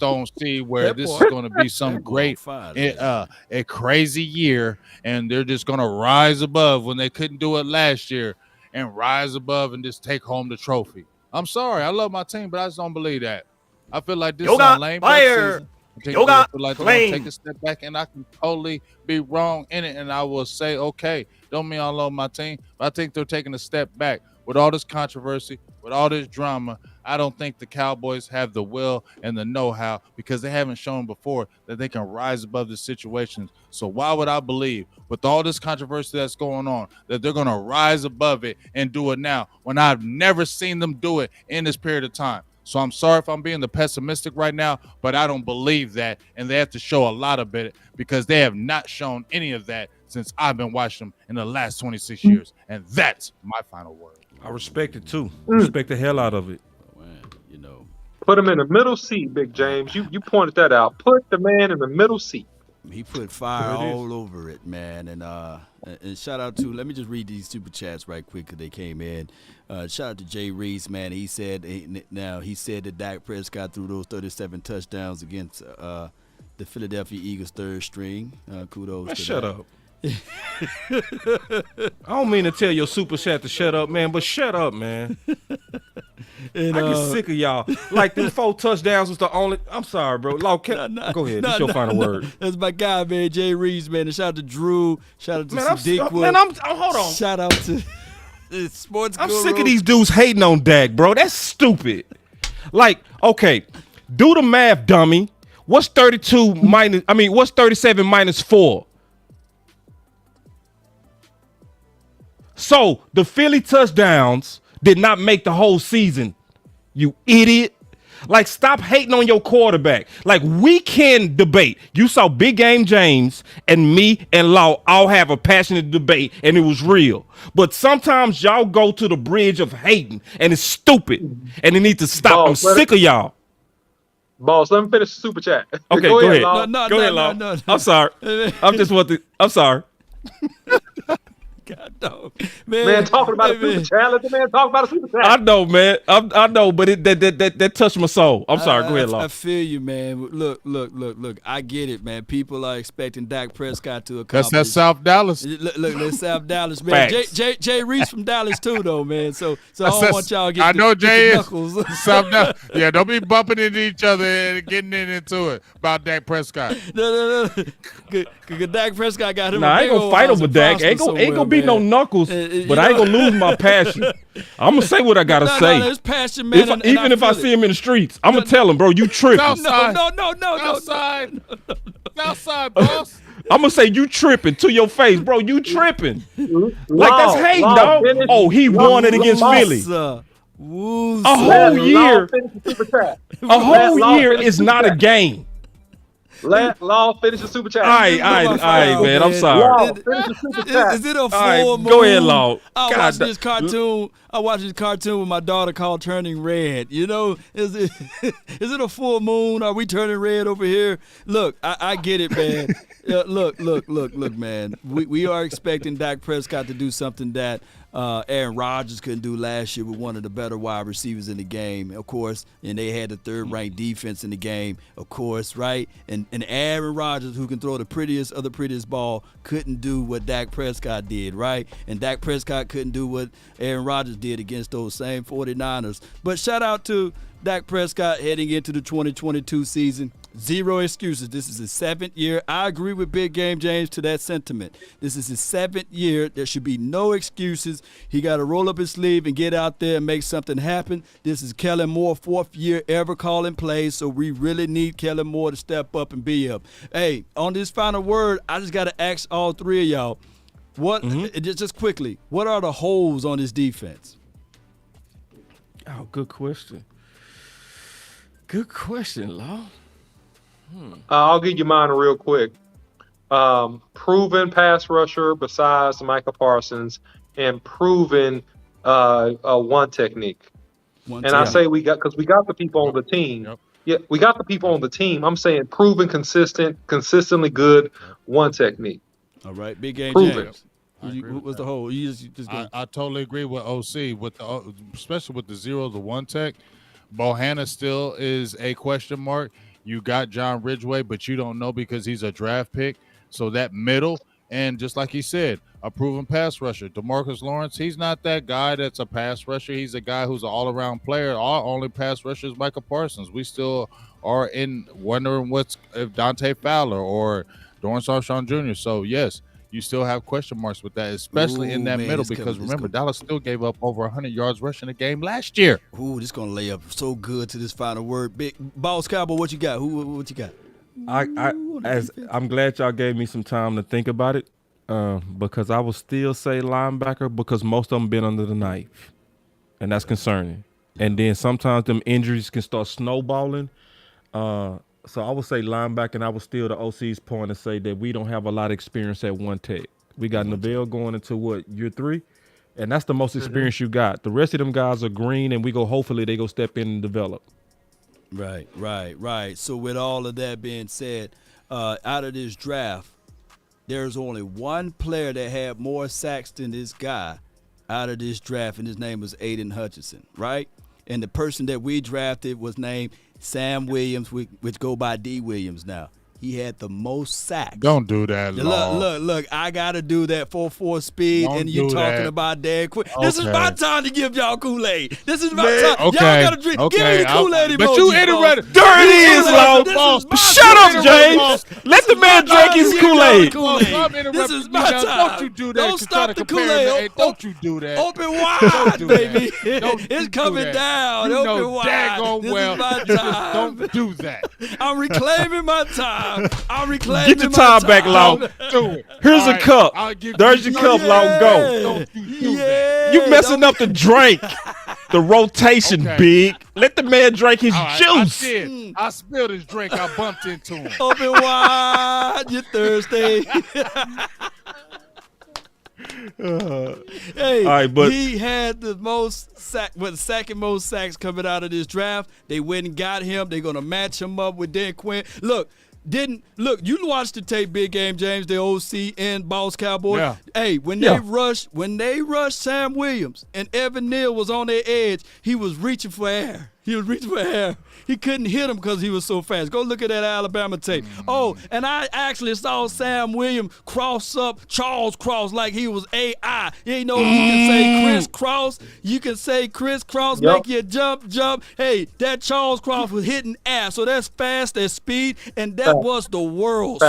don't see where this is going to be some great, a crazy year, and they're just going to rise above when they couldn't do it last year and rise above and just take home the trophy. I'm sorry. I love my team, but I just don't believe that. I feel like this is a lame duck season. I feel like they're gonna take a step back, and I can totally be wrong in it, and I will say, okay, don't mean I love my team, but I think they're taking a step back. With all this controversy, with all this drama, I don't think the Cowboys have the will and the know-how, because they haven't shown before that they can rise above the situations. So why would I believe, with all this controversy that's going on, that they're going to rise above it and do it now when I've never seen them do it in this period of time? So I'm sorry if I'm being the pessimistic right now, but I don't believe that. And they have to show a lot of it because they have not shown any of that since I've been watching them in the last 26 years. And that's my final word. I respect it too. Respect the hell out of it. You know, Put him in the middle seat, Big James. You pointed that out. Put the man in the middle seat. he put fire all over it, man. And shout out to, let me just read these super chats right quick because they came in. Shout out to Jay Reese, man. He said that Dak Prescott threw those 37 touchdowns against the Philadelphia Eagles third string. Kudos. Man, to shut that. up. I don't mean to tell your super chat to shut up, man, but shut up, man. And, I get sick of y'all. Like, them 4 touchdowns was the only. I'm sorry, bro. Law, go ahead. This your final word. That's my guy, man. Jay Reese, man. And shout out to Drew. Shout out to Sadiq. Hold on. Shout out to the sports I'm guru. sick of these dudes hating on Dak, bro. That's stupid. Like, okay, do the math, dummy. What's 37 minus 4? So the Philly touchdowns did not make the whole season, you idiot. Like, stop hating on your quarterback. Like, we can debate. You saw Big Game James and me and Law all have a passionate debate, and it was real. But sometimes y'all go to the bridge of hating, and it's stupid, and it needs to stop. Boss, I'm sick of y'all. Boss, let me finish the super chat. Okay, go ahead. Go ahead, Law. No. I'm sorry. I'm sorry. God, no. Man, talking about a super chat. Let the man talk about a super chat. I know, man. I know, but that touched my soul. I'm sorry. Go ahead, Law. I feel you, man. Look. I get it, man. People are expecting Dak Prescott to accomplish. That's South Dallas. Look, that's South Dallas, man. Jay Reese from Dallas too, though, man. So I don't want y'all to get Jay get the knuckles. South Dallas. Yeah, don't be bumping into each other and getting into it about Dak Prescott. No. Cause Dak Prescott got him. I ain't gonna fight over Dak. Ain't gonna be no knuckles, but I ain't gonna lose my passion. I'm gonna say what I gotta say. There's passion, man. Even if I see him in the streets, I'm gonna tell him, bro, you tripping. Outside, boss. I'm gonna say you tripping to your face, bro. You tripping. Like, that's hate, dog. Oh, he won it against Philly. A whole year. A whole year is not a game. Let Law finish the super chat. All right, man. I'm sorry. Law, finish the super chat. Is it a full moon? Go ahead, Law. I watched this cartoon with my daughter called Turning Red. You know, is it a full moon? Are we turning red over here? Look, I get it, man. Look, man. We are expecting Dak Prescott to do something that Aaron Rodgers couldn't do last year with one of the better wide receivers in the game, of course, and they had the third-ranked defense in the game, of course, right? And Aaron Rodgers, who can throw the prettiest ball, couldn't do what Dak Prescott did, right? And Dak Prescott couldn't do what Aaron Rodgers did against those same 49ers. But shout out to Dak Prescott heading into the 2022 season. Zero excuses. This is his 7th year. I agree with Big Game James to that sentiment. This is his 7th year. There should be no excuses. He got to roll up his sleeve and get out there and make something happen. This is Kellen Moore's 4th year ever calling plays, so we really need Kellen Moore to step up and be up. Hey, on this final word, I just got to ask all three of y'all, just quickly, what are the holes on this defense? Oh, good question. Good question, Law. I'll give you mine real quick. Proven pass rusher besides Micah Parsons, and proven one technique. I say we got the people on the team. Yep. Yeah, we got the people on the team. I'm saying proven, consistently good, one technique. All right, Big Game Proven. James. What's the hole? I totally agree with OC, especially with the 0 to 1 tech. Bohanna still is a question mark. You got John Ridgeway, but you don't know because he's a draft pick. So that middle, and just like he said, a proven pass rusher. Demarcus Lawrence, he's not that guy that's a pass rusher. He's a guy who's an all-around player. Our only pass rusher is Micah Parsons. We still are wondering if Dante Fowler or Dorrance Armstrong Jr. So, yes, you still have question marks with that, especially in that middle, because remember, Dallas still gave up over 100 yards rushing a game last year. Ooh, this going to lay up so good to this final word. Big Boss Cowboy, what you got? What you got? I'm glad y'all gave me some time to think about it, because I will still say linebacker because most of them been under the knife, and that's concerning. and then sometimes them injuries can start snowballing. So I would say linebacker, and I would steal the OC's point and say that we don't have a lot of experience at one tech. We got Neville going into year 3, and that's the most experience you got. The rest of them guys are green, and hopefully they go step in and develop. Right. So with all of that being said, out of this draft, there's only one player that had more sacks than this guy out of this draft, and his name was Aiden Hutchinson, right? And the person that we drafted was named Sam Williams, which go by D. Williams now. He had the most sacks. Don't do that, Look, I got to do that 4.4 speed, Don't and you do talking that. about Dan Quinn. Okay. This is my time to give y'all Kool-Aid. This is my time. Okay. Y'all got to drink. Okay. Give me the Kool-Aid emoji. But you interrupted. There it is, Law. Shut up, James. Let the man drink his Kool-Aid. This is my time. Don't you do that. Don't stop the Kool-Aid. Don't you do that. Open wide, do baby. Don't It's do coming that. down. You Open know wide. daggone This well. is my time. Don't do that. I'm reclaiming my time. Get your time back, Law. Do it. Here's All a right, cup. I'll give There's you your cup, Law. Go. Don't you do that. You messing up the drink. The rotation, Okay. big. Let the man drink his All right, juice. I did. I spilled his drink. I bumped into him. Open wide. You're thirsty. Hey, all right, but he had the most second most sacks coming out of this draft. They went and got him. They're gonna match him up with Dan Quinn. Look, you watched the tape, Big Game James, the OC and Boss Cowboy. Yeah. Hey, when they rushed Sam Williams and Evan Neal was on their edge, he was reaching for air. He couldn't hit him because he was so fast. Go look at that Alabama tape. Oh, and I actually saw Sam Williams cross up Charles Cross like he was AI. You know, you can say Chris Cross. You can say Chris Cross, make you jump. Hey, that Charles Cross was hitting ass. So that's fast, that's speed, and that was the world's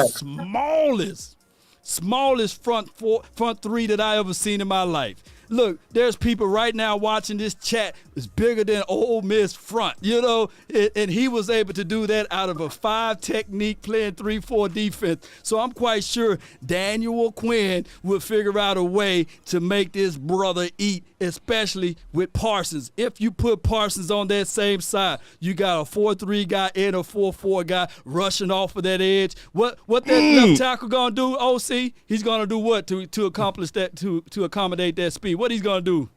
smallest front three that I ever seen in my life. Look, there's people right now watching this chat. It's bigger than Ole Miss front, you know, and he was able to do that out of a 5 technique playing 3-4 defense. So I'm quite sure Daniel Quinn will figure out a way to make this brother eat, especially with Parsons. If you put Parsons on that same side, you got a 4-3 guy and a 4-4 guy rushing off of that edge. What that left tackle gonna do, OC? He's gonna do what to accomplish that, to accommodate that speed? What he's gonna do?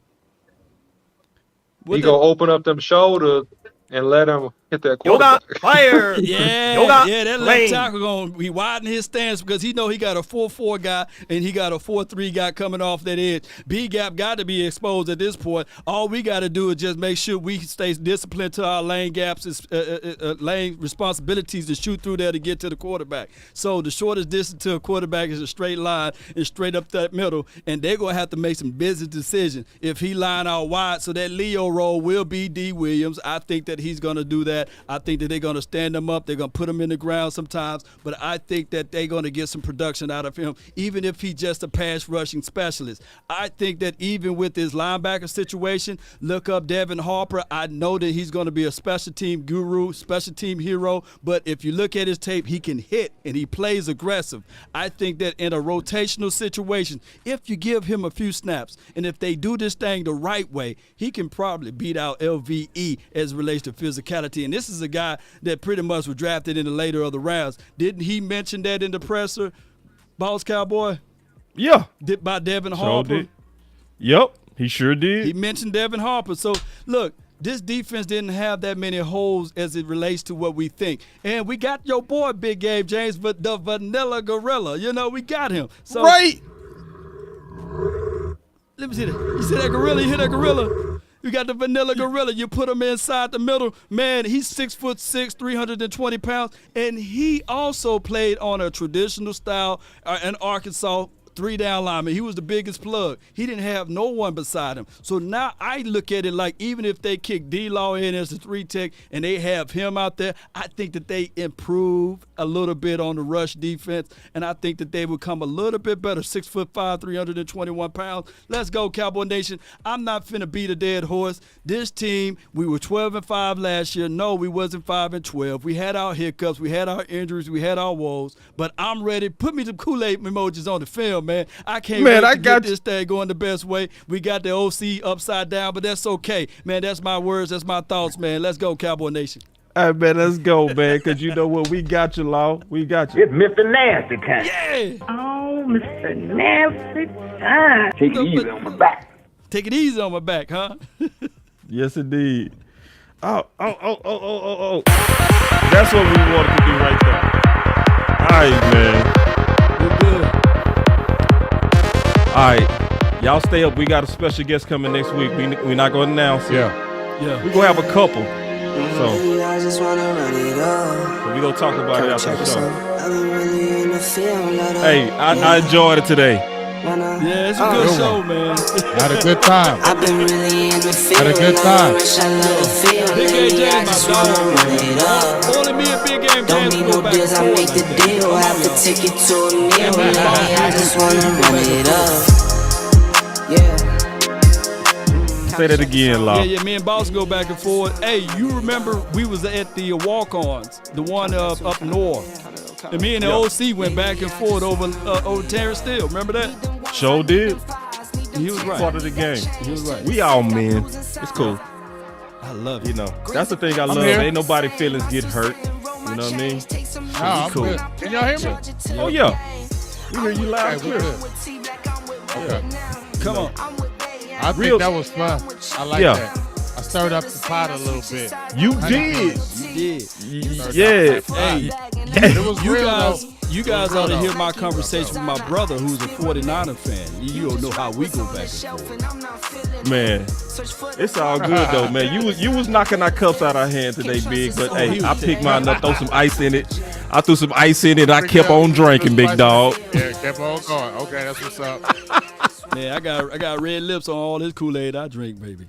He gonna open up them shoulders and let him hit that quarterback. Yoga, fire. That left tackle gonna be widen his stance because he know he got a 4-4 guy and he got a 4-3 guy coming off that edge. B-gap got to be exposed at this point. All we got to do is just make sure we stay disciplined to our lane gaps, lane responsibilities to shoot through there to get to the quarterback. So the shortest distance to a quarterback is a straight line and straight up that middle, and they're gonna have to make some business decisions. If he line out wide, so that Leo role will be D. Williams. I think that he's gonna do that. I think that they're going to stand him up. They're going to put him in the ground sometimes. But I think that they're going to get some production out of him, even if he's just a pass rushing specialist. I think that even with his linebacker situation, look up Devin Harper. I know that he's going to be a special team guru, special team hero. But if you look at his tape, he can hit and he plays aggressive. I think that in a rotational situation, if you give him a few snaps and if they do this thing the right way, he can probably beat out LVE as it relates to physicality. And this is a guy that pretty much was drafted in the later of the rounds. Didn't he mention that in the presser, Boss Cowboy? Yeah. By Devin Harper? Did. Yep, he sure did. He mentioned Devin Harper. So, look, this defense didn't have that many holes as it relates to what we think. And we got your boy, Big Game James, but the vanilla gorilla. You know, we got him. So, right. Let me see that. You see that gorilla? You hear that gorilla? You got the vanilla gorilla. You put him inside the middle. Man, he's 6'6", 320 pounds. And he also played on a traditional style in Arkansas, 3-down lineman. He was the biggest plug. He didn't have no one beside him. So now I look at it like even if they kick D-Law in as a 3-tech and they have him out there, I think that they improve a little bit on the rush defense, and I think that they will come a little bit better. 6'5", 321 pounds. Let's go, Cowboy Nation. I'm not finna beat a dead horse. This team, we were 12-5 last year. No, we wasn't 5-12. We had our hiccups. We had our injuries. We had our woes. But I'm ready. Put me some Kool-Aid emojis on the film, him, man. I can't Man, wait I to got get this thing going the best way. We got the OC upside down, but that's okay, man. That's my words. That's my thoughts, man. Let's go, Cowboy Nation. All right, man, let's go, man, because you know what? We got you, Law. We got you. It's Mr. Nasty time. Yeah. Oh, Mr. Nasty time. Take it easy on my back. Take it easy on my back, huh? Yes, indeed. Oh. That's what we wanted to do right there. All right, man. We're good. All right. Y'all stay up. We got a special guest coming next week. We're not going to announce it. Yeah. We're going to have a couple. So I just wanna run it up. we going to talk about it after the show. I've been really in the field. Hey, I enjoyed it today. Yeah, it's a good show, man. Had a good time. I've been really in the field. Had a good time. Big Game James, my dog. Only me and Big Game Don't James need go no back deals, and I forth make the like that. deal. Have to take it to a meal. I just wanna run it up. Yeah. Say that again, Law. Yeah, me and Boss go back and forth. Hey, you remember we was at the walk-ons, the one up north. And me and the OC went back and forth over Terrence Steele. Remember that? Sure did. He was right. Part of the game. He was right. We all men. It's cool. I love it. You know, that's the thing I love. here. Ain't nobody feelings get hurt. You know what I mean? I'm cool. good. Can y'all hear me? Oh, yeah. We hear you loud Okay, and we're clear. good. Okay. Come on. I think that was fun. I like Yeah. that. I stirred up the pot a little bit. You did. You did. Yeah. Hey, It was you real, guys, though. you guys It was ought to real, hear though. my conversation with my brother, who's a 49er fan. You don't know how we go back and forth. Man, it's all good though, man. You was knocking our cups out of our hand today, Big. But hey, I picked mine up, throw some ice in it. I threw some ice in it. I kept on drinking, big dog. Yeah, kept on going. Okay, that's what's up. Man, I got red lips on all this Kool-Aid I drink, baby.